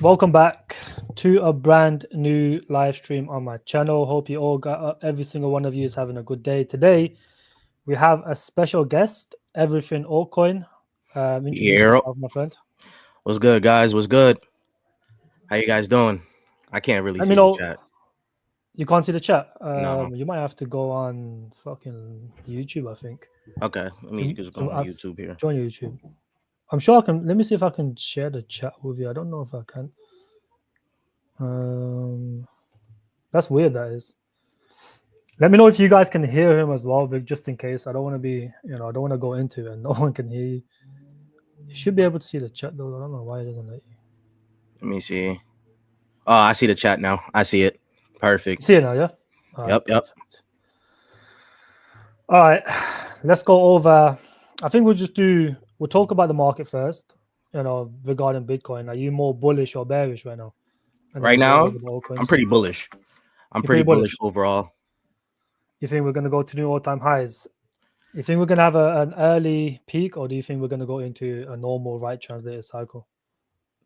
Welcome back to a brand new live stream on my channel. Hope you all got every single one of you is having a good day. Today we have a special guest, Everything Altcoin. Introduce Yeah. yourself, my friend. What's good, guys? What's good? How you guys doing? I can't really Let me see the know. chat. You can't see the chat. No. You might have to go on fucking YouTube, I think. Okay. Let me just go on I've YouTube here. join YouTube. I'm sure I can. Let me see if I can share the chat with you. I don't know if I can. That's weird. That is. Let me know if you guys can hear him as well, but just in case. I don't want to be, I don't want to go into it and no one can hear you. You should be able to see the chat though. I don't know why it doesn't let you. Let me see. Oh, I see the chat now. I see it. Perfect. You see it now, yeah? All right, Yep. perfect. All right, let's go over. I think we'll talk about the market first, regarding Bitcoin. Are you more bullish or bearish right now? And then Right we'll go now, over the altcoins. I'm pretty bullish. I'm You're pretty pretty bullish bullish. overall. You think we're going to go to new all-time highs? You think we're going to have an early peak, or do you think we're going to go into a normal right translated cycle?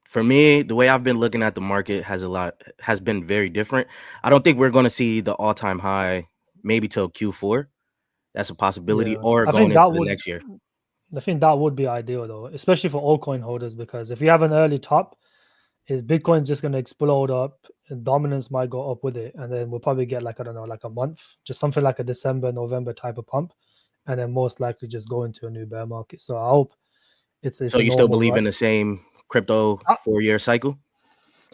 For me, the way I've been looking at the market has been very different. I don't think we're going to see the all-time high maybe till Q4. That's a possibility, Yeah, or I going think into that the would. next year. I think that would be ideal though, especially for altcoin holders, because if you have an early top, is Bitcoin's just going to explode up, and dominance might go up with it, and then we'll probably get like, I don't know, like a month, just something like a December, November type of pump, and then most likely just go into a new bear market. So I hope it's So a you still normal, believe right? in the same crypto I, 4-year cycle?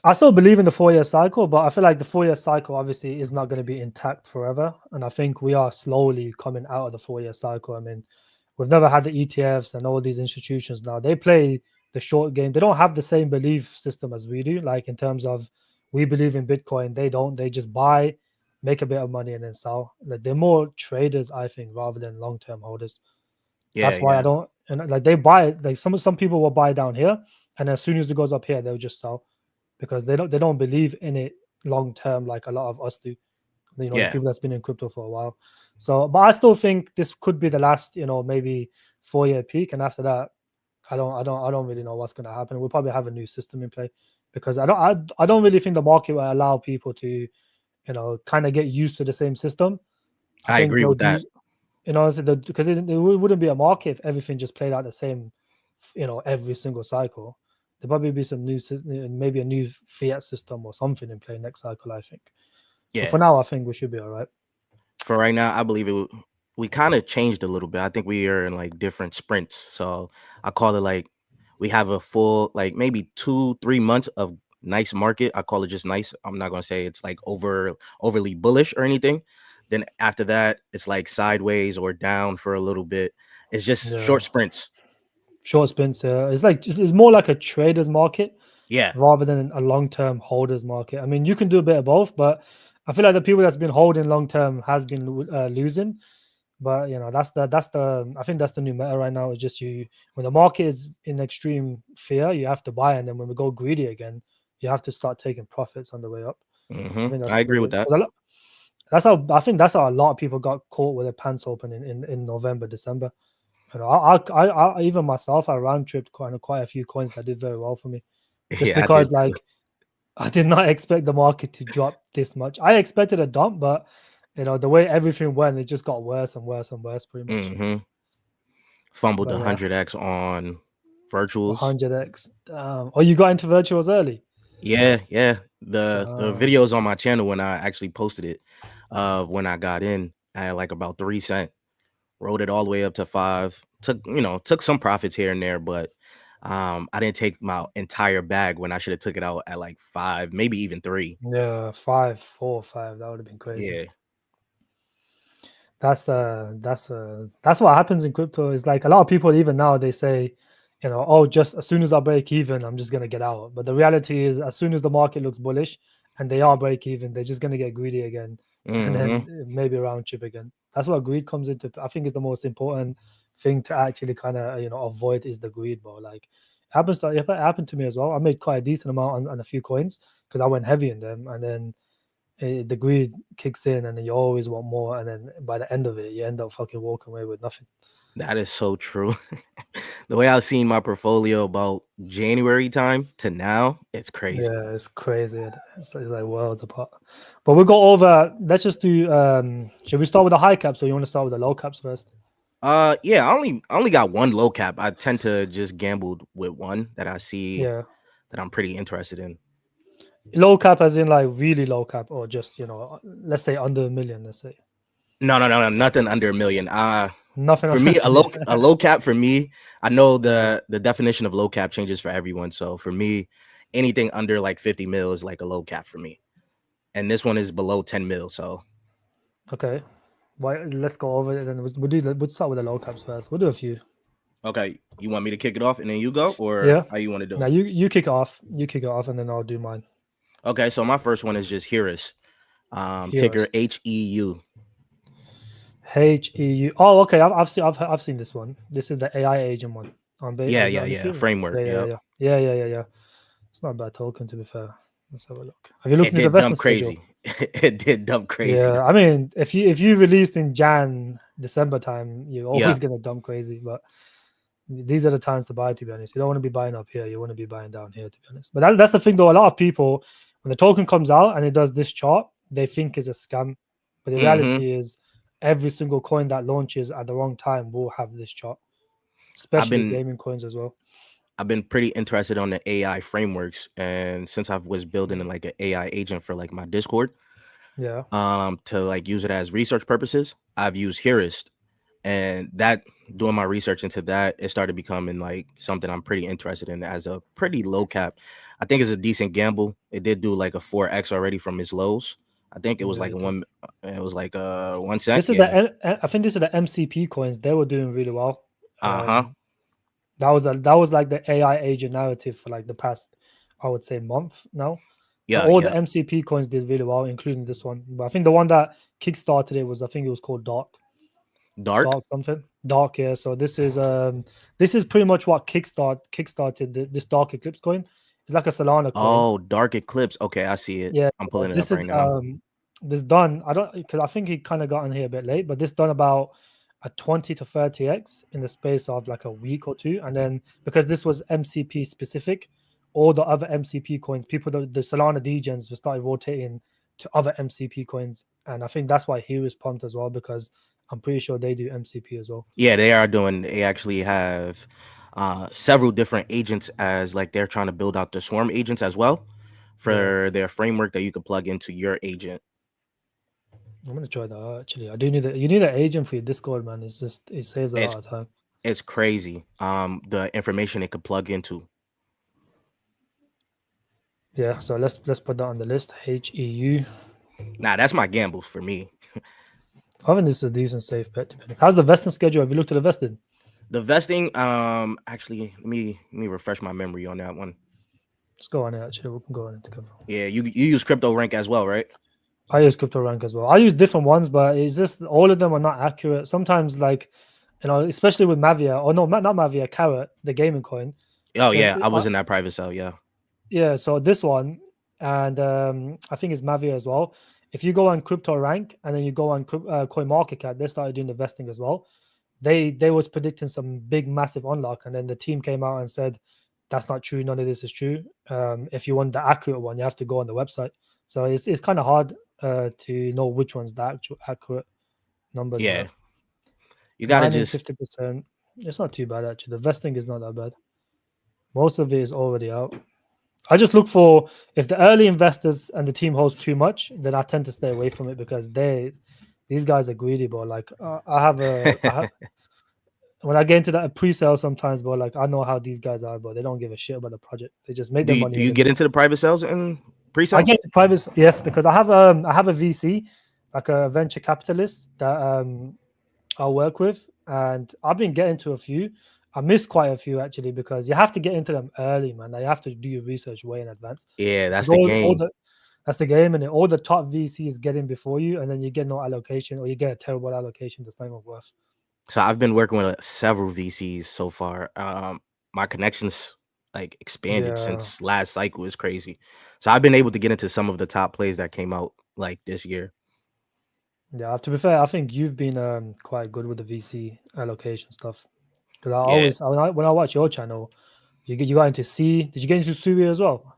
I still believe in the 4-year cycle, but I feel like the 4-year cycle obviously is not going to be intact forever, and I think we are slowly coming out of the 4-year cycle. I mean, we've never had the ETFs and all these institutions now. They play the short game. They don't have the same belief system as we do. Like in terms of we believe in Bitcoin, they don't. They just buy, make a bit of money, and then sell. Like they're more traders, I think, rather than long-term holders. Yeah, That's why I yeah. don't. And like they buy it. Like some people will buy down here, and as soon as it goes up here, they'll just sell because they don't believe in it long term like a lot of us do. The Yeah. people that's been in crypto for a while. So, but I still think this could be the last, maybe 4-year peak, and after that, I don't really know what's going to happen. We'll probably have a new system in play because I don't really think the market will allow people to, kind of get used to the same system. I I think agree they'll with do, that. because it wouldn't be a market if everything just played out the same, every single cycle. There'll probably be some new, maybe a new fiat system or something in play next cycle, I think. But Yeah. for now, I think we should be all right. For right now, I believe we kind of changed a little bit. I think we are in like different sprints. So I call it like we have a full like maybe 2-3 months of nice market. I call it just nice. I'm not gonna say it's like overly bullish or anything. Then after that, it's like sideways or down for a little bit. It's just Yeah, short sprints. short sprints. It's more like a trader's market Yeah. rather than a long-term holders market. I mean, you can do a bit of both, but I feel like the people that's been holding long-term has been losing. But I think that's the new meta right now. Is just you when the market is in extreme fear, you have to buy, and then when we go greedy again, you have to start taking profits on the way up. I think that's I what agree it with is. that. That's how I think that's how a lot of people got caught with their pants open in November, December. I even myself, I round tripped quite a few coins that did very well for me, just Yeah, I did because too. like I did not expect the market to drop this much. I expected a dump, but the way everything went, it just got worse and worse and worse, pretty much. Fumbled But the yeah, 100x on virtuals. 100x. Oh, you got into virtuals early. Yeah, yeah. The Damn. videos on my channel when I actually posted it, when I got in, I had like about 3 cent, rode it all the way up to 5. Took some profits here and there, but I didn't take my entire bag when I should have took it out at like 5, maybe even 3. Yeah, 5, 4, 5. That would have been crazy. Yeah. That's what happens in crypto. Is like a lot of people even now they say, oh, just as soon as I break even, I'm just gonna get out. But the reality is, as soon as the market looks bullish and they are break even, they're just gonna get greedy again, and hmm then maybe round trip again. That's what greed comes into. I think is the most important thing to actually kind of avoid is the greed, bro. Like it happened to me as well. I made quite a decent amount on a few coins because I went heavy in them, and then the greed kicks in and then you always want more, and then by the end of it you end up fucking walking away with nothing. That is so true. The way I've seen my portfolio about January time to now, it's crazy. Yeah, it's crazy. It's like worlds apart. But we'll go over. Let's just do. Should we start with the high caps, or you want to start with the low caps first? Yeah, I only got one low cap. I tend to just gamble with one that I see Yeah, that I'm pretty interested in. low cap as in like really low cap, or just let's say under a million. Let's say No, nothing under a million. nothing For under me, a million. a low cap for me, I know Yeah. the definition of low cap changes for everyone. So for me, anything under like 50 mil is like a low cap for me. And this one is below 10 mil. So Okay. Why? Let's go over it. Then we'll start with the low caps first. We'll do a few. okay, you want me to kick it off and then you go, or Yeah. how you want to do Now it? you kick it off. You kick it off, and then I'll do mine. Okay, so my first one is just Hearus. Ticker Heroes. HEU. HEU. Oh, okay. I've seen this one. This is the AI agent one. Yeah, Is it yeah, on the yeah. field? Framework. Yep. Yeah. It's not a bad token, to be fair. Let's have a look. Have you looked It into the did dumb vesting schedule? crazy. It did dumb crazy. Yeah, I mean, if you released in December time, you're Yeah. always gonna dump crazy. But these are the times to buy. To be honest, you don't want to be buying up here. You want to be buying down here. To be honest, but that's the thing, though. A lot of people, when the token comes out and it does this chart, they think is a scam. But the Mm-hmm. reality is, every single coin that launches at the wrong time will have this chart, I've especially been gaming coins as well. I've been pretty interested on the AI frameworks, and since I was building like an AI agent for like my Discord, Yeah, to like use it as research purposes, I've used Hearist, and that doing my research into that, it started becoming like something I'm pretty interested in as a pretty low cap. I think it's a decent gamble. It did do like a 4x already from its lows. I think it was yeah, like it did. it was like 1 cent. This is Yeah. I think this is the MCP coins. They were doing really well. Uh-huh. That was like the AI agent narrative for like the past, I would say, month now. So Yeah, all the yeah. MCP coins did really well, including this one. But I think the one that kickstarted it was, I think it was called Dark. Dark something, Dark. Yeah. So this is pretty much what kickstarted this Dark Eclipse coin. It's like a Solana coin. Oh, Dark Eclipse. Okay, I see it. Yeah. I'm pulling it This up is right now. this done. I don't, because I think he kind of got in here a bit late, but this done about a 20 to 30x in the space of like a week or two. And then because this was MCP specific, all the other MCP coins, the Solana degens were started rotating to other MCP coins. And I think that's why he was pumped as well, because I'm pretty sure they do MCP as well. Yeah, they actually have several different agents as like they're trying to build out the swarm agents as well Yeah. for their framework that you could plug into your agent. I'm gonna try that out, actually. I do need you need an agent for your Discord, man. It saves a It's lot of time. it's crazy. The information it could plug into. Yeah, so let's put that on the list. HEU. Nah, that's my gamble for me. I think this is a decent safe bet, to be honest. How's the vesting schedule? Have you looked at the vesting? The vesting, actually, let me refresh my memory on that one. Let's go on it, actually. We can go on it together. Yeah, you use crypto rank as well, right? I use crypto rank as well. I use different ones, but it's just all of them are not accurate. Sometimes, like, especially with Mavia, or no, not Mavia, Carrot, the gaming coin. Oh When yeah, I was in that private cell. Yeah. Yeah, so this one, and I think it's Mavia as well. If you go on crypto rank and then you go on coin market cap, they started doing the vesting as well. They was predicting some big massive unlock, and then the team came out and said that's not true. None of this is true. If you want the accurate one, you have to go on the website. So it's kind of hard to know which one's the actual accurate numbers. Yeah. But You gotta mining just 50%, it's not too bad actually. The vesting is not that bad. Most of it is already out. I just look for, if the early investors and the team holds too much, then I tend to stay away from it, because these guys are greedy, bro. Like when I get into that pre-sale sometimes, bro, like I know how these guys are, but they don't give a shit about the project. They just make do their you money do and you then get into the private sales and I pre-sales? get into private, yes, because I have a VC, like a venture capitalist that I work with, and I've been getting to a few. I missed quite a few actually, because you have to get into them early, man. Like, you have to do your research way in advance. Yeah, that's Because the all game. the that's the game, and all the top VCs get in before you, and then you get no allocation, or you get a terrible allocation that's not even worth. So I've been working with several VCs so far. My connections like expanded Yeah, since last cycle is crazy. So I've been able to get into some of the top plays that came out like this year. yeah. To be fair, I think you've been quite good with the VC allocation stuff. Because I Yeah. always when I watch your channel, you got into C. Did you get into Sui as well?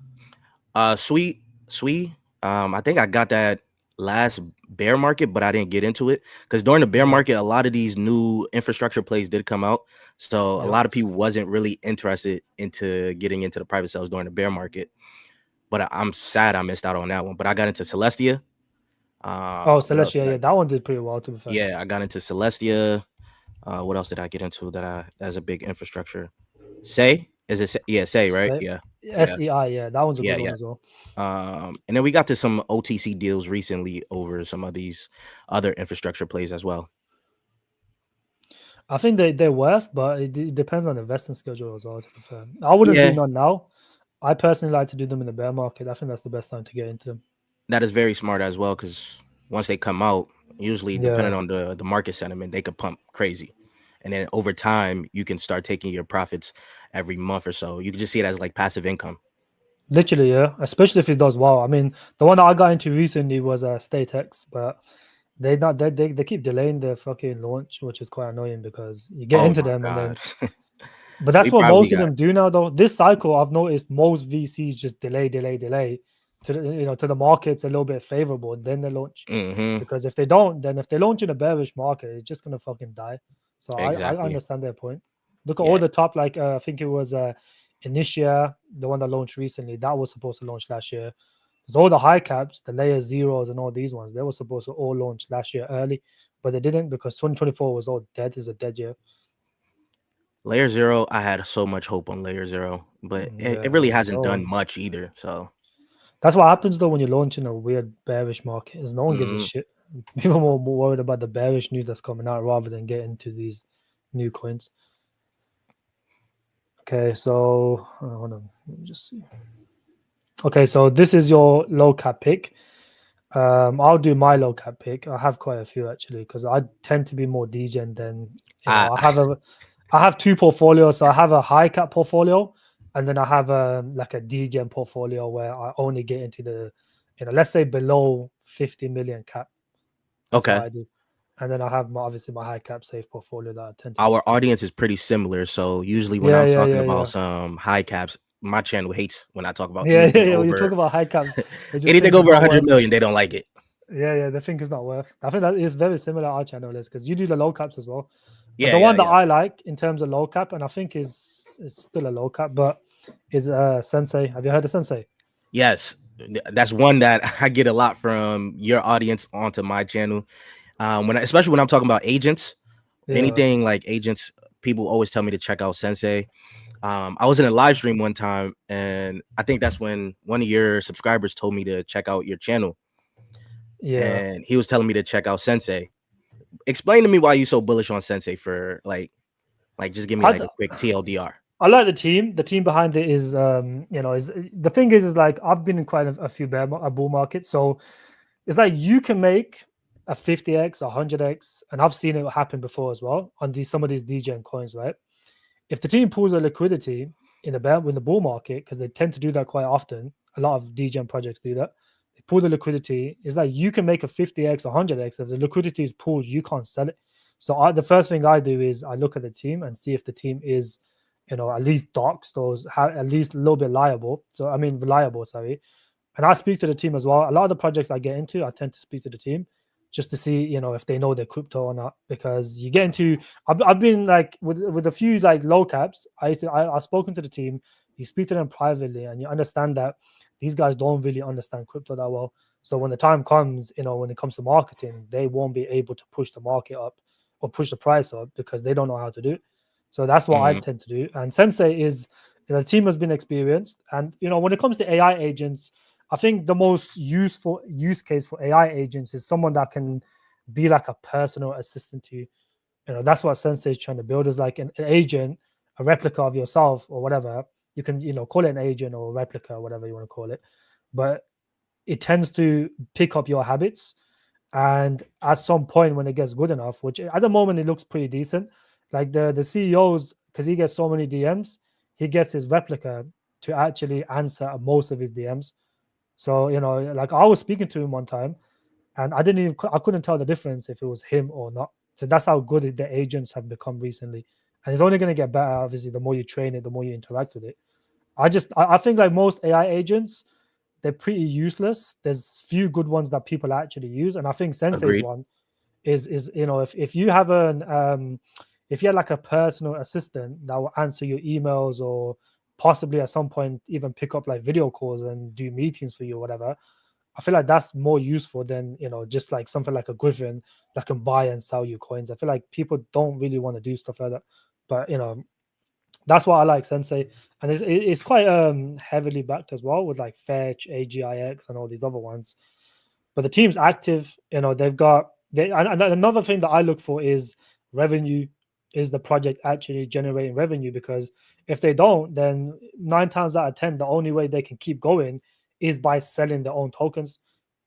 Sweet. I think I got that last bear market, but I didn't get into it because during the bear Yeah. market, a lot of these new infrastructure plays did come out. So a Yep. lot of people wasn't really interested into getting into the private sales during the bear market. But I'm sad I missed out on that one. But I got into Celestia. Oh, What else Celestia, did I? yeah, that one did pretty well to be fair. Yeah, I got into Celestia. What else did I get into that's a big infrastructure? Say is it? Yeah, Say right? Yeah, yeah, SEI, yeah, that one's a yeah, good one yeah. as well. And then we got to some OTC deals recently over some of these other infrastructure plays as well. I think they're worth, but it depends on the investing schedule as well. To be fair, I wouldn't do Yeah, none now. I personally like to do them in the bear market. I think that's the best time to get into them. that is very smart as well because once they come out, usually Yeah, depending on the market sentiment, they could pump crazy. And then over time, you can start taking your profits every month or so. You can just see it as like passive income. literally, yeah. Especially if it does well. I mean, the one that I got into recently was StateX, but they keep delaying their fucking launch, which is quite annoying because you get Oh into my them and then. God. But that's We what probably most of got them do now, though. This cycle, I've noticed most VCs just delay to to the markets a little bit favorable, and then they launch. Because if they don't, then if they launch in a bearish market, it's just gonna fucking die. So I exactly. understand their point. Look at all Yeah. the top, like I think it was Initia, the one that launched recently. That was supposed to launch last year. There's all the high caps, the layer zeros, and all these ones. They were supposed to all launch last year early, but they didn't because 2024 was all dead. Is a dead year. Layer Zero, I had so much hope on Layer Zero, but it Yeah, really but hasn't no done one. much either. So That's what happens though when you're launching a weird bearish market. Is no one gives a mhm. shit. People are more worried about the bearish news that's coming out rather than getting to these new coins. Okay, so hold on, let me just see. Okay, so this is your low cap pick. I'll do my low cap pick. I have quite a few actually because I tend to be more degen than I I have two portfolios. So I have a high cap portfolio, and then I have like a degen portfolio where I only get into the let's say below 50 million cap. That's what okay. I do. And then I have obviously my high cap safe portfolio that I tend to do. Our audience is pretty similar. So usually when Yeah, I'm yeah, talking yeah, about yeah. some high caps, my channel hates when I talk about Yeah, yeah, anything yeah. When you talk over about high caps, they just anything think it's over not 100 worth. million. They don't like it. Yeah, yeah, they think it's not worth. I think that is very similar to our channel is because you do the low caps as well. But Yeah, the yeah, one that yeah. I like in terms of low cap, and I think is still a low cap, but is Sensei. Have you heard of Sensei? Yes, that's one that I get a lot from your audience onto my channel. Especially when I'm talking about agents, Yeah, anything like agents, people always tell me to check out Sensei. I was in a live stream one time, and I think that's when one of your subscribers told me to check out your channel, yeah. and he was telling me to check out Sensei. Explain to me why you so bullish on Sensei for like just give me I like th- a quick TLDR. I like the team. The team behind it is is the thing is like I've been in quite a few bull markets, so it's like you can make a 50x, 100x, and I've seen it happen before as well on these some of these DGen coins, right? If the team pulls a liquidity in the bull market, because they tend to do that quite often, a lot of DGen projects do that. They pull the liquidity. It's like you can make a 50x or 100x. If the liquidity is pulled, you can't sell it. So the first thing I do is I look at the team and see if the team is, at least doxed or at least a little bit liable. So I mean reliable, sorry. And I speak to the team as well. A lot of the projects I get into, I tend to speak to the team just to see, if they know their crypto or not. Because you get into, I've been like with a few like low caps. I've spoken to the team. You speak to them privately, and you understand that these guys don't really understand crypto that well. So when the time comes, when it comes to marketing, they won't be able to push the market up or push the price up because they don't know how to do it. So that's what I Mhm. tend to do. And Sensei is, the team has been experienced, and when it comes to AI agents, I think the most useful use case for AI agents is someone that can be like a personal assistant to you. That's what Sensei is trying to build is like an agent, a replica of yourself or whatever. You can, call it an agent or a replica, or whatever you want to call it. But it tends to pick up your habits. And at some point when it gets good enough, which at the moment it looks pretty decent, like the CEOs, because he gets so many DMs, he gets his replica to actually answer most of his DMs. So, like I was speaking to him one time and I couldn't tell the difference if it was him or not. So that's how good the agents have become recently. and it's only going to get better. Obviously, the more you train it, the more you interact with it. I think like most AI agents, they're pretty useless. There's few good ones that people actually use, and I think Sensei's Agreed. one is if you have if you had like a personal assistant that will answer your emails or possibly at some point even pick up like video calls and do meetings for you or whatever. I feel like that's more useful than just like something like a Griffin that can buy and sell you coins. I feel like people don't really want to do stuff like that, but that's why I like Sensei, and it's quite heavily backed as well with like Fetch, AGIX, and all these other ones. But the team's active. They've got and another thing that I look for is revenue. Is the project actually generating revenue? Because if they don't, then 9 times out of 10, the only way they can keep going is by selling their own tokens.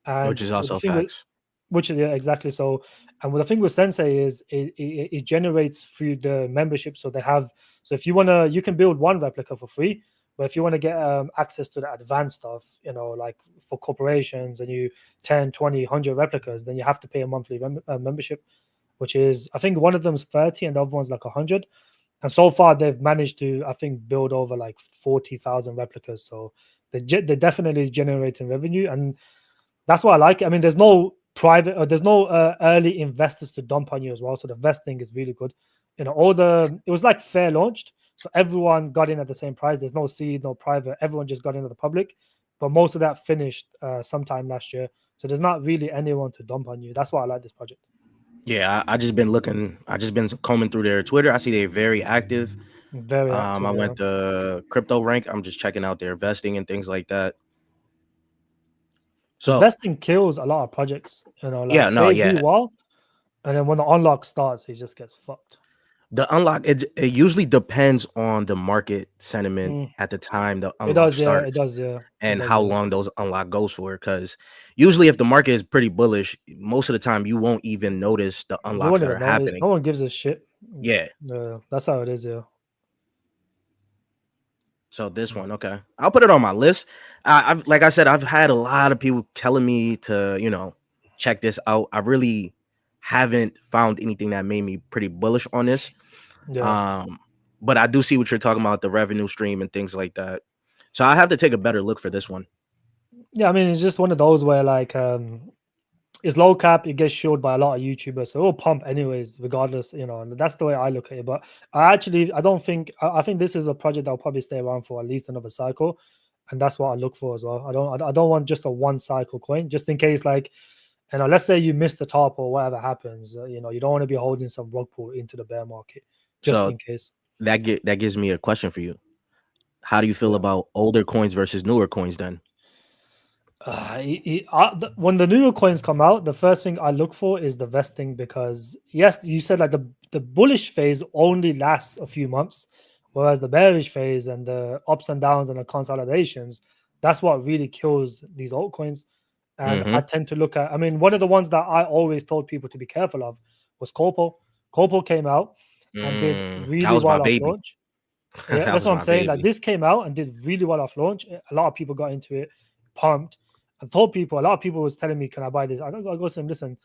Which And is with the also thing with facts. which yeah, exactly. So, and with the thing with Sensei is it generates through the membership. So they have, so if you wanna, you can build one replica for free, but if you want to get access to the advanced stuff, like for corporations and you 10, 20, 100 replicas, then you have to pay a monthly membership, which is, I think one of them is 30 and the other one's like 100. And so far they've managed to, I think, build over like 40,000 replicas. So they're definitely generating revenue. And that's what I like. I mean, there's no private or there's no early investors to dump on you as well. So the vesting is really good. It was like fair launched. So everyone got in at the same price. There's no seed, no private. Everyone just got into the public. But most of that finished sometime last year. So there's not really anyone to dump on you. That's why I like this project. Yeah, I just been looking. I just been combing through their Twitter. I see they're very active. Very I active, yeah. went to Crypto Rank. I'm just checking out their vesting and things like that. Because So vesting kills a lot of projects. yeah, Like no, they do yeah. well. And then when the unlock starts, he just gets fucked. The unlock it usually depends on the market sentiment Mm, at the time the it unlock does, yeah. It starts does, yeah. It and does, how yeah. long those unlock goes for. Because usually, if the market is pretty bullish, most of the time you won't even notice the You unlocks won't that even are notice. happening. No one gives a shit. Yeah. That's how it is, yeah. So this Mm. one, okay, I'll put it on my list. I've like I said, I've had a lot of people telling me to check this out. I really haven't found anything that made me pretty bullish on this. Yeah. Um, but I do see what you're talking about, the revenue stream and things like that. So I have to take a better look for this one. Yeah, I mean, it's just one of those where like it's low cap, it gets showed by a lot of YouTubers, so it'll pump anyways, regardless, and that's the way I look at it. But I don't think I think this is a project that'll probably stay around for at least another cycle. And that's what I look for as well. I don't want just a one cycle coin, just in case like let's say you miss the top or whatever happens, you don't want to be holding some rug pull into the bear market, just So in case. that gives me a question for you. How do you feel Yeah. about older coins versus newer coins then? When the newer coins come out, the first thing I look for is the vesting, because yes, you said like the bullish phase only lasts a few months, whereas the bearish phase and the ups and downs and the consolidations, that's what really kills these altcoins. And I Mm-hmm. tend to look at, I mean, one of the ones that I always told people to be careful of was Corpo. Corpo came out and did That really was my well off baby. launch. Yeah, That that's was what I'm my saying. Like baby. this came out and did really well off launch. A lot of people got into it, pumped. And told people, a lot of people was telling me, "Can I buy this?" I go to them, listen.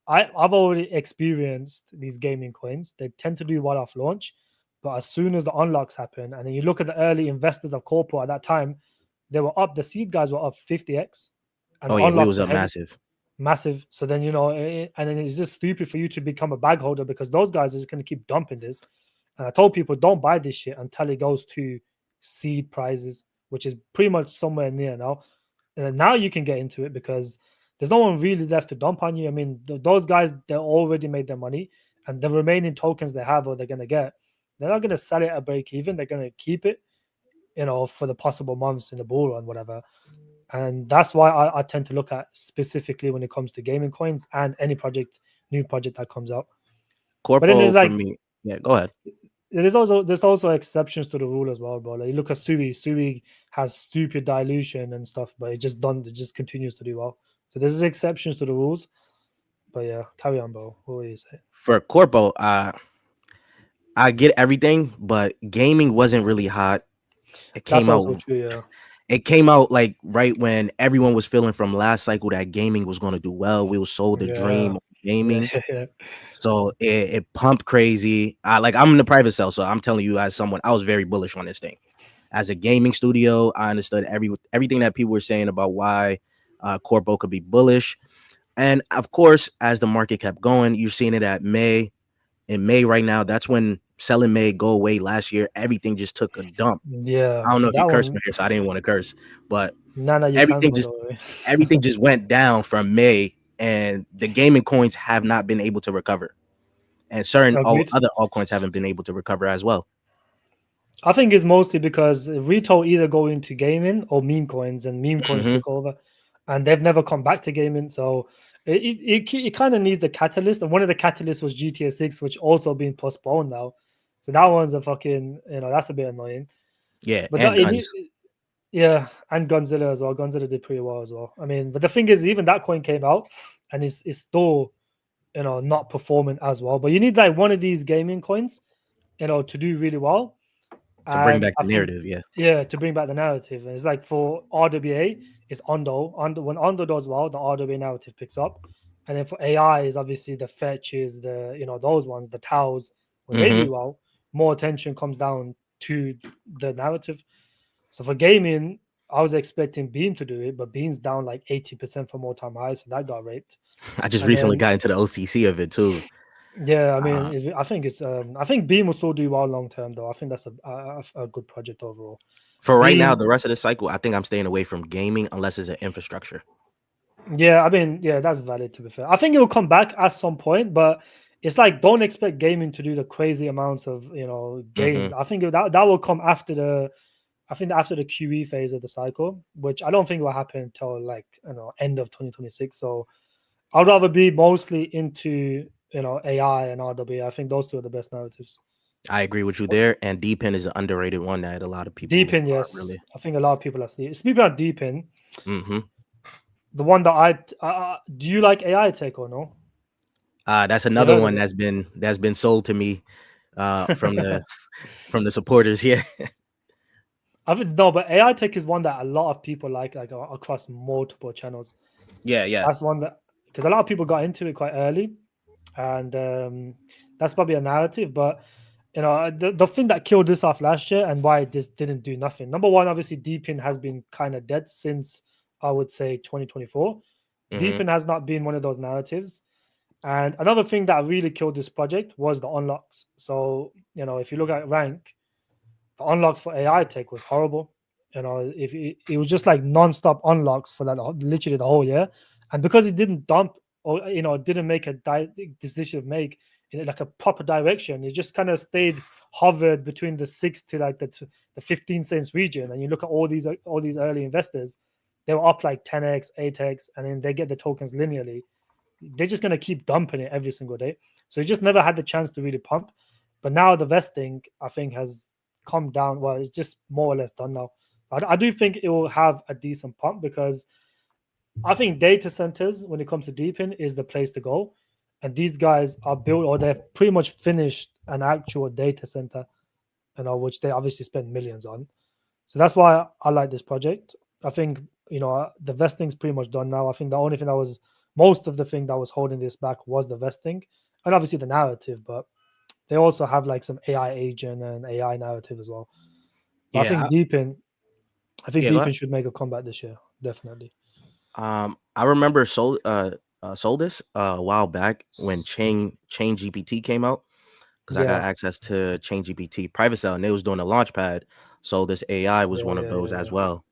I've already experienced these gaming coins. They tend to do well off launch, but as soon as the unlocks happen, and then you look at the early investors of Corpo at that time, they were up. The seed guys were up 50x, and Oh the yeah, we unlocks was were up heavy, massive. massive. So then and then it's just stupid for you to become a bag holder, because those guys are just going to keep dumping this. And I told people, don't buy this shit until it goes to seed prices, which is pretty much somewhere near now. And then now you can get into it because there's no one really left to dump on you. I mean, those guys, they already made their money, and the remaining tokens they have or they're going to get, they're not going to sell it at break even. They're going to keep it, for the possible months in the bull run, whatever. And that's why I tend to look at specifically when it comes to gaming coins and any new project that comes out. But then Corpo there's for like me. Yeah, go ahead. there's also exceptions to the rule as well, bro. Like you look at Sui. Sui has stupid dilution and stuff, but it just continues to do well. So there's exceptions to the rules. But yeah, carry on, bro. What were you say? For Corpo, I get everything, but gaming wasn't really hot. It That's came also out. true. Yeah, It came out like right when everyone was feeling from last cycle that gaming was going to do well. We was sold a yeah, dream. gaming. yeah. So it pumped crazy. I'm in the private sale, so I'm telling you, as someone, I was very bullish on this thing. As a gaming studio, I understood everything that people were saying about why Corpo could be bullish. And of course, as the market kept going, you're seeing it at May. In May right now, that's when selling May go away last year. Everything just took a dump. Yeah, I don't know if you that cursed one. here, so I didn't want to curse, but Nana, you everything cancelled just already. everything just went down from May, and the gaming coins have not been able to recover, and certain Agreed. other altcoins haven't been able to recover as well. I think it's mostly because retail either go into gaming or meme coins, and meme coins Mm-hmm. took over, and they've never come back to gaming. So it kind of needs the catalyst, and one of the catalysts was GTA 6, which also being postponed now. So that one's a fucking, that's a bit annoying. Yeah, But and guns. yeah, and Gunzilla as well. Gunzilla did pretty well as well. I mean, but the thing is, even that coin came out, and it's still not performing as well. But you need like one of these gaming coins, to do really well. To bring And back I the think, narrative. Yeah, yeah, to bring back the narrative. And it's like for RWA, it's Ondo. Ondo when Ondo does well, the RWA narrative picks up. And then for AI is obviously the fetches, those ones, the towels. When they mm-hmm. do well, more attention comes down to the narrative. So for gaming, I was expecting Beam to do it, but Beam's down like 80% from all-time highs, so that got raped. I just And recently then got into the OCC of it too. yeah, I mean, Uh, I think Beam will still do well long term though. I think that's a good project overall. for right now, Beam, the rest of the cycle, I think I'm staying away from gaming unless it's an infrastructure. yeah, I mean, yeah, that's valid to be fair. I think it will come back at some point, but it's like don't expect gaming to do the crazy amounts of gains. Mm-hmm. I think that will come after after the QE phase of the cycle, which I don't think will happen until like end of 2026. So I'd rather be mostly into AI and RWA. I think those two are the best narratives. I agree with you there. And Deepin is an underrated one that a lot of Deep people in, aren't yes. really. I think a lot of people are sleep. Speaking about deep in, Mm-hmm. the one that do you like AI tech or no? That's You another heard of one it? that's been sold to me from the supporters. Yeah, I think no, but AI tech is one that a lot of people like across multiple channels. yeah, yeah. That's one that because a lot of people got into it quite early, and that's probably a narrative. But the thing that killed this off last year and why this didn't do nothing. Number one, obviously, Deepin has been kind of dead since I would say 2024. Mm-hmm. Deepin has not been one of those narratives. And another thing that really killed this project was the unlocks. So, if you look at rank, the unlocks for AI tech was horrible. If it was just like non-stop unlocks for that literally the whole year. And because it didn't dump or didn't make a decision make in like a proper direction, it just kind of stayed hovered between the 6 to like the 15 cents region. And you look at all these early investors, they were up like 10x, 8x, and then they get the tokens linearly. They're just going to keep dumping it every single day. So he just never had the chance to really pump. But now the vesting, I think, has come down. Well, it's just more or less done now. I do think it will have a decent pump because I think data centers, when it comes to Deepin, is the place to go. And these guys are built or they've pretty much finished an actual data center, which they obviously spend millions on. So that's why I like this project. I think the vesting's pretty much done now. I think the only thing that was most of the thing that was holding this back was the vesting, and obviously the narrative. But they also have like some AI agent and AI narrative as well. But Yeah, I think yeah. Go ahead. Deepin should make a comeback this year, definitely. I remember sold this a while back when Chain GPT came out because I got Yeah, access to Chain GPT private sale and they was doing a launch pad. So this AI was yeah, one of yeah, those yeah, as yeah. well.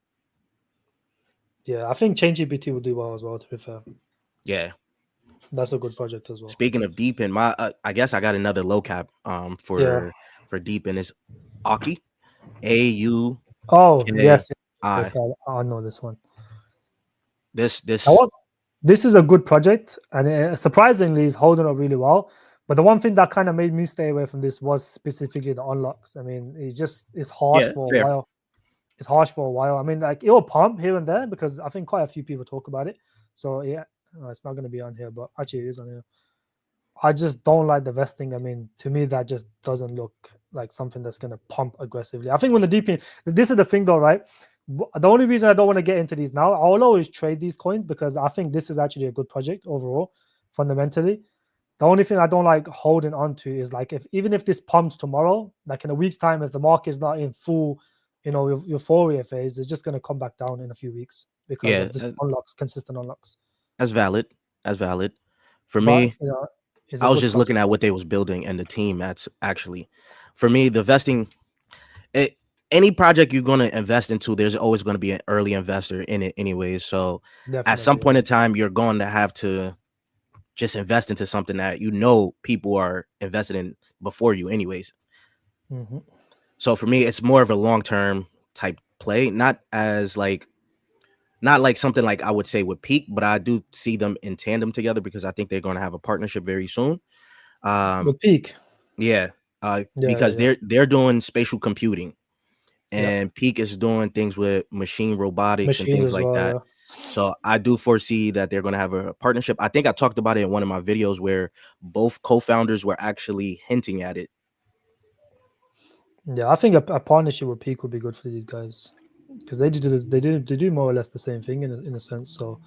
Yeah, I think ChangeGPT will do well as well. To be fair, Yeah. that's a good project as well. Speaking of Deepin, my I guess I got another low cap Yeah. for Deepin is Aki, Oh AUKI. yes, yes, I know this one. I This want this is a good project, and surprisingly, is holding up really well. But the one thing that kind of made me stay away from this was specifically the unlocks. I mean, it's harsh yeah, for a fair. while. It's harsh for a while. I mean, like it'll pump here and there because I think quite a few people talk about it. So yeah, it's not going to be on here, but actually it is on here. I just don't like the vesting. I mean, to me, that just doesn't look like something that's going to pump aggressively. I think when the DP, this is the thing though, right? The only reason I don't want to get into these now, I'll always trade these coins because I think this is actually a good project overall. fundamentally. The only thing I don't like holding on to is like even if this pumps tomorrow, like in a week's time, if the market is not in full, euphoria phase, it's just going to come back down in a few weeks because Yeah, of this unlocks, consistent unlocks. that's valid. That's valid. For But me, it's I a was good just looking project. at what they was building and the team. That's actually, for me, the vesting. Any project you're going to invest into, there's always going to be an early investor in it, anyways. So, at some Definitely, point in time, you're going to have to just invest into something that people are invested in before you, anyways. Mm-hmm. So for me, it's more of a long term type play, not like something like I would say with Peak, but I do see them in tandem together because I think they're going to have a partnership very soon. With Peak, Yeah, yeah, because yeah, they're doing spatial computing, yeah, and Peak is doing things with machine robotics and machines things as like well, that. yeah. So I do foresee that they're going to have a partnership. I think I talked about it in one of my videos where both co-founders were actually hinting at it. Yeah, I think a partnership with Peak would be good for these guys because they do more or less the same thing in a sense. So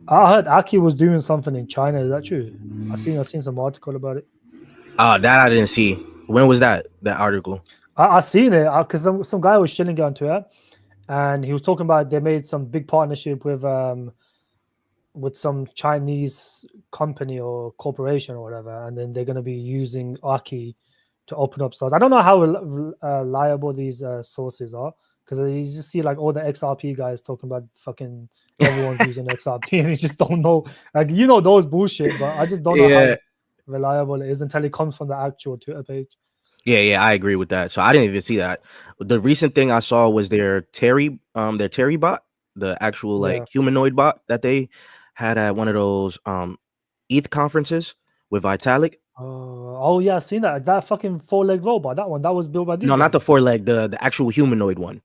I heard Aki was doing something in China. Is that true? I seen some article about it. That I didn't see. When was that article? I seen it because some guy was chilling on Twitter and he was talking about they made some big partnership with some Chinese company or corporation or whatever, and then they're going to be using Aki to open up stores. I don't know how reliable these sources are because you just see like all the XRP guys talking about fucking everyone's using XRP, and you just don't know, like those bullshit. But I just don't know how Yeah. reliable it is until it comes from the actual Twitter page. Yeah, I agree with that. So I didn't even see that. The recent thing I saw was their Terry bot, the actual Yeah. like humanoid bot that they had at one of those ETH conferences with Vitalik. Oh yeah, I seen that fucking 4-leg robot. That was built by these No, not the guys. four leg, the actual humanoid one.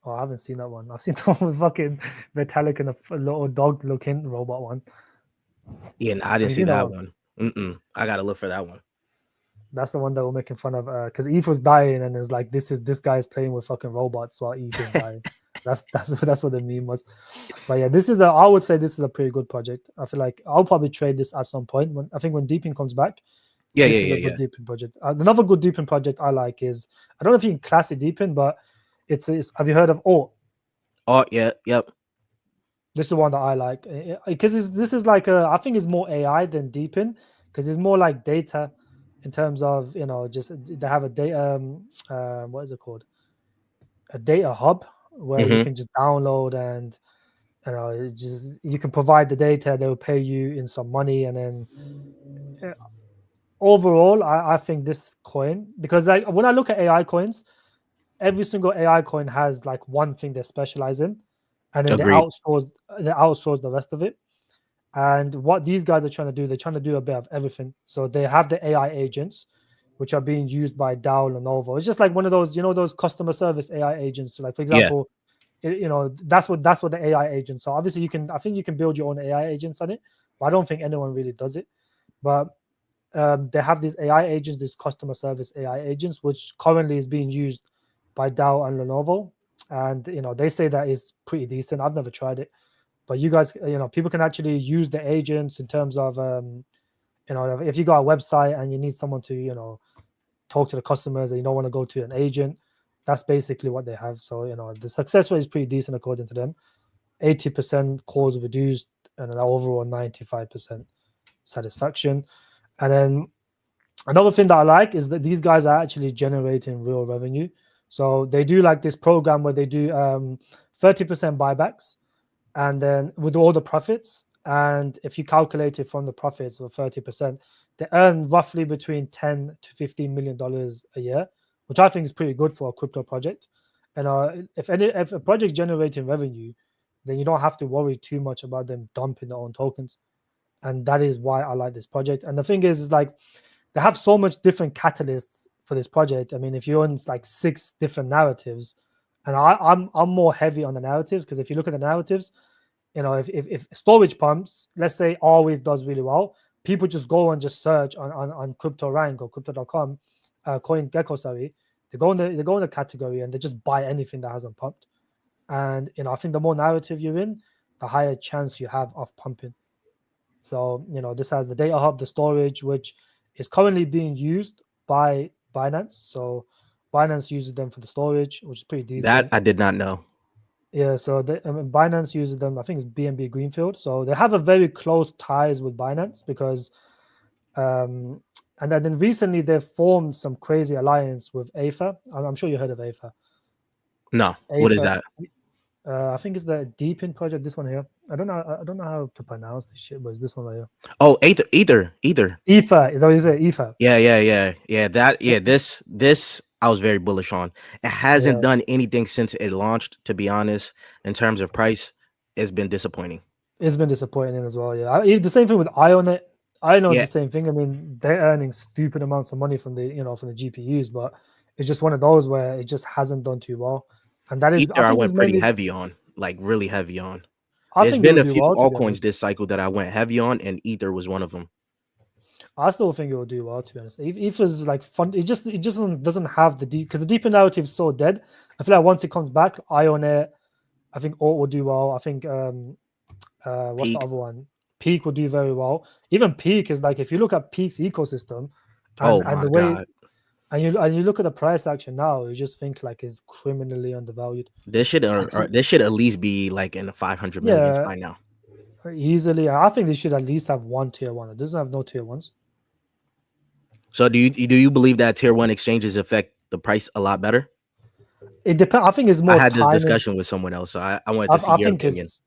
Oh, I haven't seen that one. I've seen the one with fucking metallic and a little dog looking robot one. Yeah, no, I Have didn't you see seen that that one? one. I gotta look for that one. That's the one that we're making fun of because Eve was dying and it's like this guy's playing with fucking robots while Eve is dying. That's what the meme was. But yeah, I would say this is a pretty good project. I feel like I'll probably trade this at some point when Deepin comes back. Yeah, This is a good yeah. Deepin project. Another good Deepin project I like is I don't know if you can class it Deepin, but it's have you heard of Alt? Oh, yeah, yep. This is the one that I like because this is like I think it's more AI than Deepin because it's more like data in terms of just they have a data what is it called, a data hub where you Mm-hmm. can just download and you can provide the data, they will pay you in some money, and then uh, overall I think this coin, because like when I look at AI coins, every single AI coin has like one thing they specialize in, and then Agreed. they outsource the rest of it. And what these guys are trying to do, they're trying to do a bit of everything. So they have the AI agents, which are being used by Dow, Lenovo. It's just like one of those, those customer service AI agents. So like for Yeah, example, that's what the AI agents are. Obviously, I think you can build your own AI agents on it, but I don't think anyone really does it. But they have these AI agents, these customer service AI agents, which currently is being used by Dow and Lenovo. And they say that is pretty decent. I've never tried it, but you guys, people can actually use the agents in terms of if you got a website and you need someone to talk to the customers and you don't want to go to an agent, that's basically what they have. So the success rate is pretty decent according to them. 80% calls reduced and an overall 95% satisfaction. And then another thing that I like is that these guys are actually generating real revenue. So they do like this program where they do 30% buybacks, and then with all the profits, and if you calculate it from the profits of 30%, they earn roughly between 10 to 15 million dollars a year, which I think is pretty good for a crypto project. And if a project's generating revenue, then you don't have to worry too much about them dumping their own tokens. And that is why I like this project. And the thing is like they have so much different catalysts for this project. I mean, if you own like 6 different narratives, and I'm more heavy on the narratives, because if you look at the narratives, if storage pumps, let's say Arweave does really well, people just go and just search on CryptoRank or Crypto.com, CoinGecko, sorry. They go in the category and they just buy anything that hasn't pumped. And I think the more narrative you're in, the higher chance you have of pumping. So, this has the data hub, the storage, which is currently being used by Binance. So Binance uses them for the storage, which is pretty That decent. I did not know. Yeah, so Binance uses them. I think it's BNB Greenfield. So they have a very close ties with Binance because, um, and then recently they've formed some crazy alliance with AFA. I'm sure you heard of AFA. No, what is AFA, that? I think it's the Deepin project. This one here. I don't know. I don't know how to pronounce this shit, but it's this one right here. Oh, either. EFA is that what you say? EFA. Yeah. That Eh, this I was very bullish on. It hasn't Yeah, done anything since it launched. To be honest, in terms of price, it's been disappointing. it's been disappointing as well. Yeah, the same thing with Ionet. I know Yeah, the same thing. I mean, they're earning stupid amounts of money from the GPUs, but it's just one of those where it just hasn't done too well. And that is, I Ether I think, it's went pretty mainly. heavy on, like really heavy on. I There's think it been will a do few well, to be altcoins honest. this cycle that I went heavy on, and Ether was one of them. I still think it will do well, to be honest. If it's like fun, it just doesn't have the deep, because the deeper narrative is so dead. I feel like once it comes back, Ionet, I think Alt will do well. I think what's the Peak. other one? Peak will do very well. Even Peak is like, if you look at Peak's ecosystem, and Oh and my the way, god, and you look at the price action now, you just think like it's criminally undervalued. this should It's like, or this should at least be like in the 500 millions yeah, by now. easily. I think they should at least have one tier one. It doesn't have no tier ones. So do you believe that tier one exchanges affect the price a lot better? It depends. I think it's I more had this timing. discussion with someone else, so I wanted I, to see I your think opinion. it's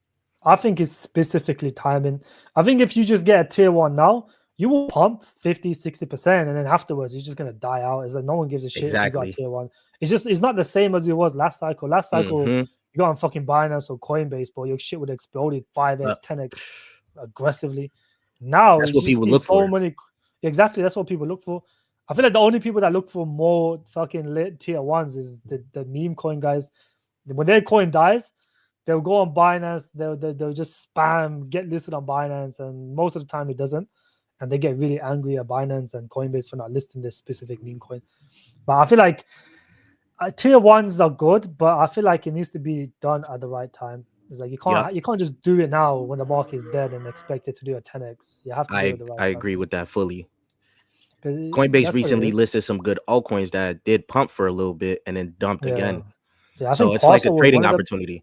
I think it's specifically timing. I think if you just get a tier one now, you will pump 50, 60%, and then afterwards you're just gonna die out. It's like no one gives a shit if you got a Exactly. tier one. It's not the same as it was last cycle. Last cycle, Mm-hmm. you got on fucking Binance or Coinbase, but your shit would have exploded 5x, 10x aggressively. Now That's you what just people see look so for. many. Exactly, that's what people look for. I feel like the only people that look for more fucking lit tier ones is the meme coin guys. When their coin dies, they'll go on Binance, they'll just spam, get listed on Binance, and most of the time it doesn't. And they get really angry at Binance and Coinbase for not listing this specific meme coin. But I feel like tier ones are good, but I feel like it needs to be done at the right time. It's like you Yep. can't you can't just do it now when the market is dead and expect it to do a 10x. You have to do it I at the right I time agree with that fully. because Coinbase that's what it recently is. listed some good altcoins that did pump for a little bit and then dumped Yeah, again. yeah. I So think it's like a Parcel was one trading of them. opportunity.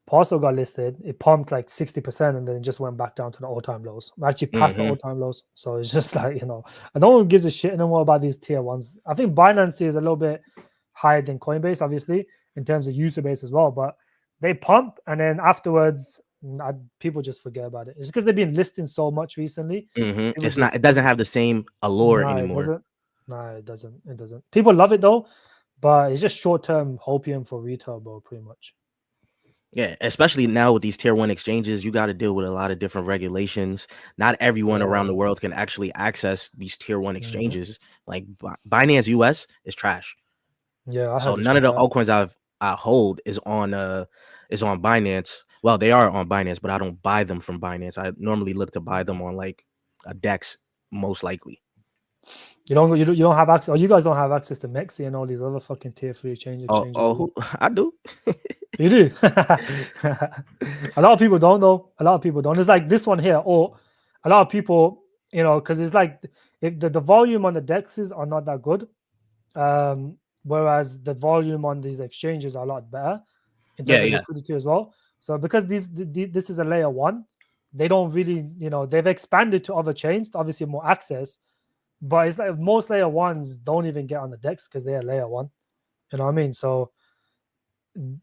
Parcel got listed, it pumped like 60% and then it just went back down to the all-time lows. Actually past the Mm-hmm. all-time lows. So it's just like, and no one gives a shit anymore about these tier ones. I think Binance is a little bit higher than Coinbase, obviously, in terms of user base as well. But they pump and then afterwards, people just forget about it. It's because they've been listing so much recently. Mm-hmm. People It's not. just, It doesn't have the same allure nah, it anymore. doesn't. Nah, it doesn't. It doesn't. People love it though, but it's just short-term hopium for retail, bro, pretty much. Yeah, especially now with these tier one exchanges, you got to deal with a lot of different regulations. Not everyone around Yeah. the world can actually access these tier one Mhm. exchanges. Like Binance US is trash. Yeah, I So heard it's none of the trash. altcoins I hold is on Binance. Well, they are on Binance, but I don't buy them from Binance. I normally look to buy them on like a DEX, most likely. You don't have access, or you guys don't have access to Mexi and all these other fucking tier three exchanges, do you? Who I do. You do. A lot of people don't though. A lot of people don't. It's like this one here, or a lot of people, because it's like if the volume on the dexes are not that good, whereas the volume on these exchanges are a lot better in Yeah, terms of yeah. liquidity as well. So because this is a layer one, they don't really, they've expanded to other chains, to obviously more access. But it's like most layer ones don't even get on the decks because they're layer one. You know what I mean? So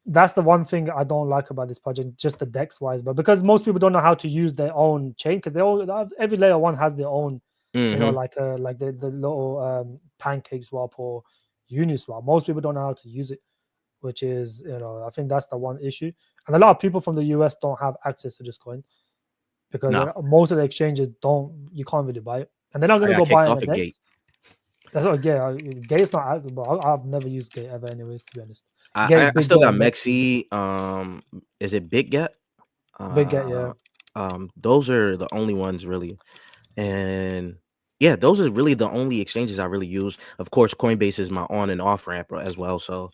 that's the one thing I don't like about this project, just the dex wise. But because most people don't know how to use their own chain, because they all every layer one has their own, Mm-hmm. like the little pancake swap or Uniswap. Most people don't know how to use it, which is I think that's the one issue. And a lot of people from the US don't have access to this coin because No, most of the exchanges don't. You can't really buy it, and they're not I gonna got go buy kicked it on off the a gate. dex. That's what Gate's not active, but I've never used Gate ever, anyways. To be honest, I Gate, I Big still Get, got and Mexi. Mexi. Is it Big Get? Big Get, yeah, Those are the only ones really. And yeah, those are really the only exchanges I really use. Of course, Coinbase is my on and off ramp as well. So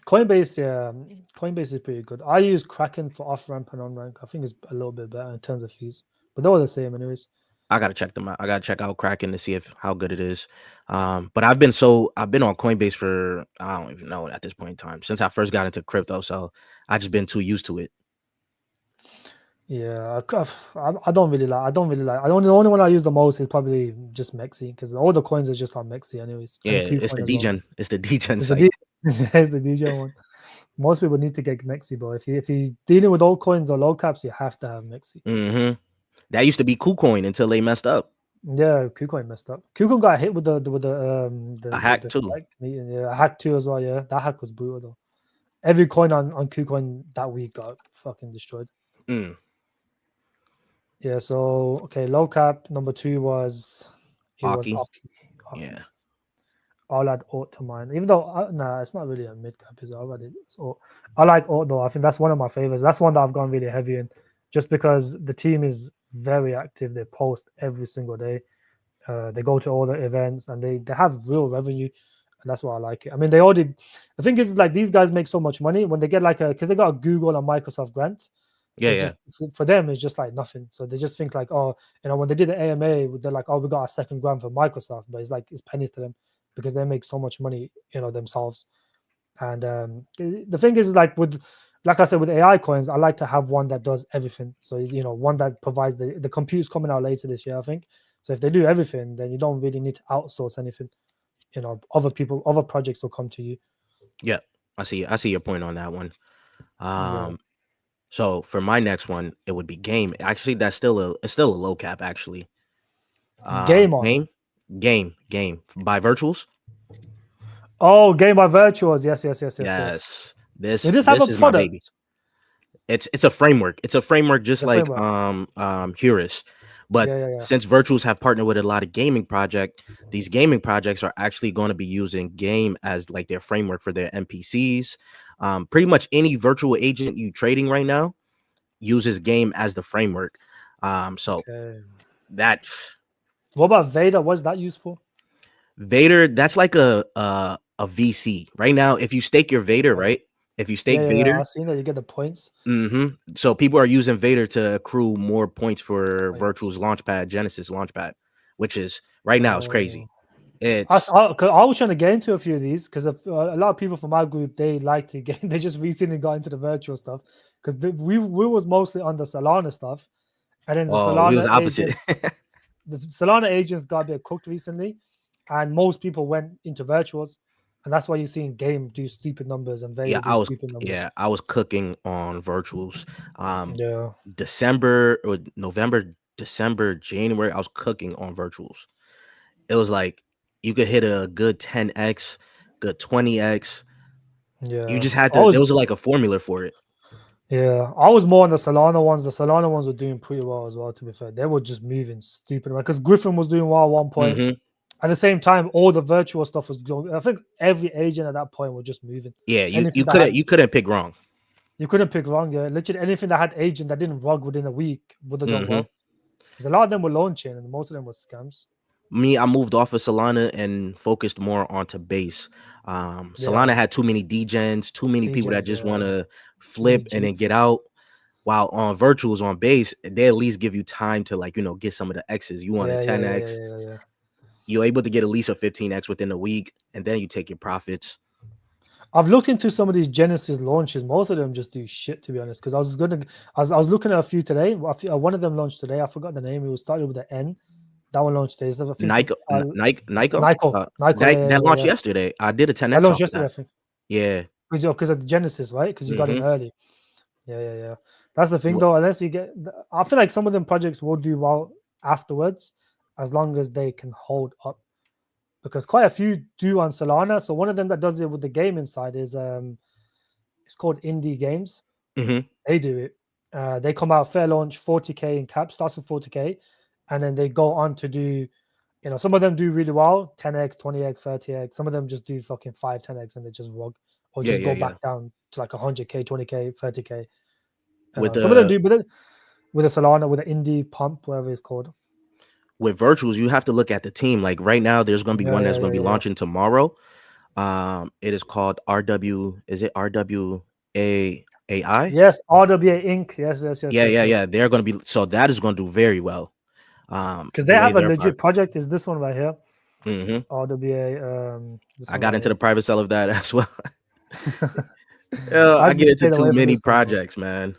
Coinbase, yeah, Coinbase is pretty good. I use Kraken for off ramp and on ramp. I think it's a little bit better in terms of fees, but they're all the same, anyways. I gotta check them out. I gotta check out Kraken to see if how good it is. But I've been on Coinbase for I don't even know at this point in time since I first got into crypto. So I just been too used to it. Yeah, I don't really like. I don't really like. The only one I use the most is probably just Mexi because all the coins are just on Mexi, anyways, and Yeah, it's kucoin the as well. DGen. It's the DGen It's the site. D, it's the DJ one. Most people need to get Mexi, but if you dealing with altcoins or low caps, you have to have Mexi. That used to be KuCoin until they messed up. Yeah, KuCoin messed up. KuCoin got hit with A with hack the too. spike meeting. Yeah, a hack too as well. Yeah, that hack was brutal though. Every coin on KuCoin that week got fucking destroyed. Mm, Yeah. So okay, low cap number 2 was it was Aki. Aki. Yeah. I'll add Aught to mine, even though nah, it's not really a mid cap. Is it? I'll add it. So I like Aught though. I think that's one of my favorites. That's one that I've gone really heavy in, just because the team is very active. They post every single day. They go to all the events and they have real revenue, and that's why I like it. I mean, they already. The thing is, like these guys make so much money when they get like a because they got a Google and Microsoft grant. Yeah, They yeah. just for them it's just like nothing. So they just think like, oh, when they did the AMA, they're like, oh, we got a second grant for Microsoft, but it's like it's pennies to them because they make so much money, themselves. And the thing is, like I said, with AI coins, I like to have one that does everything. So one that provides the compute's coming out later this year, I think. So if they do everything, then you don't really need to outsource anything. Other projects will come to you. Yeah. I see your point on that one. Yeah, So for my next one, it would be game. Actually, it's still a low cap actually. game on. Game, game by virtuals. Oh, game by virtuals. Yes, yes, yes, yes, yes. Yes. They This just have a this is my baby. product. It's a framework. It's a framework just The like framework. Heuris. But Yeah, yeah, yeah. since virtuals have partnered with a lot of these gaming projects are actually going to be using game as like their framework for their NPCs. Pretty much any virtual agent you trading right now uses game as the framework. So Okay. that What about Vader? What's that used for? Vader, that's like a VC right now. If you stake your Vader, Okay. right? If you Yeah, stake yeah, yeah. Vader, I've seen that. You get the points. so people are using Vader to accrue more points for Points. Virtual's Launchpad, Genesis Launchpad, which is right now it's crazy. Oh. It's 'Cause I was trying to get into a few of these because a lot of people from our group they like to get they just recently got into the virtual stuff because we was mostly on the Solana stuff, and then the oh, we was Solana opposite. agents the Solana agents got a bit cooked recently, and most people went into virtuals, and that's why you're seeing game do stupid numbers and Vader do stupid numbers. I was cooking on Virtuals. Yeah, December or November, December, January, I was cooking on Virtuals. It was like you could hit a good 10x, good 20x. You yeah. just had I to. was There was like a formula for it. Yeah, I was more on the Solana ones. The Solana ones were doing pretty well as well, to be fair. They were just moving stupid because Griffin was doing well at one point. hmm At the same time, all the virtual stuff was going. I think every agent at that point was just moving. Yeah, Anything that had you couldn't pick wrong. you couldn't pick wrong. Yeah, literally anything that had agent that didn't rug within a week would have done hmm well. Because a lot of them were launching and most of them were scams. Me, I moved off of Solana and focused more onto base. Yeah, Solana had too many degens, too many people that DJs, just want to too many flip and then cheats. get out. While on virtuals on base, they at least give you time to get some of the X's. You want a Yeah, yeah, yeah, yeah, 10x, yeah, yeah. you're able to get at least a 15x within a week, and then you take your profits. I've looked into some of these Genesis launches. Most of them just do shit, to be honest. Because I was looking at a few today. One of them launched today. I forgot the name. It was started with an N. That one launched today. So I think some Nike, Nyko. Yeah, that yeah, yeah, launched yeah. yesterday. I did a That 10x launched off of yesterday, I that. think. Yeah. Because of the Genesis, right? Because you got in hmm early. Yeah, yeah, yeah. That's the thing, though. Unless you get, I feel like some of them projects will do well afterwards, as long as they can hold up. Because quite a few do on Solana. So one of them that does it with the gaming side is it's called Indie Games. hmm They do it. They come out fair launch 40k in cap, starts with 40k, and then they go on to do, some of them do really well, 10x, 20x, 30x. Some of them just do fucking 5, 10x, and they just rug or Yeah, just yeah, go yeah. back down to like 100k, 20k, 30k. With Some of them the do with a Solana, with an indie pump, whatever it's called. with virtuals, you have to look at the team. Like right now, there's going to be Yeah, one yeah, that's going yeah, to be yeah, yeah. launching tomorrow. It is called RW. Is it RWA AI? Yes, RWA Inc. Yes. They're going to be, so that is going to do very well. Because they The way have a they're legit project. Is this one right here? hmm RWA. This I one got right into here. the private sell of that as well. I I get just into stayed too away from many this one, bro. projects, man.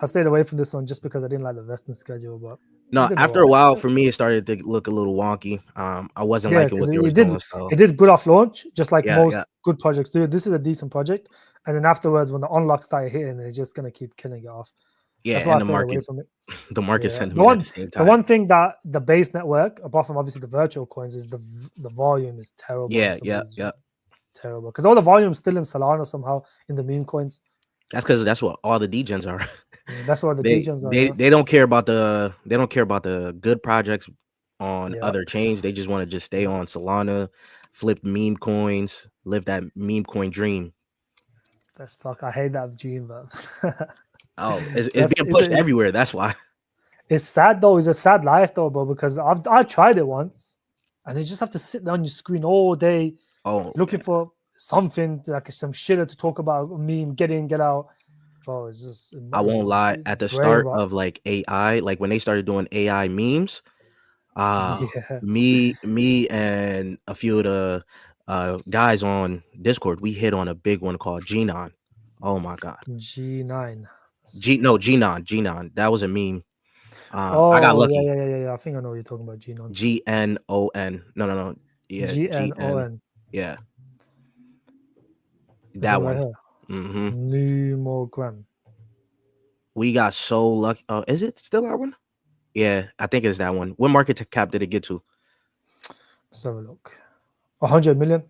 I stayed away from this one just because I didn't like the vesting schedule, but it No, did after a alright. while, for me, it started to look a little wonky. I wasn't Yeah, liking because what they it was did doing. So it did good off launch, just like yeah. most good projects do. This is a decent project, and then afterwards, when the unlock started hitting, it's just gonna keep killing it off. Yeah, That's why I and stayed away from it. the market Yeah, sentiment at the same the time. one thing that the base network, apart from obviously the virtual coins, is the volume is terrible on some of these. Yeah. Terrible because all the volume is still in Solana somehow in the meme coins. That's because that's what all the degens are. That's where the they degens are. they Yeah, they don't care about the good projects on yeah, other chains. They just want to just stay yeah. on Solana, flip meme coins, live that meme coin dream. That's fuck. I hate that dream, but Oh, it's that's being pushed it's everywhere. That's why. it's sad though. It's a sad life though, bro. Because I tried it once, and you just have to sit there on your screen all day Oh looking man. for something like some shit to talk about. Meme, get in, get out. Bro, I it's won't just lie. At the brain start rot. of like AI, like when they started doing AI memes, Yeah, me and a few of the guys on Discord, we hit on a big one called Genon. Oh my god. G9. Genon. That was a meme. I got Oh lucky. yeah. I think I know what you're talking about. G9. GNON. No. Yeah, GN. GNON. Yeah, This that one right one. here. hmm Numogram. We got so lucky. Is it still that one? Yeah, I think it's that one. What market cap did it get to? Let's have a look. 100 million.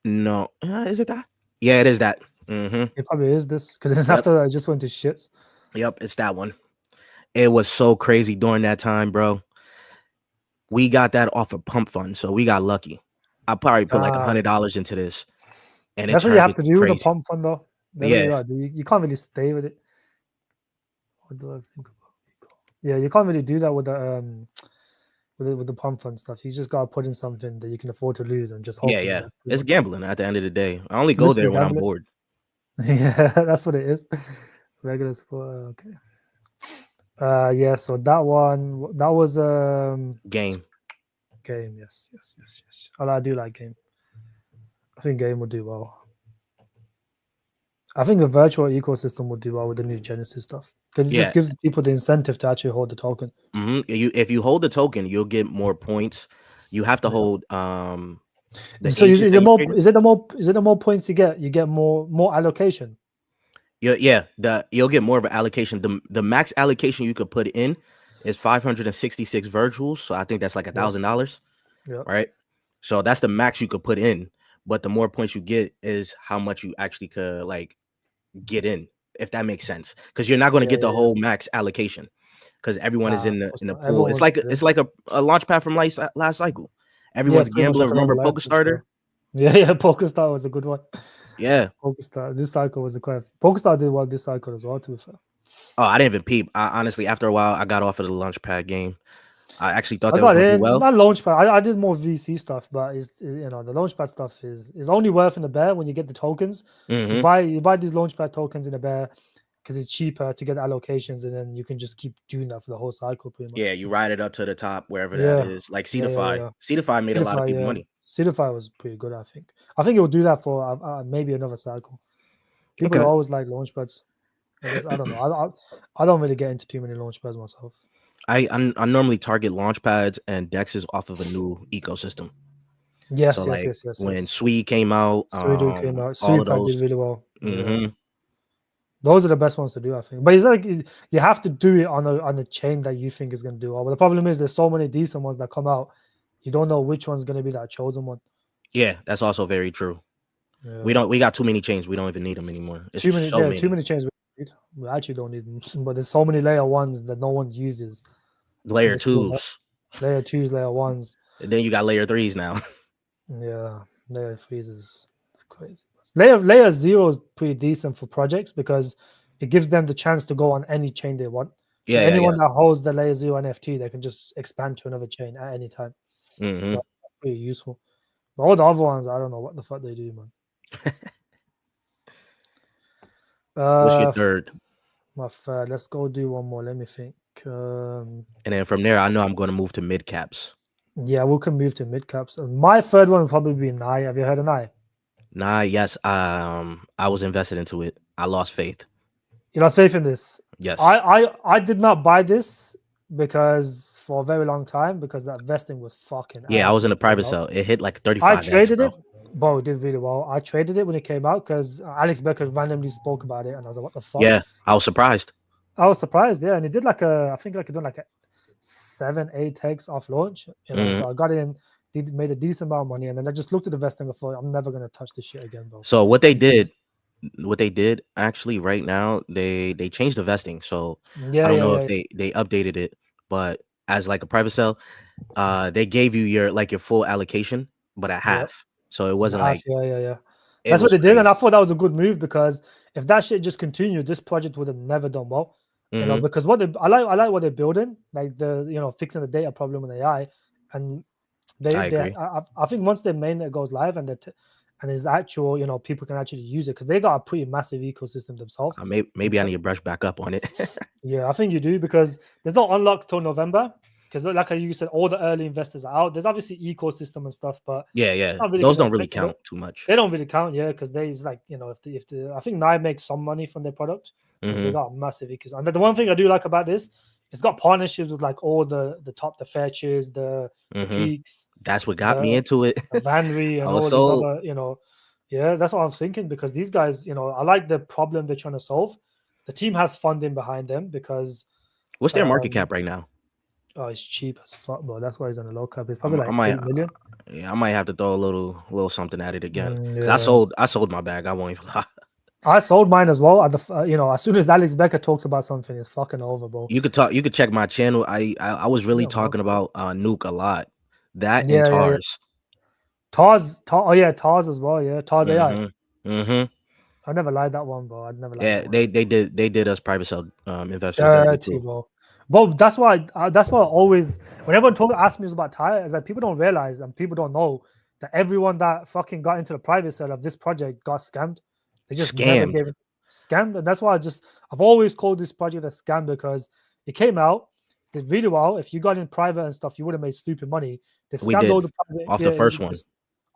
No, is it that? Yeah, it is that. It probably is this because then Yep, after that, I just went to shits. it's that one. It was so crazy during that time, bro. We got that off of pump fund, so we got lucky. I probably put like Damn. $100 into this, and it That's what you turned have into to do with the crazy. pump fund, though. That's what you Yeah, gotta do. You can't really stay with it. What do I think about Pico? Yeah, you can't really do that with the pump fund stuff. You just gotta put in something that you can afford to lose and just hope for the yeah. best, pretty It's much. gambling at the end of the day. I only It's go literally there when I'm gambling. bored. Yeah, that's what it is. Regular support. Okay. Yeah. So that one, that was Game. game. Yes. I do like game. I think game will do well. I think the virtual ecosystem will do well with the new Genesis stuff because it just Yeah. gives people the incentive to actually hold the token. If you hold the token, you'll get more points. You have to Yeah. hold the So agent that you trade with. is it the more points you get more allocation? Yeah. You'll get more of an allocation. The max allocation you could put in is 566 virtuals. So I think that's like Yeah. $1,000, Yeah. right? So that's the max you could put in. But the more points you get is how much you actually could like get in, if that makes sense. Because you're not going to get the Yeah. whole max allocation because everyone is Nah, of in course the not. pool. Everyone It's wants like to win. a launch pad from last cycle. Yeah, Everyone's pretty much gambling. like a Remember normal life Poker for sure. Starter? Yeah. PokerStar was a good one. Yeah. PokerStar. This cycle was a quite. PokerStar did well this cycle as well. To be fair. Oh, I didn't even peep. I honestly, after a while, I got off of the launch pad game. I actually thought I that was got going to do in well. that launchpad. I did more VC stuff, but the launchpad stuff is only worth in the bear when you get the tokens. So hmm you buy these launchpad tokens in a bear because it's cheaper to get allocations, and then you can just keep doing that for the whole cycle, pretty Yeah, much. you ride it up to the top wherever that Yeah, is. Like yeah. Cedarfy. Cedarfy made a lot of Solidify, people yeah. money. Solidify was pretty good, I think. I think it will do that for maybe another cycle. People Okay. always like launchpads. I don't know. I don't really get into too many launchpads myself. I normally target launch pads and dexes off of a new ecosystem. So like when Yes. Sui came out, Suido came out. all of Suipack those. did really well. Yeah. hmm Those are the best ones to do, I think. But it's like you have to do it on a chain that you think is going to do well. But the problem is there's so many decent ones that come out. You don't know which one's going to be that chosen one. Yeah, that's also very true. Yeah. We got too many chains. We don't even need them anymore. It's so Too many. many chains. We actually don't need them. But there's so many layer ones that no one uses. And Layer they still twos. layer twos, layer ones. And then you got layer threes now. Yeah. Layer threes is crazy. Layer zero is pretty decent for projects because it gives them the chance to go on any chain they want. So Yeah. anyone that holds the layer zero NFT, they can just expand to another chain at any time. So hmm that's pretty useful. But all the other ones, I don't know what the fuck they do, man. What's your third? My third. Let's go do one more. Let me think. And then from there, I know I'm going to move to mid caps. Yeah, we can move to mid caps. My third one would probably be Nye. Have you heard of Nye? Nah, yes. I was invested into it. I lost faith. You lost faith in this. Yes. I did not buy this because for a very long time because that vesting was fucking Yeah, I ass was in when a it came private out. sell. It hit like I 35x, traded bro. it, bro. It did really well. I traded it when it came out because Alex Becker randomly spoke about it, and I was like, "What the fuck?" Yeah, I was surprised. I was surprised, yeah. And it did like I think like it done like a 7-8 off launch, Mhm. So I got in, made a decent amount of money, and then I just looked at the vesting and thought, I'm never gonna touch this shit again, bro. So what they This is did actually right now, they changed the vesting. So I yeah, don't yeah, know if yeah, they updated it, but as like a private sell, they gave you your full allocation, but at yeah. half. So it wasn't Half, like yeah. it That's what was they did, and crazy. I thought that was a good move because if that shit just continued, this project would have never done well. Hmm. Because what I like what they're building, like fixing the data problem with AI, and I agree. I think once their mainnet goes live and and is actual, people can actually use it because they got a pretty massive ecosystem themselves. Maybe I need to brush back up on it. Yeah, I think you do because there's no unlocks till November. Because like you said, all the early investors are out. There's obviously ecosystem and stuff, but Yeah. it's not really Those going to don't really affect it. count too much. They don't really count, yeah, because they is like if the I think Nye makes some money from their product because they Hmm. got a massive ecosystem. And the one thing I do like about this, it's got partnerships with like all the top, the Faircheers, the Hmm. Peaks, That's what got me the into it. the Vanry, I and was all these sold. other, yeah, that's what I'm thinking because these guys, I like the problem they're trying to solve. The team has funding behind them because What's their market um cap right now? oh, it's cheap as fuck, bro. That's why he's on a low cap. It's probably I like might, 8 million. yeah, I might have to throw a little something at it again because Yeah. I sold my bag. I won't even lie. I sold mine as well. At as soon as Alex Becker talks about something, it's fucking over, bro. You could check my channel. I was really Yeah, bro. talking about Nuke a lot. That and Yeah. Tars. Oh yeah, Tars as well. Yeah, Tars AI. Mm-hmm. Mm-hmm. I never liked that one, bro. I never liked Yeah, that one. they did us private sell investors dirty Dirty, too. bro. But that's why I always whenever asks me about Tire, it's like people don't realize and people don't know that everyone that fucking got into the private sale of this project got scammed. They just never Scammed. gave it scammed, and that's why I've always called this project a scam because it came out, did really well. If you got in private and stuff, you would have made stupid money. They We scammed all did the private, off the yeah, first one.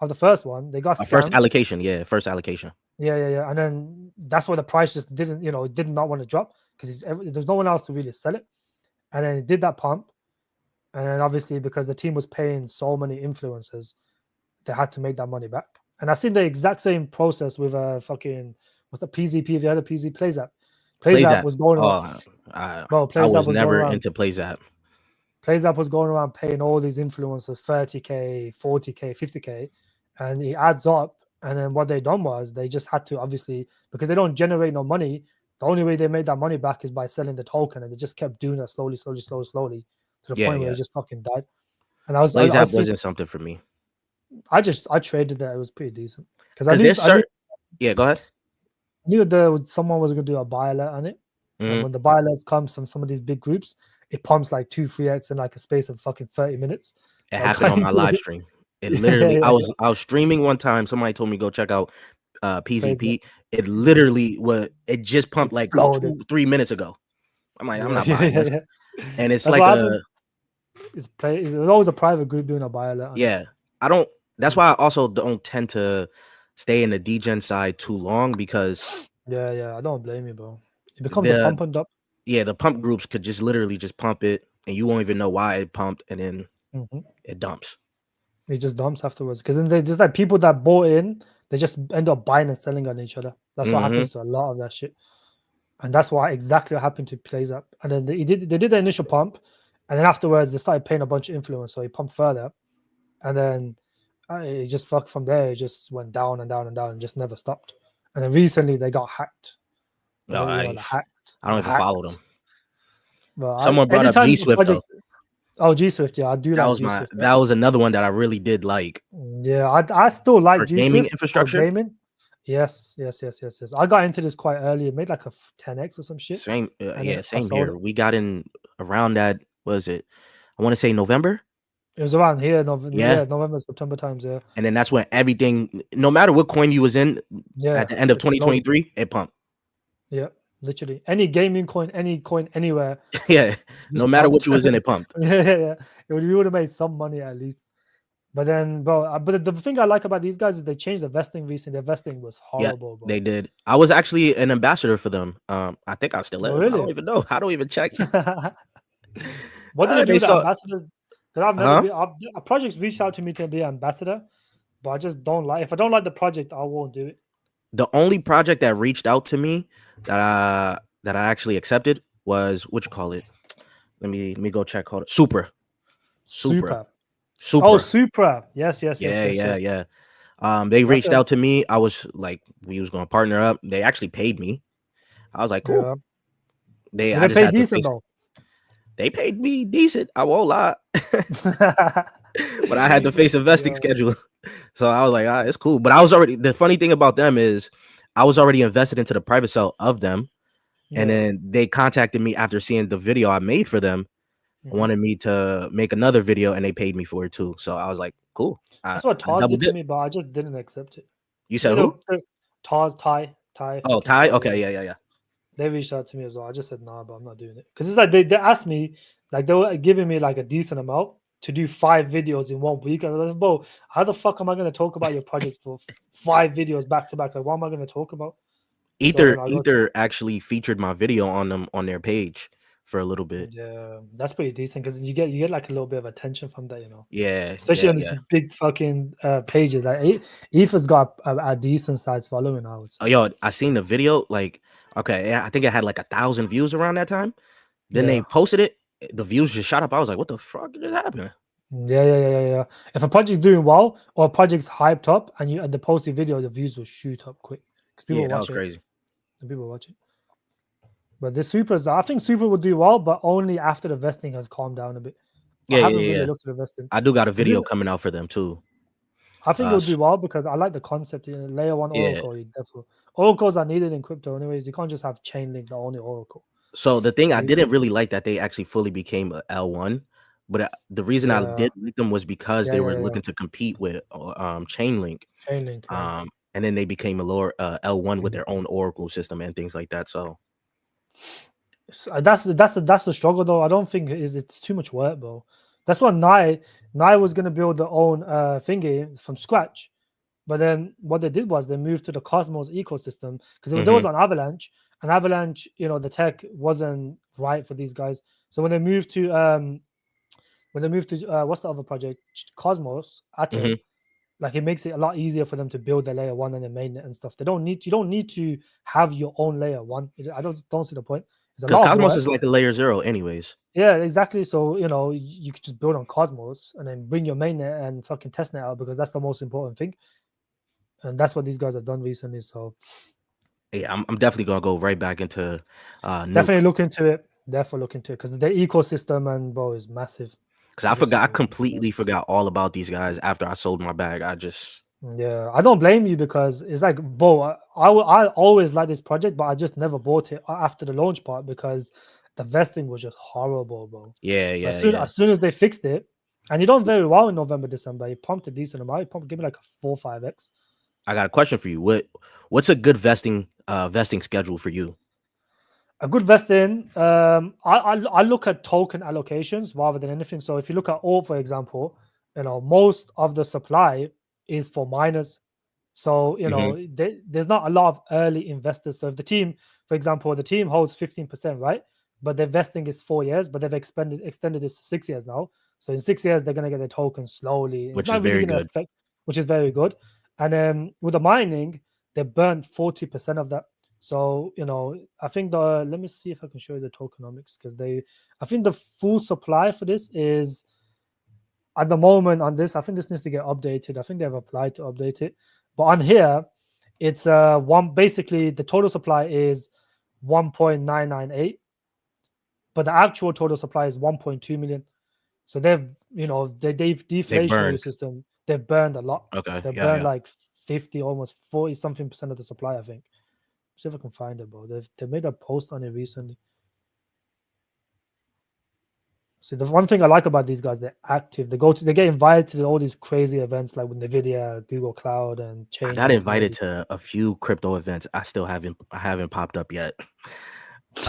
of the first one. They got Our first scammed. allocation. Yeah, first allocation. Yeah. And then that's why the price just didn't, did not want to drop because there's no one else to really sell it. And then it did that pump. And then obviously because the team was paying so many influencers, they had to make that money back. And I seen the exact same process with fucking what's the PZP, the other PZ Plays app. Plays Plays app app. was going around, Oh, bro. I Plays app was was going never around. into Plays app. Plays app was going around paying all these influencers 30K, 40K, 50K, and it adds up. And then what they done was they just had to obviously because they don't generate no money. The only way they made that money back is by selling the token, and they just kept doing that slowly, to the point where Yeah. it just fucking died. And I was Plays I app see wasn't something for me I traded that. It was pretty decent because because there's I knew certain. Yeah, go ahead. someone was gonna do a buy alert on it, and Mhm. when the buy alerts come from some of these big groups, it pumps like 2-3x in like a space of fucking 30 minutes. It So I happened got on my into live it. stream. It literally, Yeah. I was streaming one time. Somebody told me go check out Plays it. PZP. It Yeah. literally it just pumped like Exploded. 2-3 minutes ago. I'm like, I'm Yeah, not buying this. yeah. And it's That's like what a happened. It's always a private group doing a buy alert on it. yeah. I don't. That's why I also don't tend to stay in the degen side too long because Yeah. I don't blame you, bro. It becomes a the pump and dump. the pump groups could just literally just pump it and you won't even know why it pumped and then Mhm. it dumps. It just dumps afterwards because then they just like people that bought in, they just end up buying and selling on each other. That's what Hmm. happens to a lot of that shit. And that's why exactly what happened to Plays Up. And then they did the initial pump, and then afterwards they started paying a bunch of influence, so he pumped further, and then it just fucked from there. It just went down and down and down and just never stopped. And then recently they got hacked. No, I don't The even hacked. follow them. But Someone brought up G anytime the Swift though. project, oh G Swift, yeah, I do like G Swift. That was another one that I really did like Yeah, I still like for G gaming Swift for infrastructure. gaming. Yes. I got into this quite early. It made like a 10x or some shit, Same, and then yeah, I same sold it. here. We got in around that. Was it? I want to say November. It was around here, Yeah. November, September times. Yeah, And then that's when everything, no matter what coin you was in, yeah, at the end of exploded. 2023, it pumped. Yeah, literally any gaming coin, any coin anywhere Yeah. No just matter what pumped. you was in, it pumped. Yeah. We would have made some money at least. But then, bro, but the thing I like about these guys is they changed the vesting recently. Their vesting was Yeah, horrible, bro. they did. I was actually an ambassador for them. I think I still Oh, am. I really? don't even know. I don't even check. What do they do They with the saw, ambassadors? Because I've never huh? been. A project's reached out to me to be an ambassador, but I just don't like. If I don't like the project, I won't do it. The only project that reached out to me that I actually accepted was what you call it. Let me go check. Hold it. Supra, Super. Oh, Supra. Supra. Yes, yes, yes, Yeah, yes, yeah, yes. yeah. They That's reached a out to me. I was like, we was gonna partner up. They actually paid me. I was like, cool. yeah. I They just pay had to decent face. though. They paid me decent. I won't lie, but I had to face a vesting Yeah. schedule. So I was like, it's cool. But I was already, the funny thing about them is I was already invested into the private sale of them. And Yeah. then they contacted me after seeing the video I made for them, Mhm. wanted me to make another video, and they paid me for it too. So I was like, cool. That's what I Tars double did to dip. me, but I just didn't accept it. You said You who? know, Tars, Thai, Oh, fucking Ty. Thai. Okay, yeah. They reached out to me as well. I just said nah, but I'm not doing it because it's like they asked me, like they were giving me like a decent amount to do 5 videos in 1 week. And I was like, bro, how the fuck am I going to talk about your project for 5 videos back to back? Like, what am I going to talk about? So then I go, Ether actually featured my video on them on their page for a little bit. yeah, that's pretty decent because you get like a little bit of attention from that, Yeah, especially yeah, on this yeah. big fucking pages. Like Ether's got a decent sized following, I would Oh, say. yo, I seen the video. Like, okay, yeah, I think it had like 1,000 views around that time. Then they Yeah. posted it. The views just shot up. I was like, what the fuck just happened? Yeah. If a project's doing well or a project's hyped up and they post the video, the views will shoot up quick because people Yeah, that was watch it crazy. and people watch it. But this Supers, I think Super will do well, but only after the vesting has calmed down a bit. I Yeah, haven't yeah, really yeah. looked at the vesting I do got a because this, video coming out for them too. I think it'll S do well because I like the concept. Layer one Yeah. oracle, definitely oracles are needed in crypto anyways. You can't just have Chainlink the only oracle. So the thing So I didn't really like that they actually fully became a L1, but the reason I yeah, did like them was because yeah, they yeah, were yeah. looking to compete with Chainlink. Chainlink, yeah. And then they became a lower L1 with Mhm. their own Oracle system and things like that. So That's the struggle though. I don't think it's too much work, bro. That's what Nye was gonna build their own thingy from scratch. But then what they did was they moved to the Cosmos ecosystem because there was mhm, an Avalanche, and Avalanche, the tech wasn't right for these guys. So when they moved to what's the other project, Cosmos mhm. Atom, like it makes it a lot easier for them to build their layer one and their mainnet and stuff. You don't need to have your own layer one. I don't see the point. It's a Because lot of Cosmos work. is like a layer 0 anyways. Yeah, exactly. So you could just build on Cosmos and then bring your mainnet and fucking testnet out because that's the most important thing, and that's what these guys have done recently. So Yeah, I'm definitely gonna go right back into Nuke. definitely look into it. Definitely look into it because the ecosystem and bro is massive. Because I Obviously, completely forgot all about these guys after I sold my bag. I just yeah, I don't blame you because it's like, bro, I always like this project, but I just never bought it after the launch part because the vesting was just horrible, bro. yeah, But yeah, yeah. as soon as they fixed it, and you done very well in November, December, you pumped a decent amount. You pumped, give me like a 4 5x. I got a question for you. What's a good vesting schedule for you? A good vesting, I look at token allocations rather than anything. So if you look at all, for example, most of the supply is for miners. So Mhm, there's not a lot of early investors. So if for example, the team holds 15%, right? But their vesting is 4 years, but they've extended this to 6 years now. So in 6 years, they're gonna get their token slowly. It's which is not really very gonna good. affect, which is very good. And then with the mining, they burned 40% of that. So I think let me see if I can show you the tokenomics because I think the full supply for this is at the moment on this. I think this needs to get updated. I think they've applied to update it, but on here, it's one. Basically, the total supply is 1.998, but the actual total supply is 1.2 million. So they've They deflationary burned. system. They've burned a lot. Okay, They've yeah, burned yeah. like 50, almost 40 something percent of the supply. I think. See if I can find it, bro. They made a post on it recently. So the one thing I like about these guys, they're active. They get invited to all these crazy events like with Nvidia, Google Cloud, and I got Chainlink, and all invited these. to a few crypto events. I haven't popped up yet.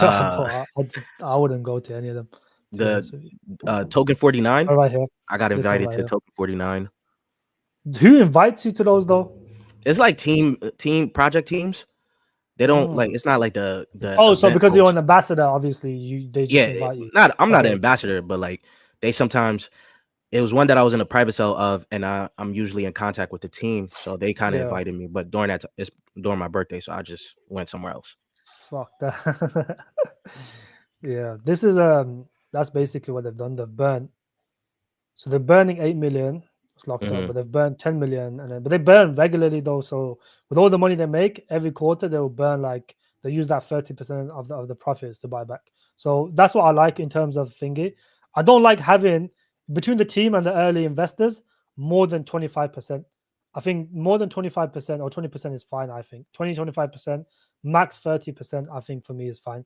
Uh, Bro, I wouldn't go to any of them, to be the honest with you. Token 49. All right here, I got this one invited right to here. Token 49. Who invites you to those though? It's like team project teams. They don't like. Mm. It's not like the Oh, so event because you're host. an ambassador, obviously they just Yeah, invite you. not. I'm not an Okay, ambassador, but like they sometimes. It was one that I was in a private cell of, and I'm usually in contact with the team, so they kind of yeah, invited me. But during it's during my birthday, so I just went somewhere else. fuck that. Yeah, this is that's basically what they've done. They've burnt. So they're burning 8 million. It's locked up, Hmm. but they've burned 10 million, and then, but they burn regularly though. So with all the money they make every quarter, they will burn like they use that 30% of the profits to buy back. So that's what I like in terms of thingy. I don't like having between the team and the early investors more than 25%. I think more than 25% or 20% is fine. I think 25%, max 30%. I think for me is fine,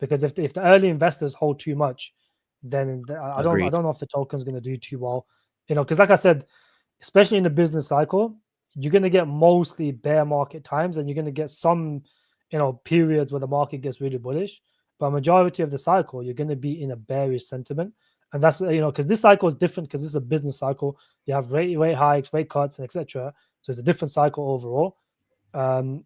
because if the early investors hold too much, then I Agreed. don't know if the token's going to do too well, because like I said, especially in the business cycle, you're going to get mostly bear market times, and you're going to get some periods where the market gets really bullish, but majority of the cycle you're going to be in a bearish sentiment. And that's what because this cycle is different, because this is a business cycle. You have rate hikes, rate cuts, and etc. So it's a different cycle overall. um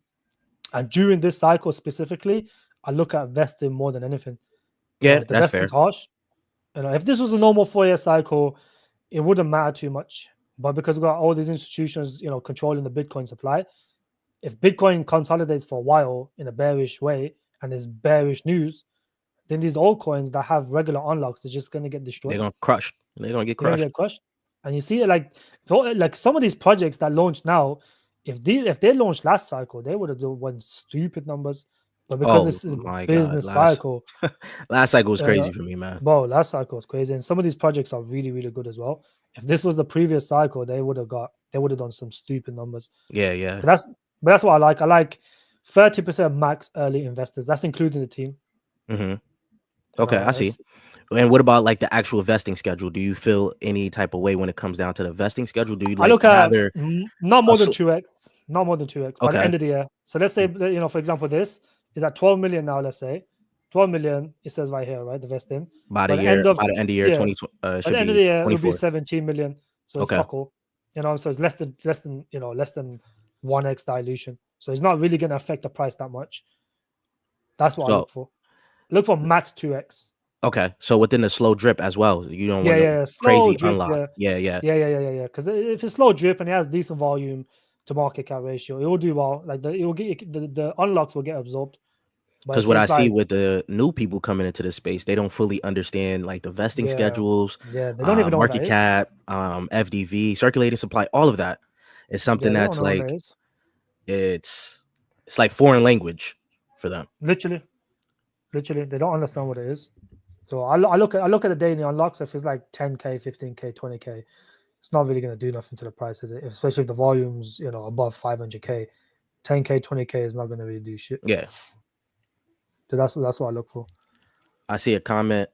and during this cycle specifically, I look at vesting more than anything. Yeah, If the that's vesting's fair. harsh, if this was a normal 4-year cycle, it wouldn't matter too much. But because we've got all these institutions, controlling the Bitcoin supply, if Bitcoin consolidates for a while in a bearish way and there's bearish news, then these altcoins that have regular unlocks are just going to get They're destroyed. gonna crush. They're gonna get They're going to crushed. get crushed. And you see it like some of these projects that launch now, if they launched last cycle, they would have done stupid numbers. But because Oh this is a my god, business cycle, last cycle was uh, crazy for me, man. bro, last cycle was crazy, and some of these projects are really, really good as well. If this was the previous cycle, they would have done some stupid numbers. Yeah, yeah. But that's what I like. I like 30% max early investors. That's including the team. Hmm. Okay, I see. It's And what about like the actual vesting schedule? Do you feel any type of way when it comes down to the vesting schedule? Do you I like look at rather not a more than 2x, not more than 2x by the okay end of the year. So let's say for example, this is at 12 million now. Let's say 12 million. It says right here, right, the vesting. By the end of by the end of year yeah, 20 by should the end of be the year, it'll be 24. 17 million. So it's Okay. fuck all. So it's less than 1x dilution. So it's not really going to affect the price that much. That's what I So look for. Look for max 2x. okay. So within the slow drip as well. You don't Yeah, want no yeah, yeah. Slow crazy drip. unlock. Yeah, Yeah, yeah. yeah, yeah, yeah, yeah. Because if it's slow drip and it has decent volume to market cap ratio, it will do well. Like it will get the unlocks will get absorbed. But Because if what I it's see like, with the new people coming into the space, they don't fully understand like the vesting yeah, schedules, yeah, they don't even know what that market is. cap, FDV, circulating supply, all of that is something Yeah, they don't that's know what that like is. it's it's like foreign language for them. Literally, literally, they don't understand what it is. So I look at the daily unlocks. If it's like 10k, 15k, 20k, it's not really going to do nothing to the price, is it? Especially if the volume's above 500k, 10k, 20k is not going to really do shit. Yeah. So that's what I look for. I see a comment.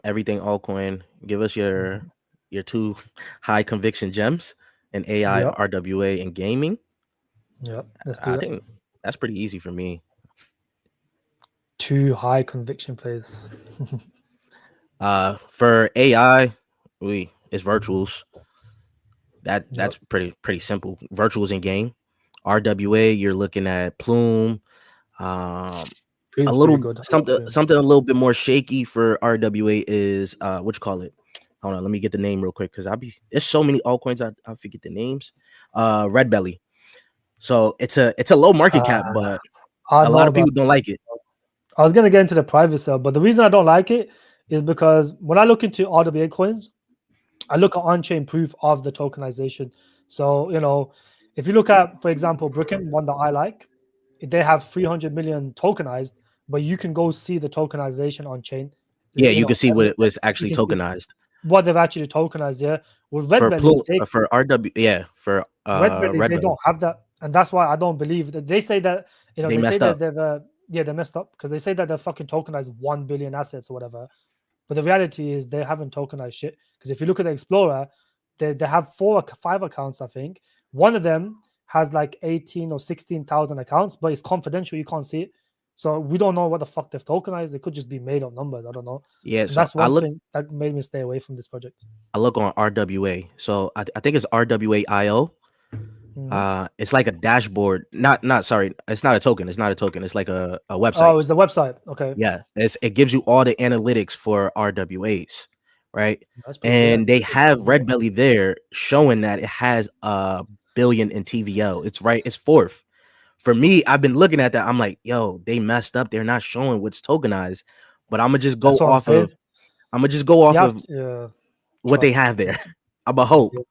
Everything altcoin. Give us your Mhm. two high conviction gems in AI, Yep, RWA, and gaming. yep. Let's do I that. think that's pretty easy for me. 2 high conviction plays. For AI, it's virtuals. Yep. That's pretty simple. Virtuals in game. RWA, you're looking at Plume. Um, a Proves pretty little good. I love something Proom. something a little bit more shaky for RWA is what you call it. Hold on, let me get the name real quick because there's so many altcoins I forget the names. Red Belly. So it's a low market cap, but I a lot know of about. people don't like it. I was gonna get into the private sale, but the reason I don't like it is because when I look into RWA coins, I look at on-chain proof of the tokenization. So if you look at, for example, Bricken, one that I like, they have 300 million tokenized, but you can go see the tokenization on chain. Yeah, you can see what it was You actually can see tokenized what they've actually tokenized. Yeah, with Red for Belly, for RW. Yeah, for Red Belly, Red they Belly. don't have that, and that's why I don't believe that. They say that They they say messed that up. they've yeah, they messed up because they say that they're fucking tokenized 1 billion assets or whatever, But the reality is they haven't tokenized shit. Because if you look at the Explorer, they have 5 accounts, I think. One of them has like 18 or 16,000 accounts, but it's confidential. You can't see it. So we don't know what the fuck they've tokenized. It could just be made up numbers. I don't know. Yeah, And so that's one thing that made me stay away from this project. I look on RWA. So I think it's RWA.io. It's like a dashboard. Sorry, it's not a token. It's not a token. It's like a website. Oh, it's the website. Okay. Yeah, it gives you all the analytics for RWAs, right? That's pretty good. And they have Red Belly there showing that it has a billion in TVL. It's fourth. For me, I've been looking at that. I'm like, yo, they messed up. They're not showing what's tokenized. But I'm gonna just go off of what they have there. I'm a hope. Yeah.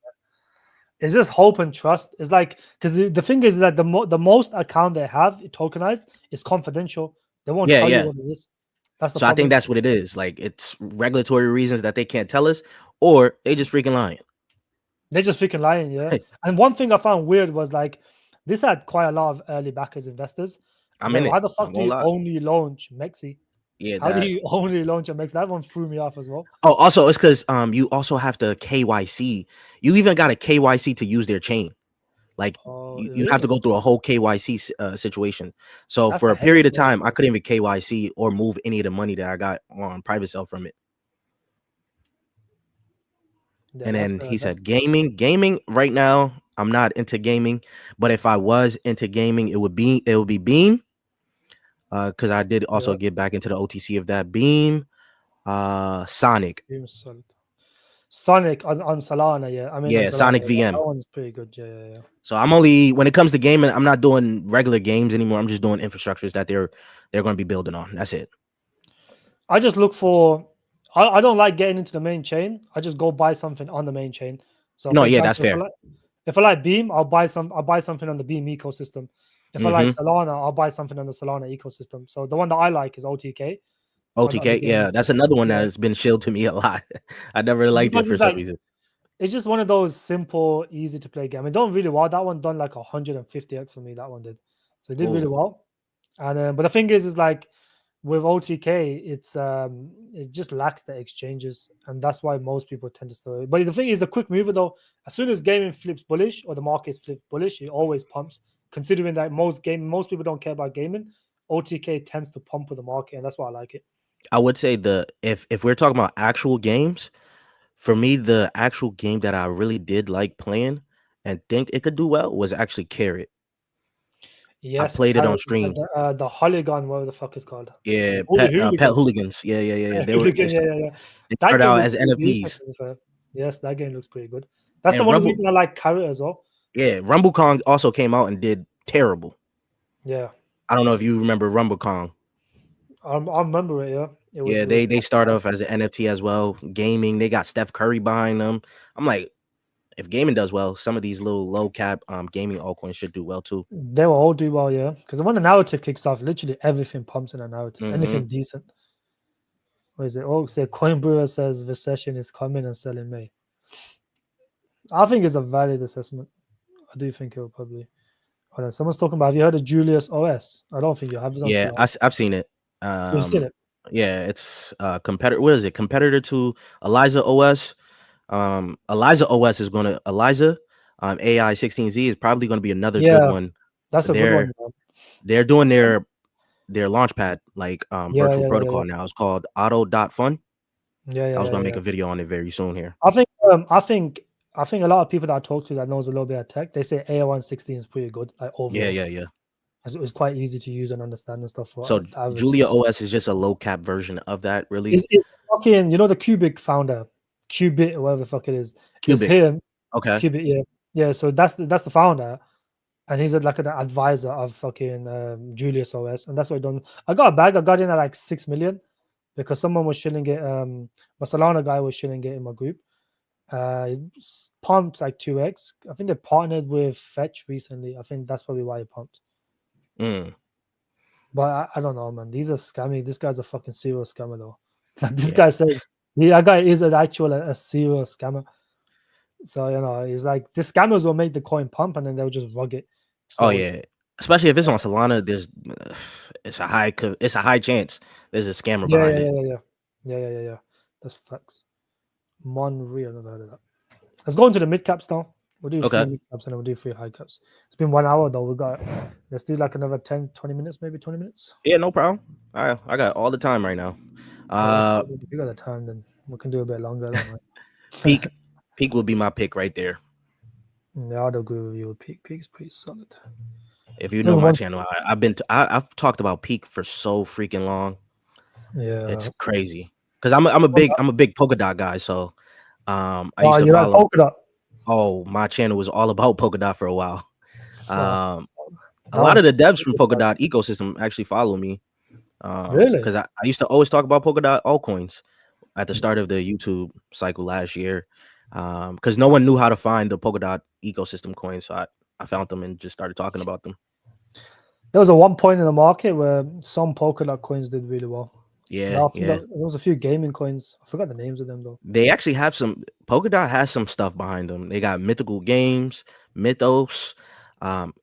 It's just hope and trust. It's like, because the thing is that the most account they have tokenized is confidential. They won't tell you what it is. That's the So problem. I think that's what it is. Like, it's regulatory reasons that they can't tell us, or they just freaking lying. They're just freaking lying, yeah. And one thing I found weird was like, this had quite a lot of early backers, investors. I'm in it. Why the fuck I'm do gonna you lie. only launch Mexi? Yeah, How do you only launch a Mexi? That one threw me off as well. Oh, also it's because you also have to KYC. You even got a KYC to use their chain. Like you have to go through a whole KYC situation. So That's for a a period of headache, time, I couldn't even KYC or move any of the money that I got on private sale from it. Yeah, and then he said gaming right now, I'm not into gaming, but if I was into gaming, it would be Beam. Because I did also get back into the OTC of that. Beam, Sonic. Sonic on Solana, yeah. I mean, on Solana, Sonic VM. That one's pretty good. Yeah. So I'm only, when it comes to gaming, I'm not doing regular games anymore. I'm just doing infrastructures that they're going to be building on. That's it. I just look for. I don't like getting into the main chain. I just go buy something on the main chain. So no, yeah, that's fair. If I like Beam, I'll buy something on the Beam ecosystem. If I like Solana, I'll buy something on the Solana ecosystem. So the one that I like is OTK. OTK, yeah, that's another one that has been shilled to me a lot. I never liked it for some reason. It's just one of those simple, easy to play game. It done really well. That one done like 150x for me. That one did. So it did really well. And but the thing is like with OTK, it just lacks the exchanges, and that's why most people tend to store it. But the thing is, a quick mover though. As soon as gaming flips bullish or the markets flip bullish, it always pumps. Considering that most people don't care about gaming, OTK tends to pump with the market, and that's why I like it. I would say if we're talking about actual games, for me, the actual game that I really did like playing and think it could do well was actually Carrot. Yes, I played it on stream. The Hooligan, whatever the fuck it's called. Yeah, Pet Hooligans. Yeah. Yeah. They started out as NFTs. Yes, that game looks pretty good. That's the one reason I like Carrot as well. Yeah, Rumble Kong also came out and did terrible. Yeah. I don't know if you remember Rumble Kong. I remember it, yeah. They start off as an NFT as well. Gaming, they got Steph Curry behind them. I'm like, if gaming does well, some of these little low cap gaming altcoins should do well too. They will all do well, yeah. Because when the narrative kicks off, literally everything pumps in a narrative. Anything decent. What is it? Oh, say Coin Brewer says recession is coming and sell in May. I think it's a valid assessment. I do think it will probably. Hold on, someone's talking about. Have you heard of Julius OS? I don't think you have. Yeah, I've seen it. You've seen it. Yeah, it's competitor. What is it? Competitor to Eliza OS. Eliza OS is going to AI 16Z is probably going to be another good one. That's a good one. They're doing their launchpad like virtual protocol now. It's called Auto.fun. I was going to make a video on it very soon here. I think a lot of people that I talk to that knows a little bit of tech, they say AI116 is pretty good. Like overall. Yeah. It's quite easy to use and understand and stuff. So Julia OS is just a low cap version of that, really. It's fucking, the Cubic founder, Qubit or whatever the fuck it is. It's him. Okay. Qubit, yeah. So that's the founder, and he's like an advisor of fucking Julius OS, and that's what I done. I got a bag. I got in at like 6 million because someone was shilling it. My Solana guy was shilling it in my group. He's pumped like 2x. I think they partnered with Fetch recently. I think that's probably why he pumped. But I don't know, man. These are scammy. This guy's a fucking serial scammer, though. This guy says that guy is a serial scammer. So he's like, the scammers will make the coin pump and then they'll just rug it. Oh yeah, especially if it's on Solana. There's it's a high chance there's a scammer behind it. Yeah. That's facts. Monreal, never heard of that. Let's go into the mid caps now. We'll do 3 Okay. mid caps and then we'll do 3 high caps. It's been 1 hour though. Let's do like another 10, 20 minutes, maybe 20 minutes. Yeah, no problem. I got all the time right now. If you got the time, then we can do a bit longer. I don't mind. Peak will be my pick right there. Yeah, I'd agree with you. Peak's pretty solid. If you know my channel, I've talked about Peak for so freaking long. Yeah, It's crazy because I'm a big polka dot guy. So I used to you like follow. polka dot? Oh, my channel was all about polka dot for a while. Oh, A lot of the devs from polka dot ecosystem actually follow me. Really? Because I used to always talk about polka dot altcoins at the start of the YouTube cycle last year. Because no one knew how to find the polka dot ecosystem coins, so I found them and just started talking about them. There was a one point in the market where some polka dot coins did really well. Yeah, There was a few gaming coins. I forgot the names of them though. They actually have some. Polka dot has some stuff behind them. They got Mythical Games, Mythos.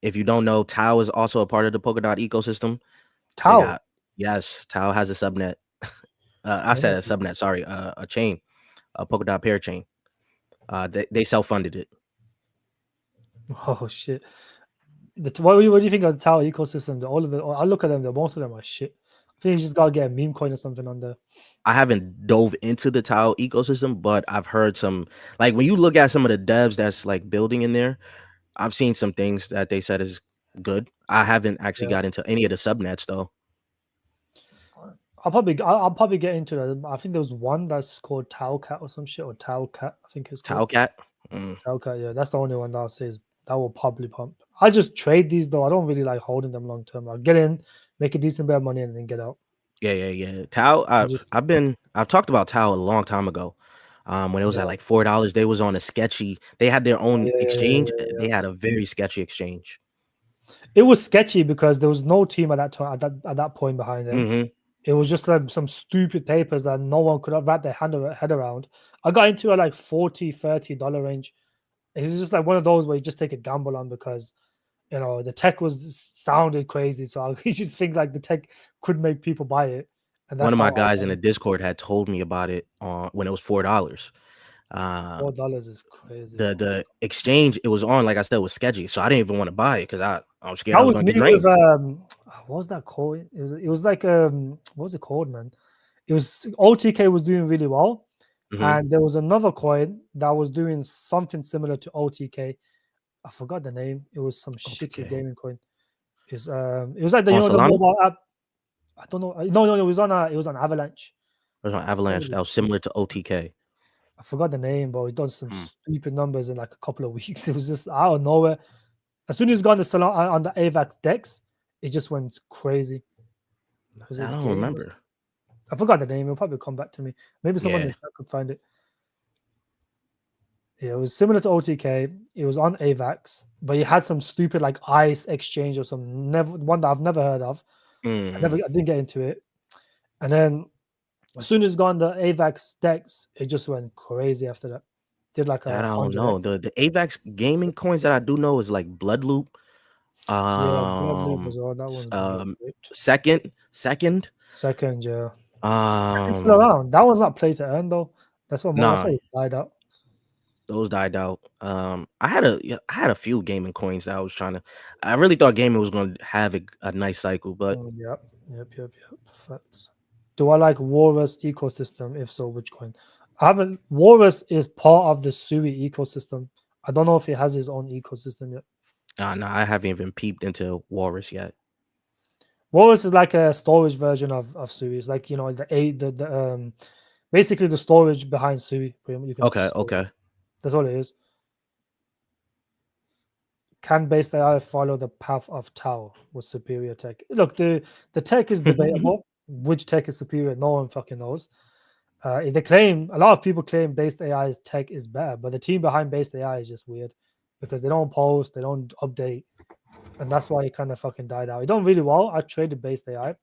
If you don't know, Tau is also a part of the polka dot ecosystem. Tau. Yes, Tau has a subnet. I said a subnet. Sorry, a chain, a polka dot pair chain. They self-funded it. Oh shit! What do you think of the Tau ecosystem? All of it. I look at them. Most of them are shit. I think you just gotta get a meme coin or something on there. I haven't dove into the Tau ecosystem, but I've heard some. Like when you look at some of the devs that's like building in there, I've seen some things that they said is good. I haven't actually got into any of the subnets though. I'll probably get into that. I think there was one that's called Tau Cat or some shit, or Tau Cat. I think it's called Tau Cat. Tau Cat. Yeah, that's the only one that I'll say is that will probably pump. I just trade these though. I don't really like holding them long term. I'll get in, make a decent bit of money, and then get out. Yeah. Tau. I've talked about Tau a long time ago. When it was at like $4, they was on a sketchy. They had their own exchange. They had a very sketchy exchange. It was sketchy because there was no team at that time at that point behind them. Mm-hmm. It was just some stupid papers that no one could wrap their head around. I got into a like $40-$30 range. It's just like one of those where you just take a gamble on because the tech sounded crazy. So I just think like the tech could make people buy it. And that's One of my guys in the Discord had told me about it when it was $4. $4 is crazy. The exchange it was on, like I said, was sketchy, so I didn't even want to buy it because I was scared That I was was gonna me get drained. with what was that called? It was like what was it called, man? It was OTK was doing really well, and there was another coin that was doing something similar to OTK. I forgot the name. It was some shitty gaming coin. It was like the the mobile app. I don't know. No, it was on Avalanche. It was on Avalanche. That was similar to OTK. I forgot the name, but it done some stupid numbers in like a couple of weeks. It was just out of nowhere. As soon as it got on the AVAX decks, it just went crazy. I don't remember. I forgot the name. It'll probably come back to me. Maybe someone in the chat could find it. Yeah, it was similar to OTK. It was on AVAX, but it had some stupid like ICE exchange or some one that I've never heard of. I didn't get into it. And then as soon as it got on the AVAX decks, it just went crazy after that. Did like I don't know. The AVAX gaming coins that I do know is like Bloodloop. Bloodloop as well. That one's second, yeah. Second's still um, around. That one's not play to earn though. That's what it died out. Those died out. I had a few gaming coins that I was trying to. I really thought gaming was going to have a nice cycle, but Yep. Facts. Do I like Walrus ecosystem? If so, which coin? I haven't. Walrus is part of the Sui ecosystem. I don't know if it has its own ecosystem yet. No, I haven't even peeped into Walrus yet. Walrus is like a storage version of Sui. It's like basically the storage behind Sui. Okay. That's all it is. Can based AI follow the path of Tau with superior tech? Look, the tech is debatable. Which tech is superior? No one fucking knows. A lot of people claim based AI's tech is better, but the team behind based AI is just weird because they don't post, they don't update, and that's why it kind of fucking died out. It done really well. I traded based AI.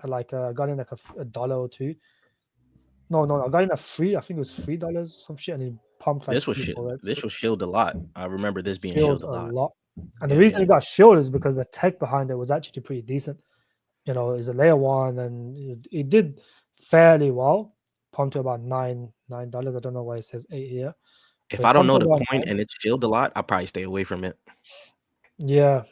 I got in like a $1 or $2. No, I got in I think it was $3 or some shit, and it pumped like this was shilled a lot. I remember this being shilled a lot. And the reason it got shilled is because the tech behind it was actually pretty decent. It's a layer one, and it did fairly well. pumped to about $9. I don't know why it says 8 here. If But I it don't pumped know to the about coin 9. and it's chilled a lot, I'll probably stay away from it. Yeah.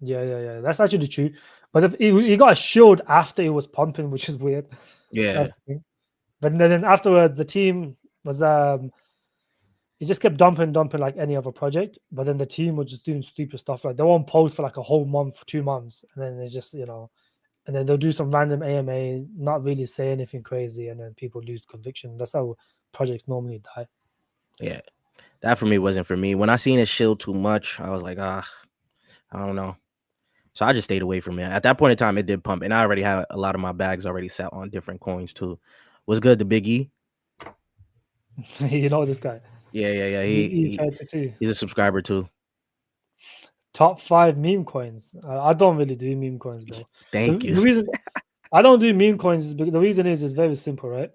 That's actually true. But if he got a shield after it was pumping, which is weird. Yeah. That's the thing. But then afterwards, the team was it just kept dumping like any other project. But then the team was just doing stupid stuff. Like they won't post for like a whole month, 2 months, and then it's just and then they'll do some random AMA, not really say anything crazy, and then people lose conviction. That's how projects normally die. Yeah. That for me wasn't for me. When I seen it shield too much, I was like, I don't know. So I just stayed away from it. At that point in time, it did pump, and I already had a lot of my bags already set on different coins too. Was good, the Big E. You know this guy. Yeah. Big E32. He's a subscriber too. Top 5 meme coins. I don't really do meme coins, bro. Thank you. The reason I don't do meme coins is because the reason is very simple, right?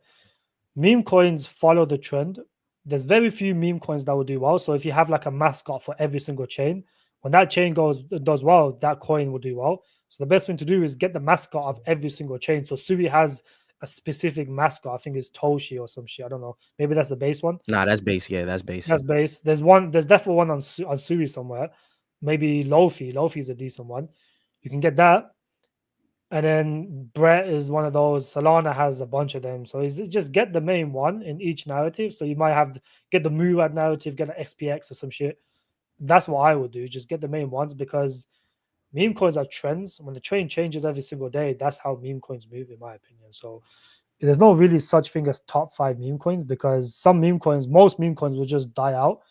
Meme coins follow the trend. There's very few meme coins that will do well. So if you have like a mascot for every single chain, when that chain does well, that coin will do well. So the best thing to do is get the mascot of every single chain. So Sui has a specific mascot. I think it's Toshi or some shit. I don't know. Maybe that's the base one. Nah, that's base. Yeah, that's base. That's base. There's one. There's definitely one on Sui somewhere. Maybe Lofi. Lofi's a decent one. You can get that. And then Brett is one of those. Solana has a bunch of them. So is it just get the main one in each narrative? So you might have to get the Murad narrative, get an XPX or some shit. That's what I would do. Just get the main ones because meme coins are trends. When the trend changes every single day, that's how meme coins move, in my opinion. So there's no really such thing as top 5 meme coins because some meme coins, most meme coins will just die out.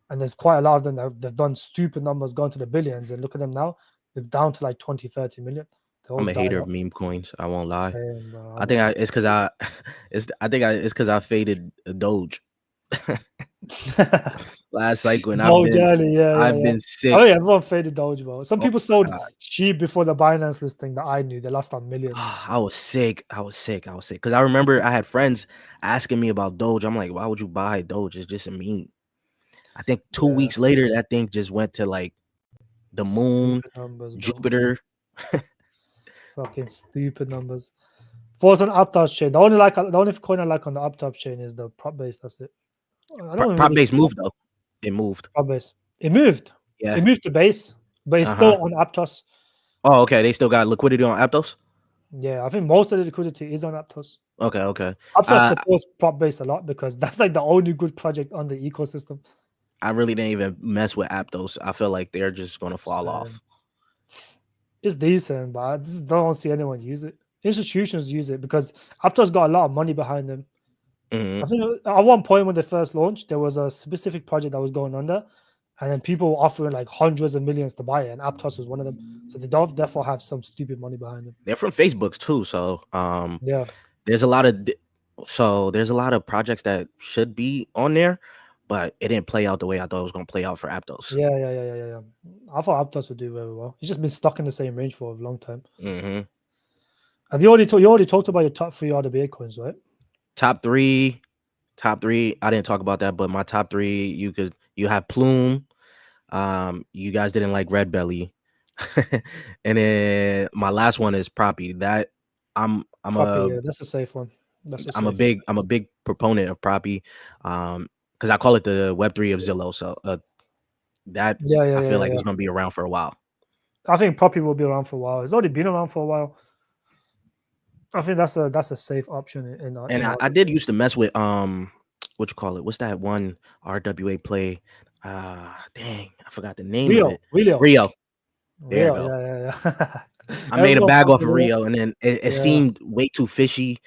And there's quite a lot of them that they've done stupid numbers, gone to the billions. And look at them now. They're down to like 20, 30 million. They all I'm a died hater of out. meme coins. I won't lie. Same, bro. I think it's because it's because I faded Doge last cycle, and Doge early, I've yeah. been sick. Oh yeah, everyone faded Doge, bro. Some Oh people my sold God. cheap before the Binance listing that I knew. They lost on millions. I was sick. Because I remember I had friends asking me about Doge. I'm like, why would you buy Doge? It's just a meme. I think 2 Yeah, weeks later, that thing just went to like the moon, stupid numbers, bro. Jupiter. Fucking stupid numbers. Falls on Aptos chain. The only coin I like on the Aptos chain is the prop base. That's it. I don't Prop really base care moved though. It moved. prop base. It moved. Yeah. It moved to base, but it's still on Aptos. Oh, okay. They still got liquidity on Aptos. Yeah, I think most of the liquidity is on Aptos. Okay. Aptos supports prop base a lot because that's like the only good project on the ecosystem. I really didn't even mess with Aptos. I feel like they're just gonna fall off. It's decent, but I just don't see anyone use it. Institutions use it because Aptos got a lot of money behind them. I think at one point when they first launched, there was a specific project that was going under, and then people were offering like hundreds of millions to buy it, and Aptos was one of them. So they don't therefore have some stupid money behind them. They're from Facebook too, so Yeah, there's a lot of projects that should be on there, but it didn't play out the way I thought it was gonna play out for Aptos. yeah. I thought Aptos would do very well. It's just been stuck in the same range for a long time. Have you already talked about your top 3 RWA coins, right? Top three. I didn't talk about that, but my top 3, you have Plume. You guys didn't like Red Belly, and then my last one is Proppy. That I'm Proppy, that's a safe one. I'm a big proponent of Proppy, because I call it the Web3 of Zillow. So that I feel like it's gonna be around for a while. I think Proppy will be around for a while. It's already been around for a while. I think that's a safe option And I did used to mess with what you call it? What's that one RWA play? Dang, I forgot the name of it. Rio. There you go. Yeah. I made a bag off of Rio, and then it seemed way too fishy.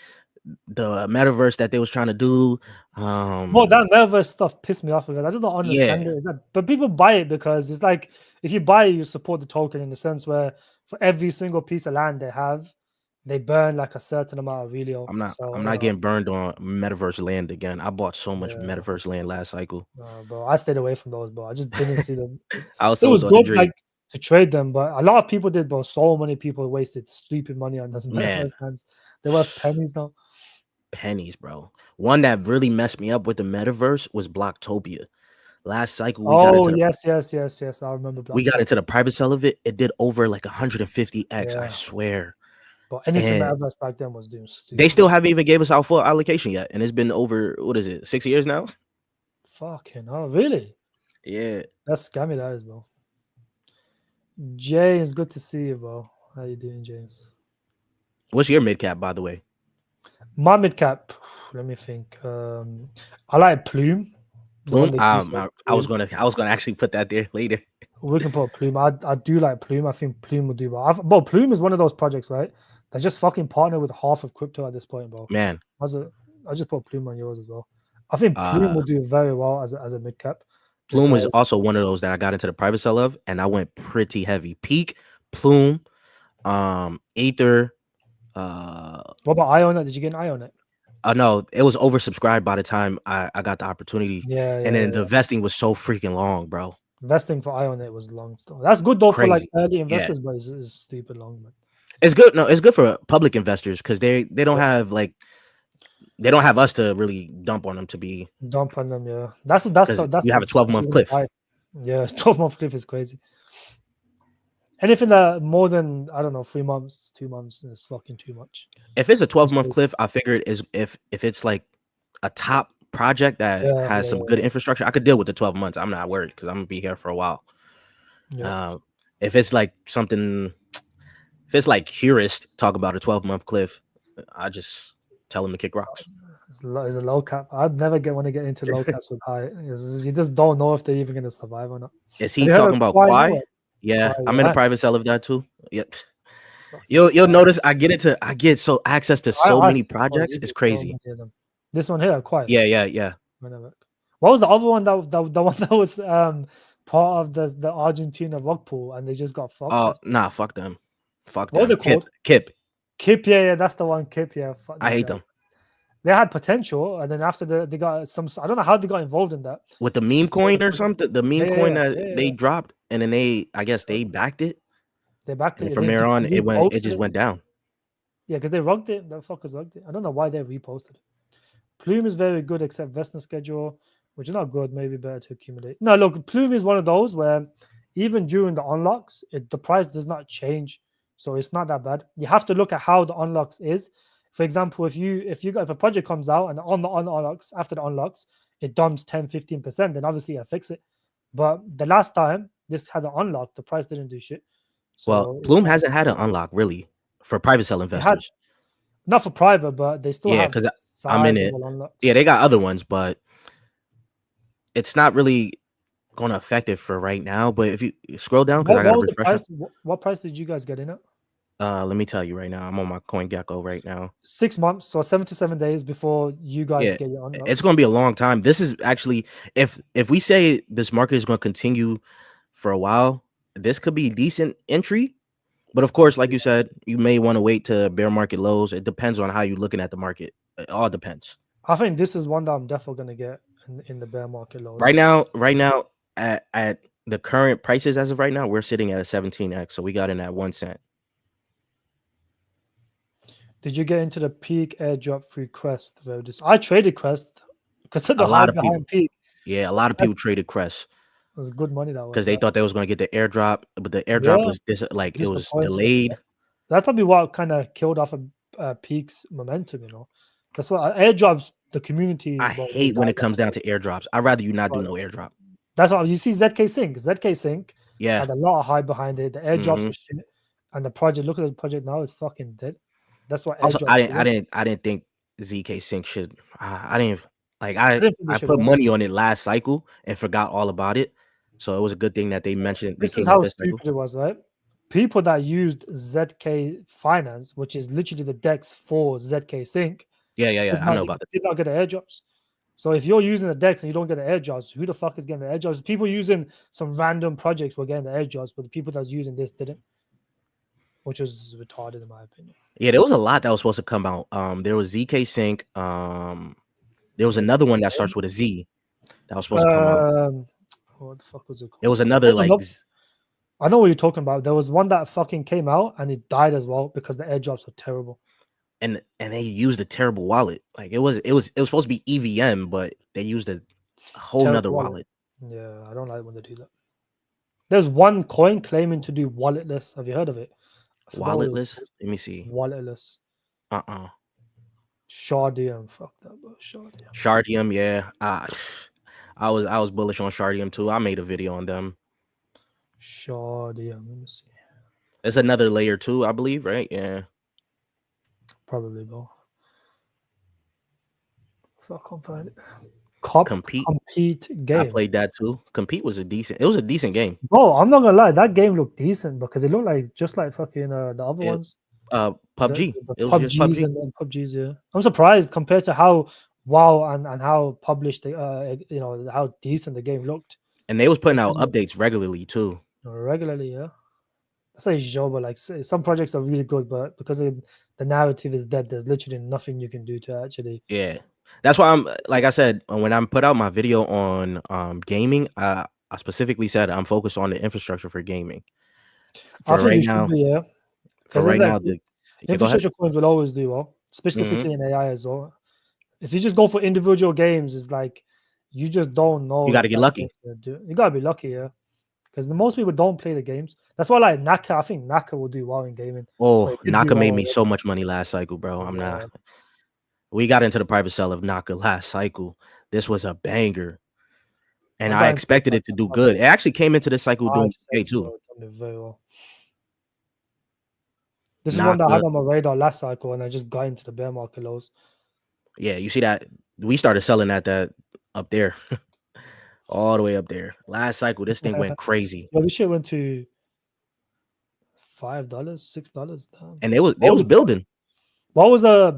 The metaverse that they was trying to do. Well, that metaverse stuff pissed me off because I just don't understand it. But people buy it because it's like if you buy it, you support the token in the sense where for every single piece of land they have, they burn like a certain amount of Relio. I'm not getting burned on metaverse land again. I bought so much metaverse land last cycle. Bro, I stayed away from those, bro. I just didn't see them. It was good, like to trade them, but a lot of people did, bro. So many people wasted stupid money on those metaverse lands. They're worth pennies now. Pennies, bro. One that really messed me up with the metaverse was Blocktopia. Last cycle, we got into yes. I remember. We got into the private sell of it. It did over like 150x. I swear. But anything that And Everest back then was doing they stupid. still haven't even gave us our full allocation yet. And it's been over, what is it, 6 years now? Fucking hell, really? Yeah. That's scammy, that is, bro. James, good to see you, bro. How you doing, James? What's your mid cap, by the way? My mid cap, let me think. I like Plume, the one Plume? that you said. I was Plume. gonna actually put that there later. We can put Plume. I do like Plume. I think Plume will do well. But Plume is one of those projects, right? That just fucking partner with half of crypto at this point, bro. Man, I just put Plume on yours as well. I think Plume uh will do very well as a mid cap Plume is because also one of those that I got into the private sell of, and I went pretty heavy. Peak, Plume, Aether, what about Ionet? Did you get an Ionet? no, it was oversubscribed by the time I got the opportunity. Yeah, And yeah, then yeah, the yeah. vesting was so freaking long, bro. Investing for Ionet was long still. That's good though for like Crazy. early Yeah. investors, but it's stupid long, man. It's good. No, it's good for public investors because they don't Yeah. have like they don't have us to really dump on them to be Dump on them, yeah. That's the because you have a if 12-month you're gonna cliff. buy it. Yeah, 12-month cliff is crazy. Anything that more than I don't know 3 months, 2 months is fucking too much. If it's a 12-month Especially- cliff, I figured is if it's like a top project that Yeah, has yeah, some yeah, good infrastructure, I could deal with the 12 months. I'm not worried because I'm gonna be here for a while. yeah. If it's like something, if it's like Hurist talk about a 12-month cliff, I just tell them to kick rocks. It's a low cap. I'd never want to get into low caps with high. You just don't know if they're even gonna survive or not. Is Have he you heard of talking about Quai Quai? Network? Yeah, Quai, I'm in a yeah. private sell of that too. Yep. Fucking You'll Quai. notice I get so access to so I many see, bro, projects. you It's do so crazy. many of them. This one here, Quai. Yeah. Network. What was the other one the one that was part of the Argentina rug pool and they just got fucked? Oh nah, fuck them. Fuck What were them. they called? Kip. Kip, yeah, that's the one. Kip, yeah, fuck I them hate guys. them. They had potential, and then after they got some. I don't know how they got involved in that. With the meme Just sold the coin or project. something, the Yeah, meme yeah, coin yeah, that yeah, they yeah. dropped, and then I guess they backed it, They backed and it. then from there on, it Reposted just it. went down. Yeah, because they rugged it. The fuckers rugged it. I don't know why they reposted it. Plume is very good, except vesting schedule, which is not good. Maybe better to accumulate. No, look, Plume is one of those where even during the unlocks, the price does not change, so it's not that bad. You have to look at how the unlocks is. For example, if a project comes out and on the unlocks after the unlocks, it dumps 10-15%, then obviously I fix it. But the last time this had an unlock, the price didn't do shit. Well, So it's Plume not hasn't had an unlock really for private sell it had investors. not for private, but they still Yeah, have because I'm in it. sizable unlocks. Yeah, they got other ones, but it's not really going to affect it for right now. But if you scroll down, because I got What to was the refresh price? it. What price did you guys get in it? Let me tell you right now. I'm on my CoinGecko right now. 6 months, so 77 days before you guys Yeah, get your it's unlocks. going to be a long time. This is actually if we say this market is going to continue for a while, this could be decent entry. But of course, like you said, you may want to wait to bear market lows. It depends on how you're looking at the market. It all depends. I think this is one that I'm definitely gonna get in the bear market lows. Right now, at the current prices as of right now, we're sitting at a 17x. So we got in at 1 cent. Did you get into the peak airdrop through Crest? I traded Crest because of A the high lot of people, behind peak. yeah, a lot of That people traded Crest was good money that because was they that. thought they was going to get the airdrop, but the airdrop Yeah, was like it was disappointed. delayed. That's probably what kind of killed off a peak's momentum. That's what airdrops. The community, I bro, they hate when died. it comes down to airdrops. I'd rather you not do no airdrop. That's why you see ZK Sync. ZK Sync Yeah. had a lot of hype behind it. The airdrops were shit, and the project. Look at the project now; it's fucking dead. That's what Also, airdrops. I didn't think ZK Sync should. I didn't like. I didn't think they I should put run. money on it last cycle and forgot all about it. So it was a good thing that they mentioned they This is came out how this cycle. stupid it was, right? People that used ZK Finance, which is literally the DEX for ZK Sync, Yeah. I know did about that. not get the airdrops. So if you're using the DEX and you don't get the airdrops, who the fuck is getting the airdrops? People using some random projects were getting the airdrops, but the people that's using this didn't, which was retarded in my opinion. Yeah, there was a lot that was supposed to come out. There was ZK Sync. There was another one that starts with a Z that was supposed to come out. What the fuck was it called? It was another like. I know what you're talking about. There was one that fucking came out and it died as well because the airdrops are terrible. And they used a terrible wallet. Like it was supposed to be EVM, but they used a whole nother wallet. Yeah, I don't like when they do that. There's one coin claiming to do walletless. Have you heard of it? I forgot what it was Walletless. called. Let me see. Walletless. Uh-uh. Shardium. Fuck that, bro. Shardium. Shardium, yeah. I was bullish on Shardium too. I made a video on them. Shardium. Let me see. It's another layer too, I believe, right? Yeah. Probably, bro. Fuck, I can't find it. Compete. Compete I game. played that too. Compete was a decent game. Bro, I'm not gonna lie, that game looked decent because it looked like just like fucking the other It ones. PUBG. The It was just PUBGs PUBG. and PUBGs, yeah. I'm surprised compared to how WoW and how published the how decent the game looked. And they was putting out Especially updates regularly too. regularly, yeah. That's like Joe, but like some projects are really good, but because the narrative is dead, there's literally nothing you can do to actually. Yeah. That's why I'm like I said, when I put out my video on gaming, I specifically said I'm focused on the infrastructure for gaming. I For think right you should now, be, yeah, for because right like now, yeah, go ahead. infrastructure coins will always do well, Hmm. specifically in AI as well. If you just go for individual games, it's like you just don't know You got to if get that lucky. game's gonna do it. You gotta be lucky, yeah. Because the most people don't play the games. That's why like Naka, I think Naka will do well in gaming. Or Oh, it did do Naka made well me already. so much money last cycle, bro. I'm not. Yeah. We got into the private sale of Naka last cycle. This was a banger, and I I got into it expected like it to a do couple good. It actually came into this cycle doing five okay cents, too. bro. Done it very well. This is one that I Naka, had on my radar last cycle and I just got into the bear market lows. yeah, you see that we started selling at that up there, all the way up there. Last cycle, this thing went crazy, Yo, this shit went to $5, $6. Damn. and it What was was building.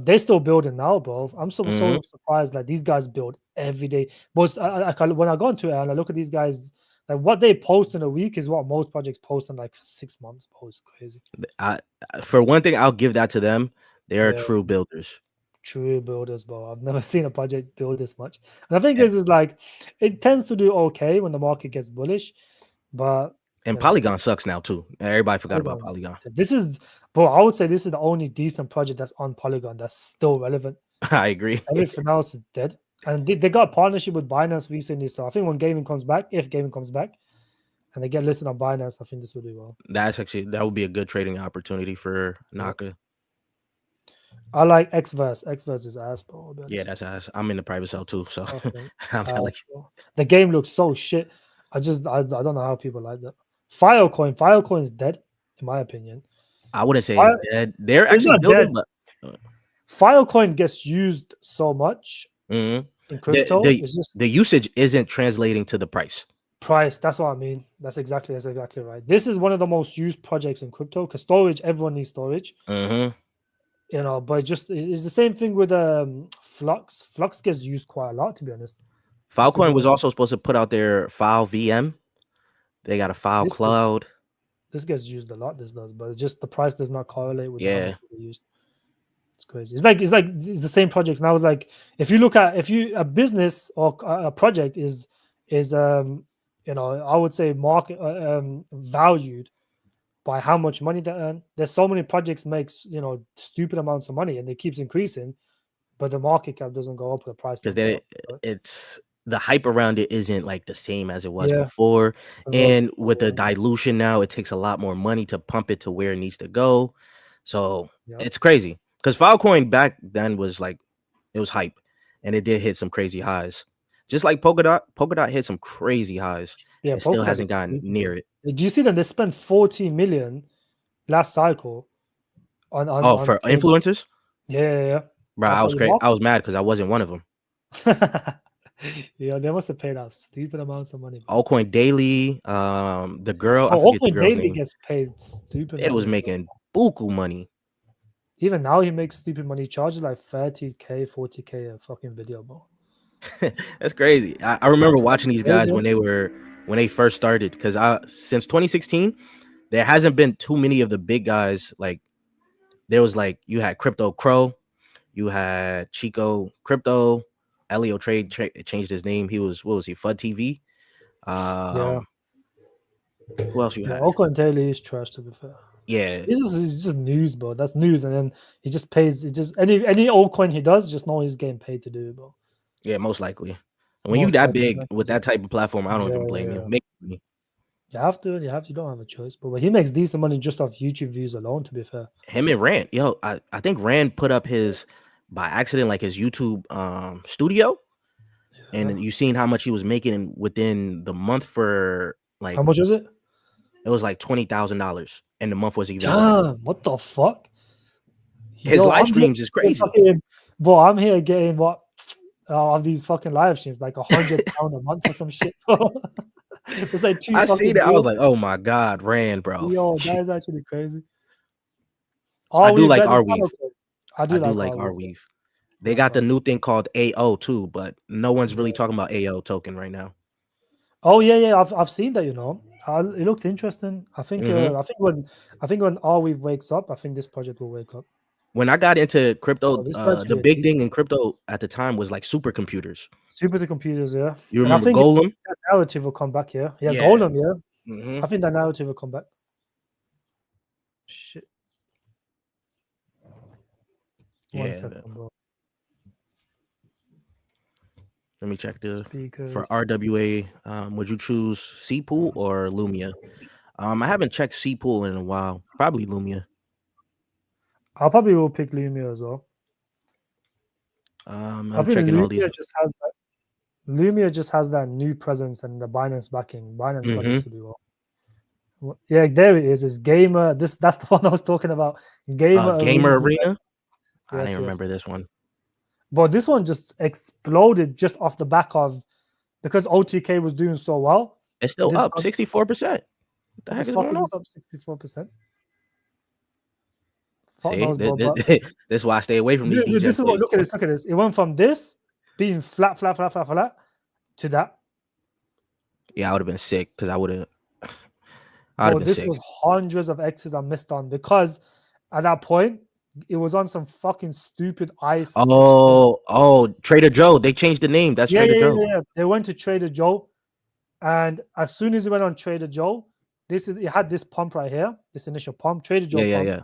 they still building now, bro? I'm Hmm. so surprised. Like these guys build every day. But when I go into it and I look at these guys, like what they post in a week is what most projects post in like 6 months. Bro, it's crazy. I For one thing, I'll give that to them. They are Yeah, true builders. true builders, bro. I've never seen a project build this much. And I think Yeah. is like it tends to do okay when the market gets bullish, but And then Polygon sucks now too. Everybody forgot about Polygon's Polygon. this is, bro. I would say this is the only decent project that's on Polygon that's still relevant. I agree. Everything else is dead. And they got a partnership with Binance recently. So I think when gaming comes back, if gaming comes back and they get listed on Binance, I think this will do well. That would be a good trading opportunity for Yeah. Naka. I like Xverse. Xverse is ass, bro. I'll be Yeah, honest. that's ass. I'm in the private cell too, so Fucking I'm telling ass, bro. The game looks so shit. I don't know how people like that. Filecoin is dead, in my opinion. I wouldn't say it's File, dead. They're it's actually not building, dead. but Filecoin gets used so much mhm. in the crypto. the It's just the usage isn't translating to the price. price. That's what I mean. That's exactly right. This is one of the most used projects in crypto because storage. Everyone needs storage, Hmm. but just it's the same thing with Flux. Flux gets used quite a lot, to be honest. This is Filecoin one was of also supposed to put out their file VM. They got a file this gets cloud. this gets used a lot. This does, but it's just the price does not correlate with how much Yeah, people use. It's crazy. It's the same projects. Now it's like if you look at if you a business or a project is I would say market valued by how much money they earn. There's so many projects makes stupid amounts of money and it keeps increasing, but the market cap doesn't go up, the price because don't go then up. Right? it's the hype around it isn't like the same as it was Yeah, before. as it was And before. with the dilution now, it takes a lot more money to pump it to where it needs to go. So Yeah, it's crazy. Because Filecoin back then was like it was hype and it did hit some crazy highs. Just like Polkadot hit some crazy highs yeah. and still Polkadot hasn't is gotten stupid, near bro. it. Do you see them? They spent 40 million last cycle Oh, on for page. influencers, Yeah, yeah, yeah. bro, That's I how was you great. I market. was mad because I wasn't one of them. Yeah, they must have paid out stupid amounts of money, bro. Altcoin Daily, the girl, I Oh, forget the Altcoin girl's Daily name. gets paid stupid It was money, bro. making buku money. Even now, he makes stupid money. He charges like 30K, 40K a fucking video, bro. That's crazy. I remember watching these guys Crazy. when they first started because I since 2016 there hasn't been too many of the big guys. Like there was like you had Crypto Crow, you had Chico Crypto, Elio changed his name. He was what was he FUD TV? Yeah, Um, who else you yeah. had? Altcoin Daily is trash, to be fair. Yeah, It's just news, bro. That's news, and then he just pays. It just any altcoin he does, just know he's getting paid to do it, bro. yeah, most likely. When you Most that likely, big man, with that type of platform, I don't yeah, even blame you. yeah. Make money. You have to. You don't have a choice. But he makes decent money just off YouTube views alone. To be fair. Him and Rand, yo, I think Rand put up his by accident, like his YouTube studio, and you seen how much he was making within the month for like How much is it? it was like $20,000, and the month was even more. Damn, what the fuck? His Yo, live streams is crazy. I'm here getting what of these fucking live streams, like £100 a month or some shit. It's like two. I fucking see that. I was deals. like, oh my god, Rand, bro. Yo, that is actually crazy. I do like our Arweave. I do like Arweave. They got the new thing called AO too, but no one's really talking about AO token right now. Oh yeah, I've seen that. It looked interesting. I think when Arweave wakes up, I think this project will wake up. When I got into crypto, the big thing in crypto at the time was like supercomputers. Supercomputers, yeah. You remember Golem? That narrative will come back, yeah. Yeah, Golem, yeah. Mm-hmm. I think that narrative will come back. Shit. Yeah. 1 second, bro. Let me check the Speakers. for RWA. Would you choose C-Pool or Lumia? I haven't checked C-Pool in a while. Probably Lumia. I probably will pick Lumia as well. I'm I think checking Lumia all these. Lumia just has that new presence and the Binance backing. Binance projects will do well. Yeah, there it is. It's Gamer. That's the one I was talking about. Gamer Arena. I didn't remember this one. But this one just exploded just off the back of because OTK was doing so well. It's still up 64%. What the heck is going on? It's up 64%. See, this is why I stay away from these DJs. This is what, look at this. It went from this being flat to that. Yeah, I would have been sick because I would have. This was hundreds of X's I missed on because at that point it was on some fucking stupid ice. Oh, Trader Joe. They changed the name. That's Trader Joe. Yeah. They went to Trader Joe, and as soon as it went on Trader Joe, it had this pump right here, this initial pump, Trader Joe pump. Yeah.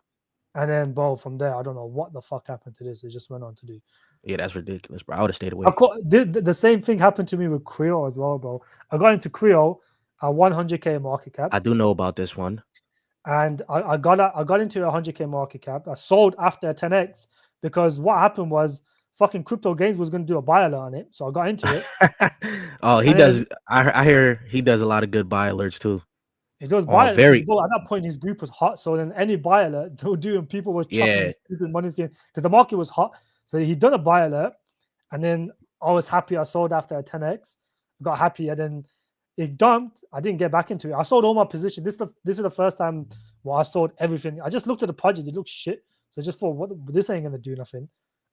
And then, bro, from there, I don't know what the fuck happened to this. It just went on to do. Yeah, that's ridiculous, bro. I would have stayed away. The same thing happened to me with Creo as well, bro. I got into Creo at 100K market cap. I do know about this one. And I got into 100K market cap. I sold after 10x because what happened was fucking Crypto Gains was going to do a buy alert on it. So I got into it. He does. I hear he does a lot of good buy alerts too. He does buy alerts. At that point, his group was hot. So then any buy alert they would do, and people were chucking stupid money because the market was hot. So he'd done a buy alert, and then I was happy. I sold after a 10x. Got happy, and then it dumped. I didn't get back into it. I sold all my position. This is the first time where I sold everything. I just looked at the project. It looked shit. So I just thought, what? This ain't gonna do nothing.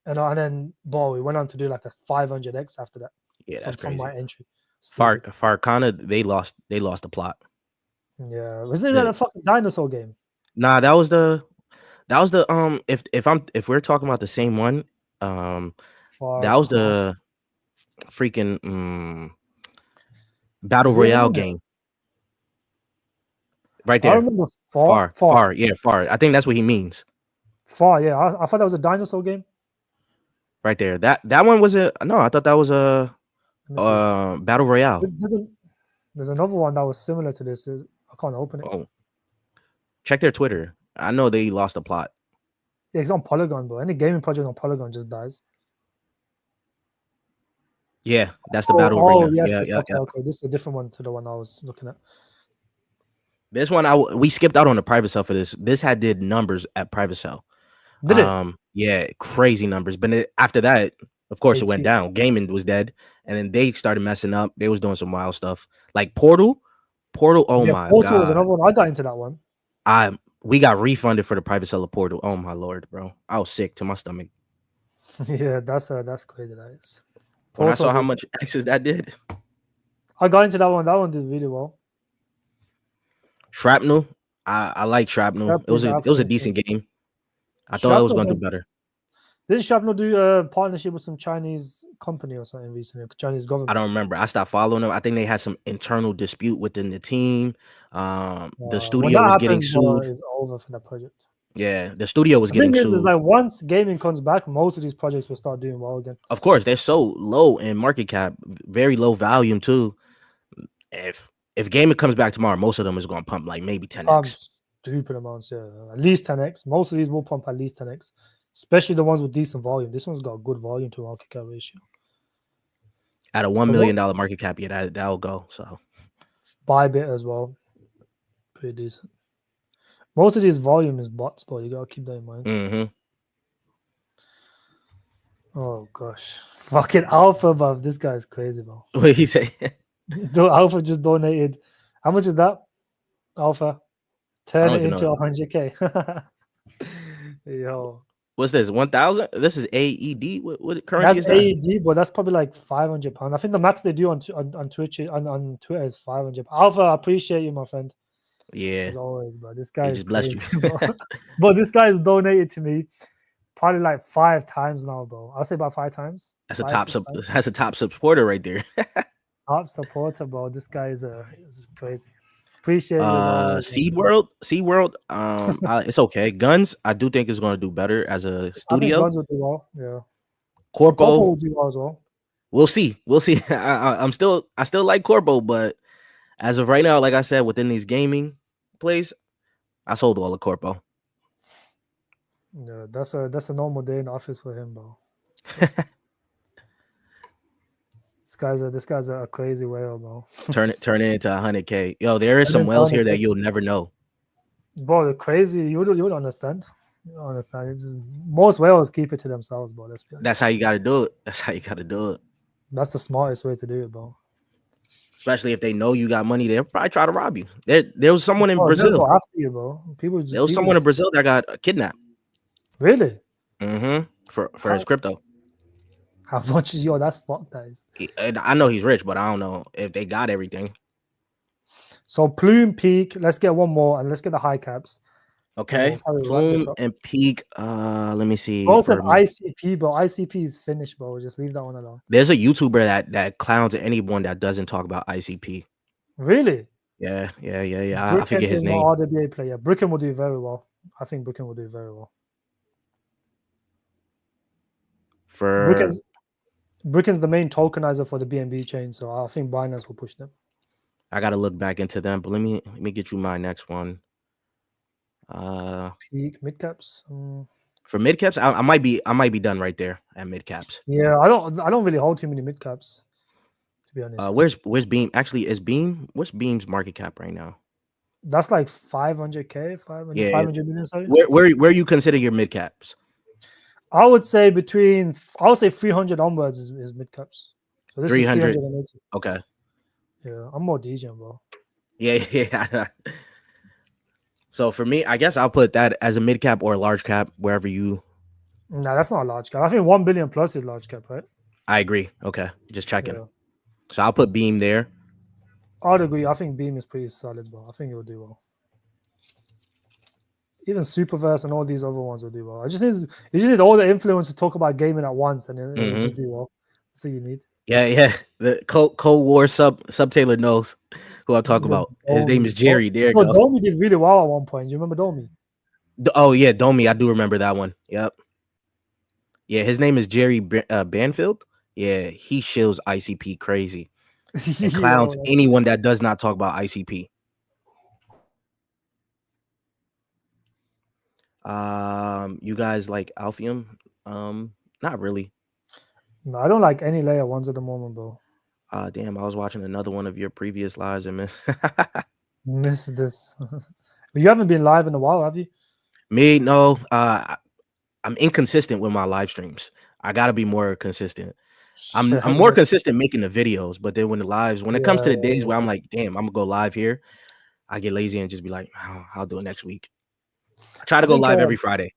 And then, we went on to do like a 500x after that. Yeah, that's crazy. From my entry. Farcana, they lost the plot. Yeah, wasn't that a fucking dinosaur game? Nah, that was the if we're talking about the same one, that was the freaking battle royale game. Right there. I remember Far. Yeah, Far. I think that's what he means. Far, yeah. I thought that was a dinosaur game. Right there. That one was I thought that was a battle royale. There's another one that was similar to this. I can't open it. Oh. Check their Twitter. I know they lost the plot. Yeah, it's on Polygon, bro. Any gaming project on Polygon just dies. Yeah, that's the battle arena. Yes, okay. This is a different one to the one I was looking at. This one we skipped out on the private sale for this. This did numbers at private sale. Did it? Yeah, crazy numbers. But after that, of course, it went down. Gaming was dead, and then they started messing up. They was doing some wild stuff like Portal. Oh my god! Portal was another one. I got into that one. We got refunded for the private sale of Portal. Oh my lord, bro! I was sick to my stomach. Yeah, that's crazy. That is. When I saw how much access that did, I got into that one. That one did really well. Shrapnel. I like Shrapnel. It was a decent game. I thought it was going to do better. Didn't Shrapnel do a partnership with some Chinese company or something recently? Chinese government? I don't remember. I stopped following them. I think they had some internal dispute within the team. The studio was getting sued. It's over for that project. Yeah, the studio was getting sued. Is like once gaming comes back, most of these projects will start doing well again. Of course, they're so low in market cap, very low volume too. If if gaming comes back tomorrow, most of them is going to pump like maybe 10x. Stupid amounts, yeah. At least 10x. Most of these will pump at least 10x, especially the ones with decent volume. This one's got good volume to market cap ratio. At a $1 million market cap, yeah, that'll go. So Bybit as well, pretty decent. Most of these volume is bots, but you gotta keep that in mind. mm-hmm. Oh gosh, fucking Alpha, bro. This guy's crazy, bro. What did he say? Alpha just donated. How much is that? Alpha, turn it into 100K. Yo, what's this? 1,000? This is AED. What currency is that? That's AED, but that's probably like £500. I think the max they do on Twitch on Twitter is 500. Alpha, I appreciate you, my friend. Yeah, as always, but this guy is blessed crazy, you. but this guy has donated to me probably like 5 times now, bro. I'll say about 5 times. That's a top supporter right there. Top supporter, bro. This guy is crazy. Appreciate you as always. Seed World. It's okay. Guns, I do think is going to do better as a studio. I think Guns will do well. Yeah. Corpo will do well as well. We'll see. I still like Corpo, but as of right now, like I said, within these gaming plays, I sold all of Corpo. Yeah, that's a normal day in the office for him, bro. This guy's a crazy whale, bro. Turn it into 100K. Yo, there is some whales here that you'll never know. Bro, the crazy, you would understand. You don't understand. It's most whales keep it to themselves, bro. Let's be honest. That's how you gotta do it. That's the smartest way to do it, bro. Especially if they know you got money, they'll probably try to rob you. There was someone in Brazil. After you, bro. There was someone in Brazil that got kidnapped. Really? Mm-hmm. For his crypto. How much is that's fucked, guys. I know he's rich, but I don't know if they got everything. So Plume, Peak, let's get one more and let's get the high caps. Okay. Plume and Peak. Let me see. Both have ICP, bro. ICP is finished, bro. Just leave that one alone. There's a YouTuber that clowns anyone that doesn't talk about ICP. Really? Yeah. I forget his name. RWA player. Bricken will do very well. I think Bricken will do very well. Bricken's the main tokenizer for the BNB chain, so I think Binance will push them. I gotta look back into them, but let me get you my next one. Peak midcaps. For midcaps, I might be done right there at midcaps. Yeah, I don't really hold too many midcaps, to be honest. Where's Beam? Actually, what's Beam's market cap right now? That's like 500K, 500 million. Sorry. Where you consider your midcaps? I would say 300 onwards is midcaps. So this 300. is 380. Okay. Yeah, I'm more DJing, bro. Yeah. So for me, I guess I'll put that as a mid cap or a large cap, wherever you. Nah, that's not a large cap. I think 1 billion plus is large cap, right? I agree. Okay, just checking. Yeah. So I'll put Beam there. I'd agree. I think Beam is pretty solid, bro. I think it will do well. Even Superverse and all these other ones will do well. You just need all the influencers to talk about gaming at once, and then it'll just do well. That's what you need. Yeah. The Cold War sub-Taylor knows who I'm talking about. His name is Jerry. There you go. Domi did really well at one point. Do you remember Domi? Oh yeah, Domi. I do remember that one. Yep. Yeah, his name is Jerry Banfield. Yeah, he shills ICP crazy and clowns anyone that does not talk about ICP. You guys like Alphium? Not really. No, I don't like any layer ones at the moment, bro. Damn, I was watching another one of your previous lives and missed this. You haven't been live in a while, have you? Me, no. I'm inconsistent with my live streams. I gotta be more consistent. I'm more consistent making the videos, but then when it comes to the days where I'm like, damn, I'm gonna go live here, I get lazy and just be like, oh, I'll do it next week. I try to go live every Friday.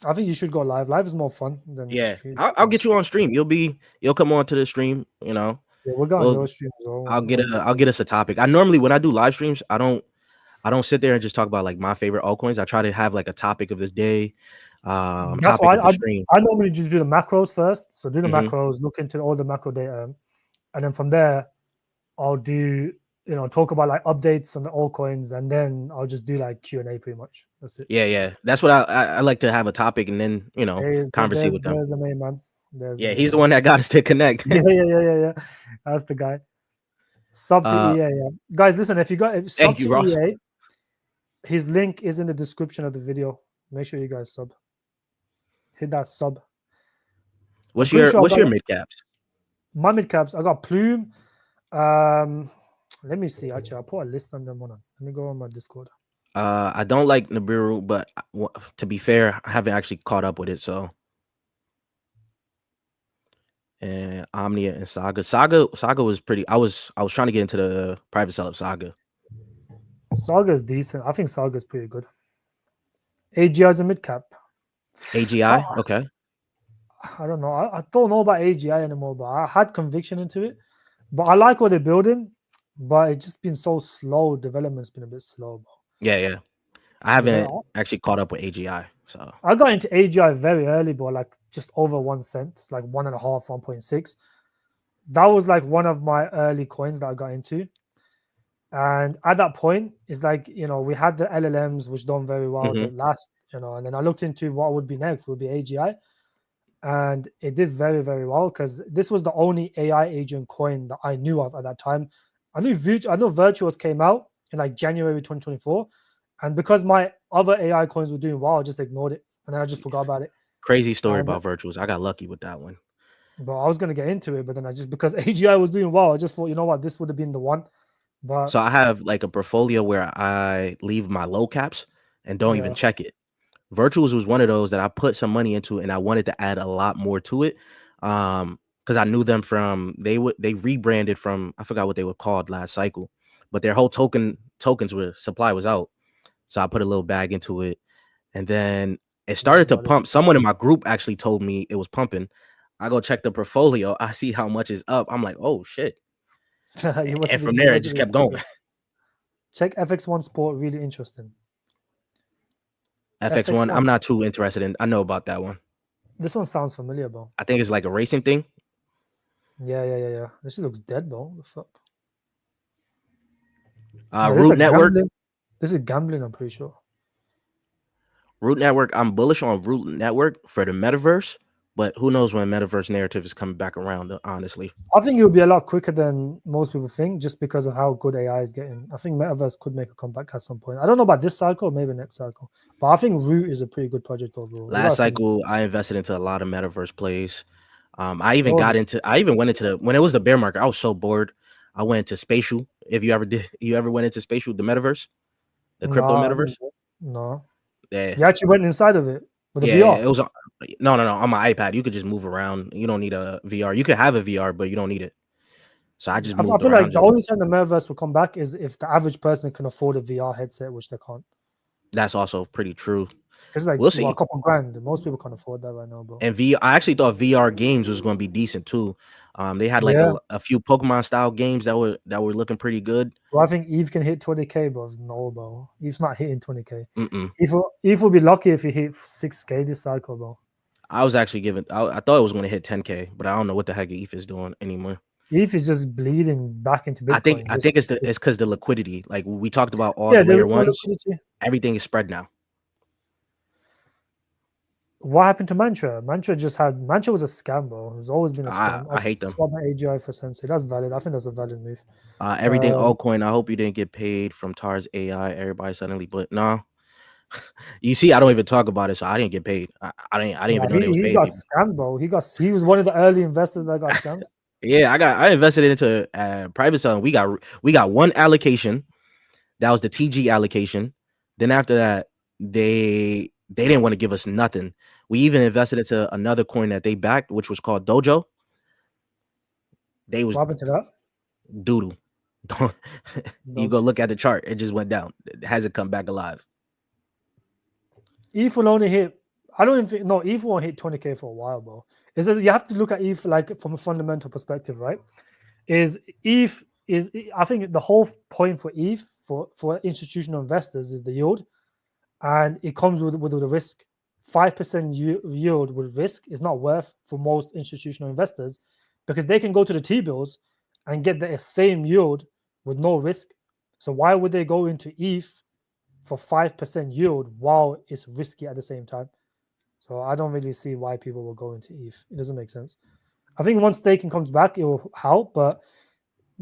I think you should go live. Live is more fun than stream. I'll get you on stream. You'll come on to the stream, you know. Yeah, we're going to your stream as well. I'll get us a topic. I normally, when I do live streams, I don't sit there and just talk about like my favorite altcoins. I try to have like a topic of the day. That's why I normally just do the macros first. So do the macros, look into all the macro data, and then from there, I'll do talk about like updates on the altcoins, and then I'll just do like Q&A pretty much. That's it. Yeah. That's what I like to have a topic and then conversate with them. There's the main man. He's the one that got us to connect. Yeah. That's the guy. Sub to EA. Yeah. Guys, listen, if you got sub Thank to you, Ross. EA, his link is in the description of the video. Make sure you guys sub. Hit that sub. I'm What's pretty your sure I got mid caps? my mid caps. I got Plume. Let me see. Actually, I'll put a list on them. Let me go on my Discord. I don't like Nibiru, but to be fair, I haven't actually caught up with it. So, and Omnia and Saga. Saga was pretty. I was trying to get into the private sale of Saga. Saga is decent. I think Saga is pretty good. AGI is a mid cap. AGI, okay. I don't know. I don't know about AGI anymore, but I had conviction into it. But I like what they're building, but it's just been so slow. Development's been a bit slow. Yeah. I haven't actually caught up with AGI. So I got into AGI very early, but like just over 1 cent, like 1.5, 1.6. That was like one of my early coins that I got into. And at that point, it's like, we had the LLMs, which done very well the last, and then I looked into what would be next, would be AGI. And it did very, very well because this was the only AI agent coin that I knew of at that time. I know Virtuals came out in like January 2024. And because my other AI coins were doing well, I just ignored it. And then I just forgot about it. Crazy story about Virtuals. I got lucky with that one. But I was going to get into it. But then because AGI was doing well, I just thought, you know what, this would have been the one. But so I have like a portfolio where I leave my low caps and don't even check it. Virtuals was one of those that I put some money into and I wanted to add a lot more to it. Because I knew them from they rebranded from, I forgot what they were called last cycle, but their whole tokens supply was out. So I put a little bag into it, and then it started to pump. Someone in my group actually told me it was pumping. I go check the portfolio. I see how much is up. I'm like, oh shit. And from there, it just kept going. Check FX1 Sport, really interesting. FX1, I'm not too interested in. I know about that one. This one sounds familiar, bro. I think it's like a racing thing. Yeah. This looks dead, bro. What the fuck? Root Network. This is gambling, I'm pretty sure. Root Network, I'm bullish on Root Network for the metaverse, but who knows when metaverse narrative is coming back around, honestly. I think it'll be a lot quicker than most people think just because of how good AI is getting. I think metaverse could make a comeback at some point. I don't know about this cycle, maybe next cycle, but I think Root is a pretty good project overall. Last cycle, I invested into a lot of metaverse plays. I even went into when it was the bear market, I was so bored. I went into Spatial. If you ever went into Spatial, the metaverse, the crypto metaverse? No. Yeah. You actually went inside of it with a VR? Yeah, it was no, on my iPad. You could just move around. You don't need a VR. You could have a VR, but you don't need it. So I just moved I feel around. like the only time the metaverse will come back is if the average person can afford a VR headset, which they can't. That's also pretty true. Because like we'll see. A couple grand. Most people can't afford that right now, bro. And I actually thought VR games was going to be decent too. They had like a few Pokemon style games that were looking pretty good. Well, I think Eve can hit 20K, bro. No, bro. Eve's not hitting 20K. Eve will be lucky if he hit 6K this cycle, bro. I was actually I thought it was going to hit 10K, but I don't know what the heck Eve is doing anymore. Eve is just bleeding back into Bitcoin. I think it's because the liquidity. Like we talked about all the layer ones. Everything is spread now. What happened to Mantra? Mantra was a scam, bro. It's always been a scam. I hate them. Swap my AGI for Sensei. That's valid. I think that's a valid move. Everything altcoin. I hope you didn't get paid from Tar's AI. Everybody suddenly, but no. You see, I don't even talk about it, so I didn't get paid. I didn't even know they was paying. He got scammed, bro. He was one of the early investors that got scammed. Yeah, I invested into private selling. We got one allocation. That was the TG allocation. Then after that, they didn't want to give us nothing. We even invested into another coin that they backed, which was called Dojo. What happened to that? Doodle. You go look at the chart. It just went down. It hasn't come back alive. ETH will only hit. I don't even think. No, ETH won't hit 20K for a while, bro. You have to look at ETH like from a fundamental perspective, right? I think the whole point for ETH for institutional investors is the yield, and it comes with the risk. 5% yield with risk is not worth for most institutional investors because they can go to the T-bills and get the same yield with no risk. So why would they go into ETH for 5% yield while it's risky at the same time? So I don't really see why people will go into ETH. It doesn't make sense. I think once staking comes back, it will help, but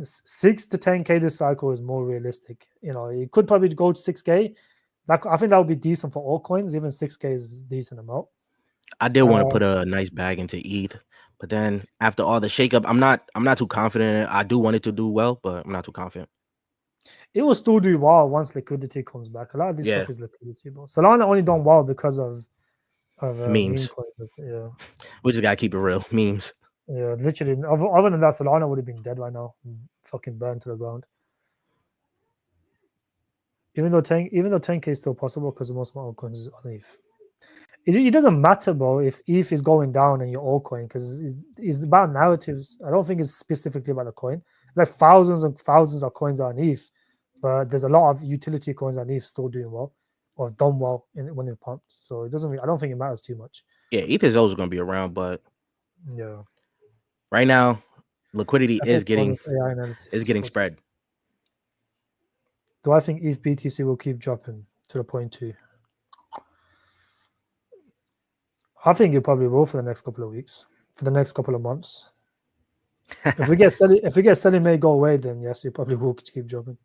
6 to 10k this cycle is more realistic. It could probably go to 6k. I think that would be decent for altcoins. Even 6k is a decent amount. I did want to put a nice bag into ETH, but then after all the shakeup, I'm not too confident in it. I do want it to do well, but I'm not too confident. It will still do well once liquidity comes back. A lot of this stuff is liquidity, but Solana only done well because of meme memes. coins. Yeah, We just gotta keep it real. Memes. yeah, literally. Other than that, Solana would have been dead right now, fucking burned to the ground. Even though 10k is still possible because most of my altcoins is on ETH. It doesn't matter, bro, if ETH is going down and your altcoin, because it's about narratives. I don't think it's specifically about the coin. Like thousands and thousands of coins are on ETH, but there's a lot of utility coins on ETH still doing well or have done well when they're pumped. So it doesn't. I don't think it matters too much. Yeah, ETH is always gonna be around, but Yeah, right now, liquidity is getting spread. Do I think ETH BTC will keep dropping to the point too? I think it probably will for the next couple of weeks, for the next couple of months. If we get selling may go away, then yes, it probably will keep dropping.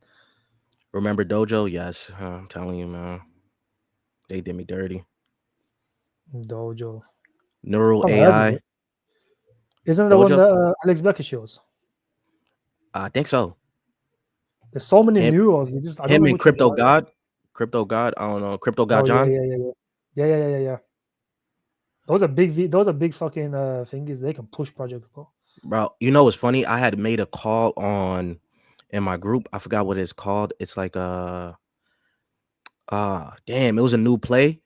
Remember Dojo? Yes, I'm telling you, man, they did me dirty. Dojo. Neural I've heard of AI. it. Isn't it the one that Alex Becker shows? I think so. There's so many neurals. I don't know which Crypto God. Crypto God. I don't know. Crypto God John. Yeah. Those are big fucking thingies. They can push projects, bro. You know what's funny? I had made a call in my group. I forgot what it's called. It's like damn, it was a new play.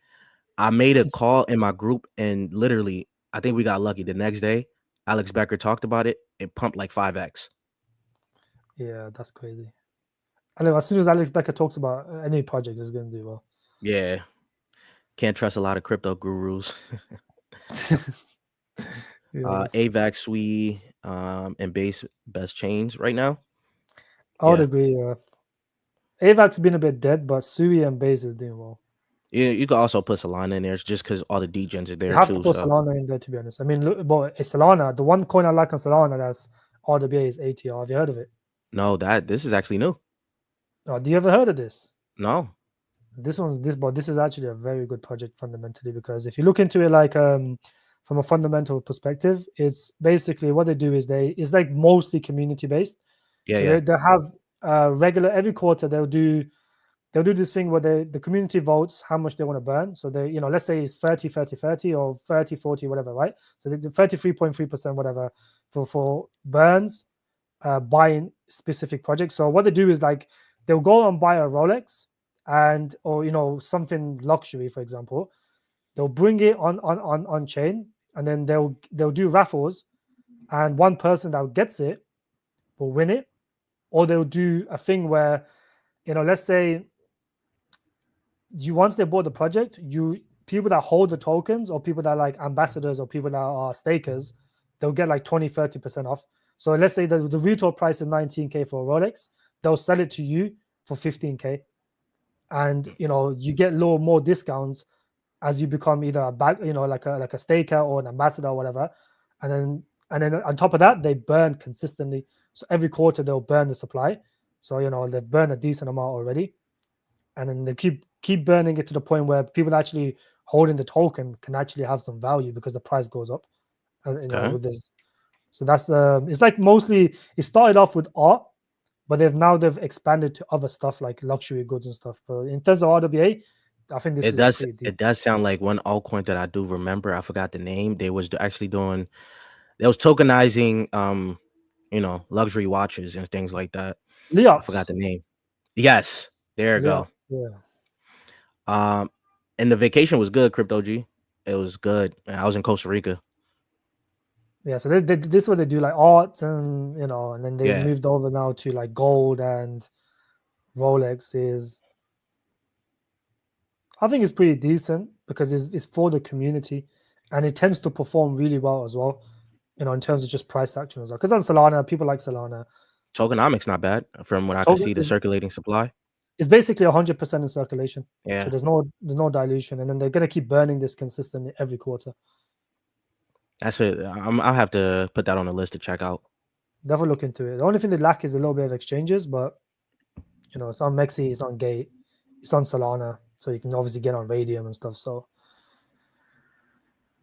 I made a call in my group, and literally, I think we got lucky. The next day, Alex Becker talked about it. It pumped like 5x. Yeah, that's crazy. I know as soon as Alex Becker talks about any project, it's going to do well. Yeah, can't trust a lot of crypto gurus. AVAX, Sui, and best chains right now. I would agree. AVAX been a bit dead, but Sui and Base is doing well. Yeah, you could also put Solana in there just because all the degens are there. You have to put Solana in there, to be honest. I mean, look, but Solana, the one coin I like on Solana that's RWA is ATR. Have you heard of it? No, this is actually new. Oh, do you ever heard of this? No. This is actually a very good project fundamentally, because if you look into it like from a fundamental perspective, it's basically what they do is it's like mostly community based. Yeah, They have regular every quarter they'll do this thing where the community votes how much they want to burn. So they, let's say it's 30 30 30 or 30 40 whatever, right? So they do 33.3% whatever for burns buying specific projects. So what they do is like they'll go and buy a Rolex or something luxury, for example. They'll bring it on chain, and then they'll do raffles, and one person that gets it will win it. Or they'll do a thing where, let's say once they bought the project, people that hold the tokens or people that are like ambassadors or people that are stakers, they'll get like 20-30% off. So let's say the retail price is 19k for a Rolex, they'll sell it to you for 15k, and you get more discounts as you become either a bag, like a staker or an ambassador or whatever, and then on top of that they burn consistently. So every quarter they'll burn the supply. So they've burned a decent amount already, and then they keep burning it to the point where people actually holding the token can actually have some value because the price goes up. With this, so that's it's like mostly it started off with art, but they've expanded to other stuff like luxury goods and stuff. But in terms of RWA, I think this is pretty decent. It does sound like one altcoin that I do remember. I forgot the name. They was actually tokenizing luxury watches and things like that. Leops. I forgot the name. Yes, there you go. Yeah. And the vacation was good, Crypto G. It was good. I was in Costa Rica. Yeah, so this is what they do, like art, and and then they moved over now to like gold and Rolexes. I think it's pretty decent because it's for the community, and it tends to perform really well as well, in terms of just price action as well. Because on Solana, people like Solana. Tokenomics not bad from what I can see. The circulating supply. It's basically 100% in circulation. Yeah. So there's no dilution, and then they're gonna keep burning this consistently every quarter. That's it. I'll have to put that on the list to check out. Definitely look into it. The only thing they lack is a little bit of exchanges, but you know, it's on Mexi, it's on Gate, it's on Solana, so you can obviously get on Radium and stuff. So,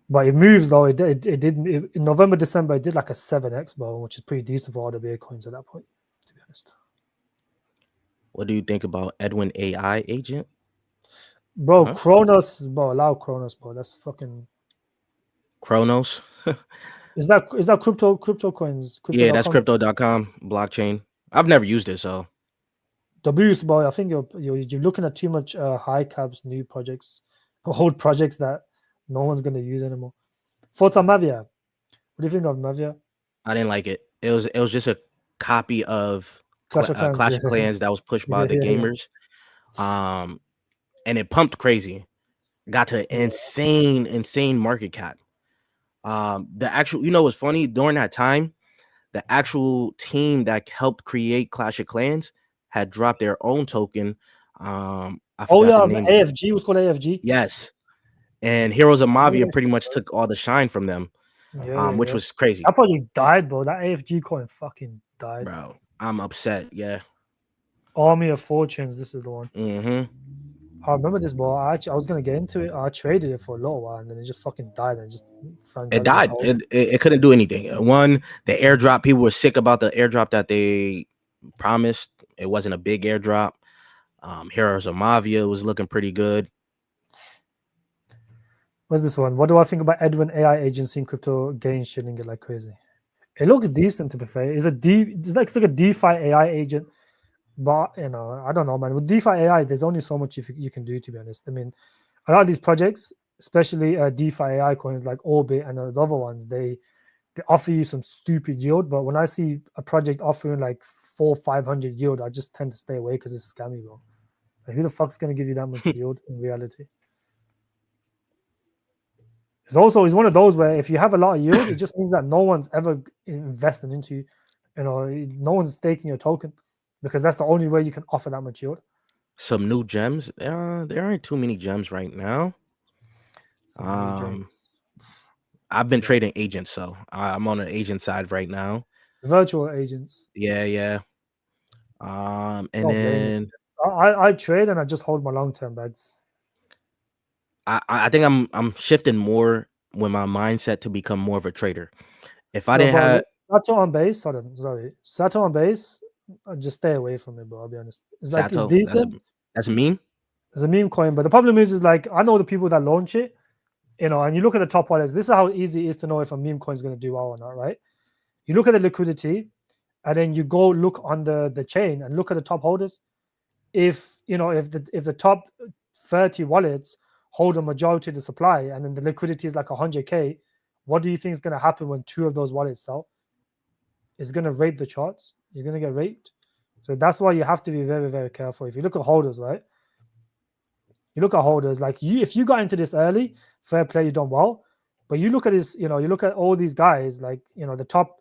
but it moves though. It did in November, December. It did like a 7x, bro, which is pretty decent for all the Bitcoins at that point, to be honest. What do you think about Edwin AI agent? Bro, Kronos, bro, allow Kronos, bro. That's fucking Kronos. is that crypto coins? Crypto. Yeah, that's crypto.com blockchain. I've never used it, so The boost, boy. I think you're looking at too much high caps, new projects, old projects that no one's gonna use anymore. Thoughts on Mavia? What do you think of Mavia? I didn't like it. It was just a copy of Clash of Clans, Clash yeah. of Clans that was pushed by the Yeah. gamers. And it pumped crazy. Got to insane market cap. The actual, you know what's funny? During that time, the actual team that helped create Clash of Clans had dropped their own token. I forgot the name. AFG was called AFG. Yes. And Heroes of Mavia pretty much took all the shine from them, which was crazy. That project died, bro. That AFG coin fucking died. Bro, I'm upset. Yeah. Army of Fortunes. This is the one. Mm-hmm. I remember this, bro. I was gonna get into it. I traded it for a little while, and then it just fucking died. And It died. It couldn't do anything. One, the airdrop. People were sick about the airdrop that they promised. It wasn't a big airdrop. Heroes of Mavia was looking pretty good. What's this one? What do I think about Edwin AI agency in crypto gain shitting it like crazy? It looks decent, to be fair. It's like a DeFi AI agent, but you know, I don't know, man. With DeFi AI, there's only so much you can do, to be honest. I mean, a lot of these projects, especially DeFi AI coins like Orbit and those other ones, they offer you some stupid yield. But when I see a project offering like 400-500 yield, I just tend to stay away because it's scammy, bro. Like, who the fuck's gonna give you that much yield in reality? It's one of those where if you have a lot of yield, it just means that no one's ever invested into you. You know, no one's staking your token because that's the only way you can offer that much yield. Some new gems. There aren't too many gems right now. I've been trading agents, so I'm on the agent side right now. Virtual agents. Yeah. And then I trade and I just hold my long-term bets. I think I'm shifting more with my mindset to become more of a trader. If I didn't have Sato on base, Sato on base, just stay away from it, bro. I'll be honest. It's like Sato, it's decent. That's a meme. It's a meme coin, but the problem is like I know the people that launch it, you know, and you look at the top wallets. This is how easy it is to know if a meme coin is going to do well or not, right? You look at the liquidity, and then you go look on the chain and look at the top holders. If the top 30 wallets hold a majority of the supply, and then the liquidity is like 100K, what do you think is going to happen when 2 of those wallets sell? It's going to rape the charts. You're going to get raped. So that's why you have to be very, very careful. If you look at holders, right? You look at holders, like if you got into this early, fair play, you done well. But you look at this, you look at all these guys, like, the top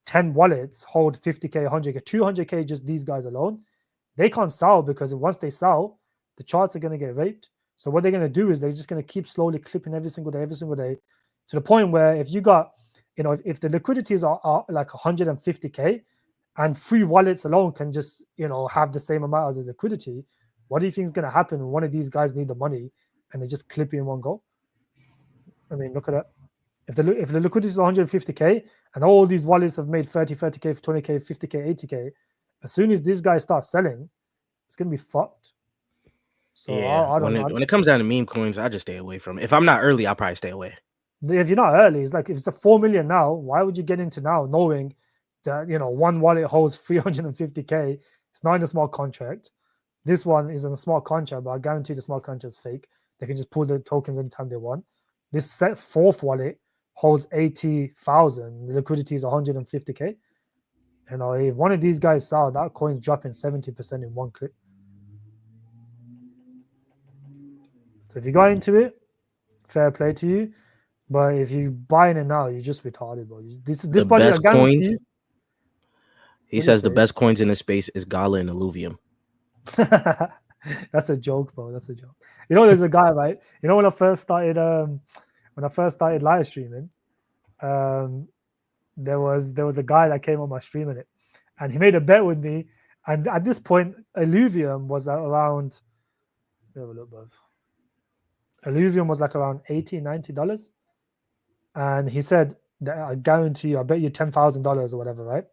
10 wallets hold 50K, 100K, 200K, just these guys alone. They can't sell because once they sell, the charts are going to get raped. So what they're going to do is they're just going to keep slowly clipping every single day, to the point where if you got, if the liquidities are like 150K and 3 wallets alone can just, have the same amount as the liquidity, what do you think is going to happen when one of these guys need the money and they just clip you in one go? I mean, look at that. If the liquidity is 150K and all these wallets have made 30K, 20K, 50K, 80K, as soon as these guys start selling, it's going to be fucked. So yeah, I don't know. When it comes down to meme coins, I just stay away from it. If I'm not early, I'll probably stay away. If you're not early, it's like if it's a 4 million now, why would you get into now knowing that, one wallet holds 350K? It's not in a smart contract. This one is in a smart contract, but I guarantee the smart contract is fake. They can just pull the tokens anytime they want. This 4th wallet holds 80,000. The liquidity is 150K. If one of these guys sell, that coin's dropping 70% in one clip. So if you got into it, fair play to you. But if you buy in it now, you're just retarded, bro. This project, I guarantee you. He says the best coins in this space is Gala and Illuvium. That's a joke, bro. That's a joke. There's a guy, right? When I first started live streaming, there was a guy that came on my stream in it, and he made a bet with me. And at this point, Illuvium was at around. Let me have a look, bruv. Illuvium was like around $80, $90. And he said that I guarantee you, I bet you $10,000 or whatever, right?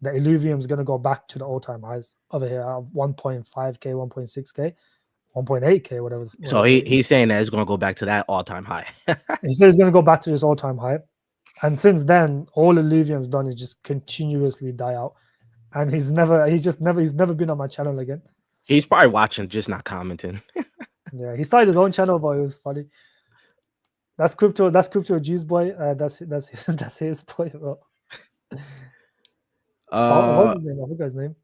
The Illuvium is going to go back to the all-time highs over here, 1.5k, 1.6k, 1.8k, whatever. So he's saying that it's going to go back to that all-time high. He said it's going to go back to this all-time high, and since then, all Illuvium's done is just continuously die out, and he's never been on my channel again. He's probably watching, just not commenting. Yeah, he started his own channel, but it was funny. That's crypto G's boy. That's his boy, bro. What's his name? I forgot his name.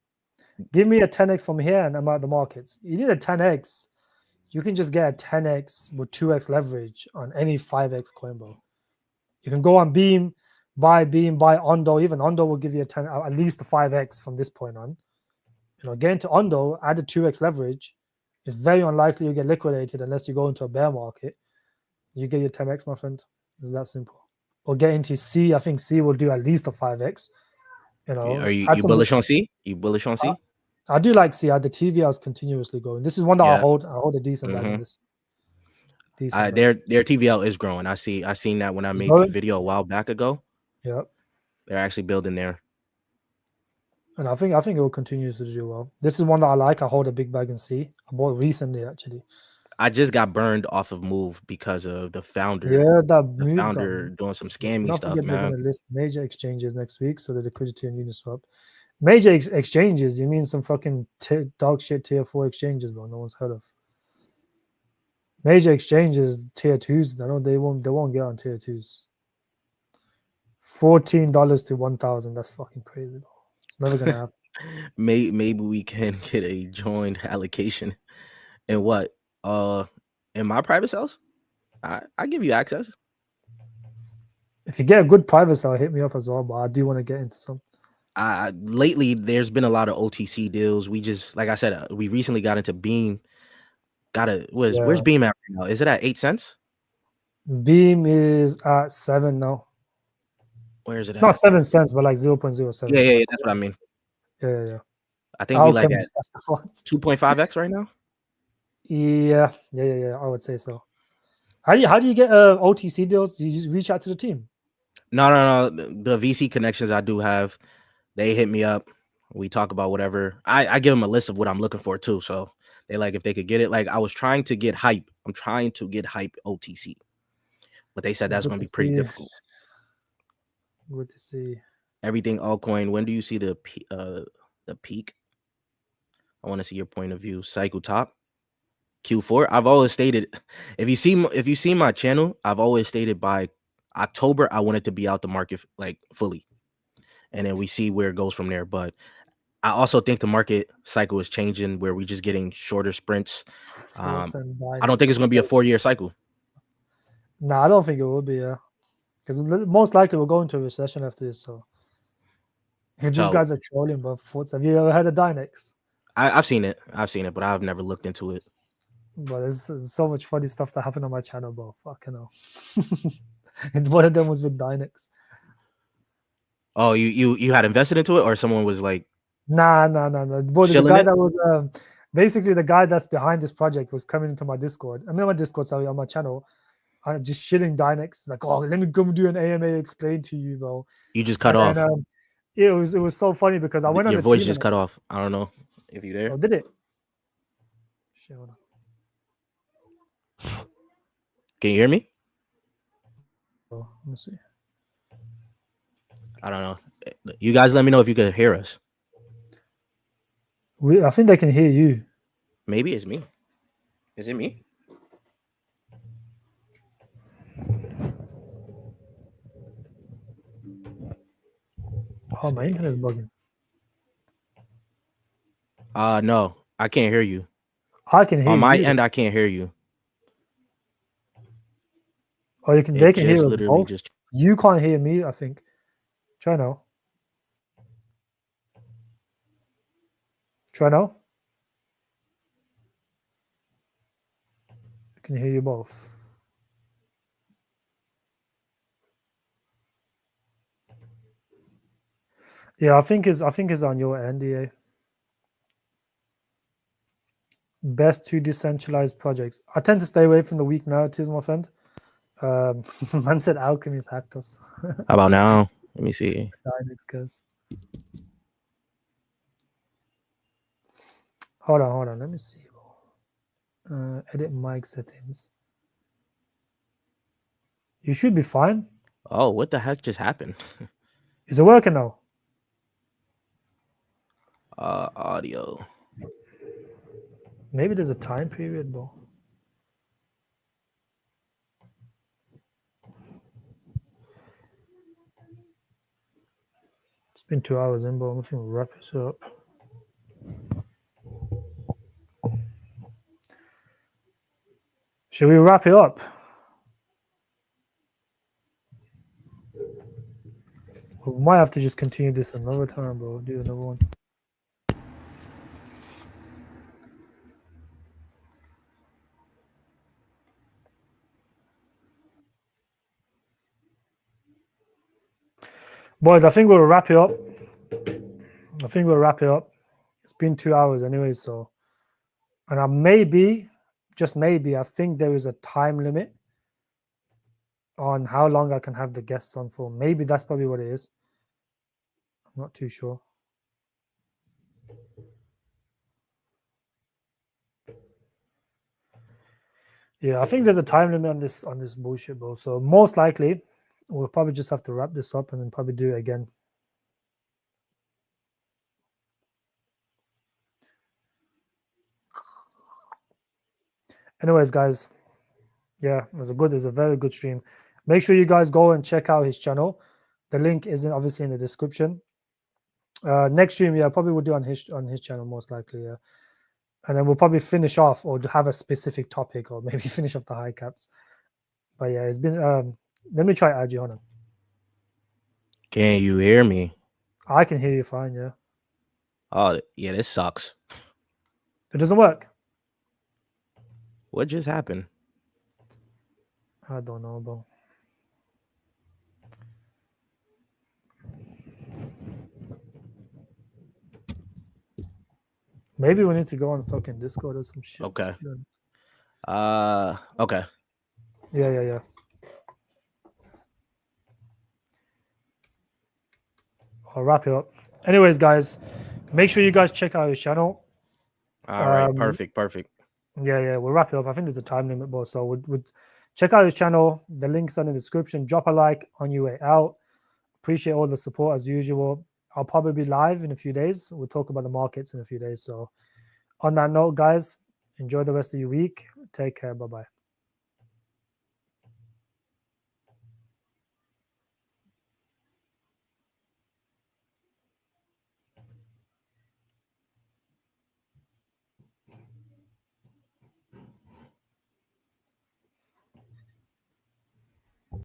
Give me a 10x from here and I'm at the markets. You need a 10x. You can just get a 10x with 2x leverage on any 5x coin, bro. You can go on Beam, buy Ondo. Even Ondo will give you at least the 5x from this point on. Get into Ondo, add a 2x leverage. It's very unlikely you get liquidated unless you go into a bear market. You get your 10x, my friend. It's that simple. Or get into C. I think C will do at least a 5x. Are you bullish on C? You bullish on C? I do like C. The TVR is continuously going. This is one that I hold. I hold a decent bag in this. Their TVL is growing. I seen that when I made the video a while back ago. Yep. They're actually building there. And I think it will continue to do well. This is one that I like. I hold a big bag in C. I bought recently, actually. I just got burned off of Move because of the founder. Yeah, the founder doing some scammy stuff, man. They're going to list major exchanges next week, so the liquidity and Uniswap. Major exchanges? You mean some fucking dog shit tier 4 exchanges, bro? No one's heard of. Major exchanges, tier 2s. I know they won't get on tier 2s. $14 to 1,000. That's fucking crazy, bro. It's never gonna happen. Maybe we can get a joined allocation. And what? In my private sales, I give you access. If you get a good private sale, hit me up as well. But I do want to get into some. Lately, there's been a lot of OTC deals. We just, like I said, we recently got into Beam. Where's Beam at right now? Is it at 8 cents? Beam is at 7 now. Where is it at? Not 7 cents, but like 0.07. Yeah, that's what I mean. Yeah. I think we like at 2.5x right now. Yeah. I would say so. How do you get OTC deals? Do you just reach out to the team? No. The VC connections I do have, they hit me up. We talk about whatever. I give them a list of what I'm looking for too. So they like if they could get it. Like I was trying to get hype. I'm trying to get hype OTC, but they said that's going to be pretty difficult. Good to see. Everything altcoin. When do you see the peak? I want to see your point of view. Cycle top. Q4. I've always stated, if you see my channel, I've always stated by October I want it to be out the market like fully, and then we see where it goes from there. But I also think the market cycle is changing where we're just getting shorter sprints. I don't think it's going to be a 4-year cycle. No, I don't think it will be. Yeah, because most likely we'll go into a recession after this. So these guys are trolling. But have you ever heard of Dynex? I've seen it, but I've never looked into it. But there's so much funny stuff that happened on my channel, bro. Fucking hell. And one of them was with Dynex. Oh, you had invested into it, or someone was like, Nah. But the guy that was basically the guy that's behind this project was coming into my Discord. On my channel, just shilling Dynex. It's like, oh, let me go do an AMA explain to you, bro. You just cut off. It was so funny because I went on your voice just cut off. I don't know if you're there. Oh, did it? Can you hear me? Let me see. I don't know. You guys let me know if you can hear us. I think they can hear you. Maybe it's me. Is it me? Oh, my internet is bugging. No, I can't hear you. I can hear you. On my end, I can't hear you. Oh, they can hear us both. You can't hear me, I think. Try now. I can hear you both. Yeah, I think it's on your NDA. Best two decentralized projects. I tend to stay away from the weak narratives, my friend. Man said Alchemist hacked us. How about now? Let me see. Hold on. Let me see. Edit mic settings. You should be fine. Oh, what the heck just happened? Is it working now? Audio. Maybe there's a time period, bro. It's been 2 hours in, bro. I'm gonna wrap this up. Should we wrap it up? We might have to just continue this another time, bro. Do another one. Boys, I think we'll wrap it up. It's been 2 hours anyway, so. And I maybe, just maybe, I think there is a time limit on how long I can have the guests on for. Maybe that's probably what it is. I'm not too sure. Yeah, I think there's a time limit on this bullshit, bro. So most likely, we'll probably just have to wrap this up and then probably do it again. Anyways, guys, yeah, it was a very good stream. Make sure you guys go and check out his channel. The link is obviously in the description. Next stream, yeah, probably we'll do on his channel most likely, yeah. And then we'll probably finish off or have a specific topic or maybe finish off the high caps. But yeah, it's been. Let me try add you on. Can you hear me? I can hear you fine, yeah. Oh yeah, this sucks. It doesn't work. What just happened? I don't know, bro. Maybe we need to go on fucking Discord or some shit. Okay. Okay. Yeah. I'll wrap it up. Anyways, guys, make sure you guys check out his channel. All right. Perfect. Yeah. We'll wrap it up. I think there's a time limit, bro. So we'll check out his channel. The link's in the description. Drop a like on your way out. Appreciate all the support as usual. I'll probably be live in a few days. We'll talk about the markets in a few days. So on that note, guys, enjoy the rest of your week. Take care. Bye-bye.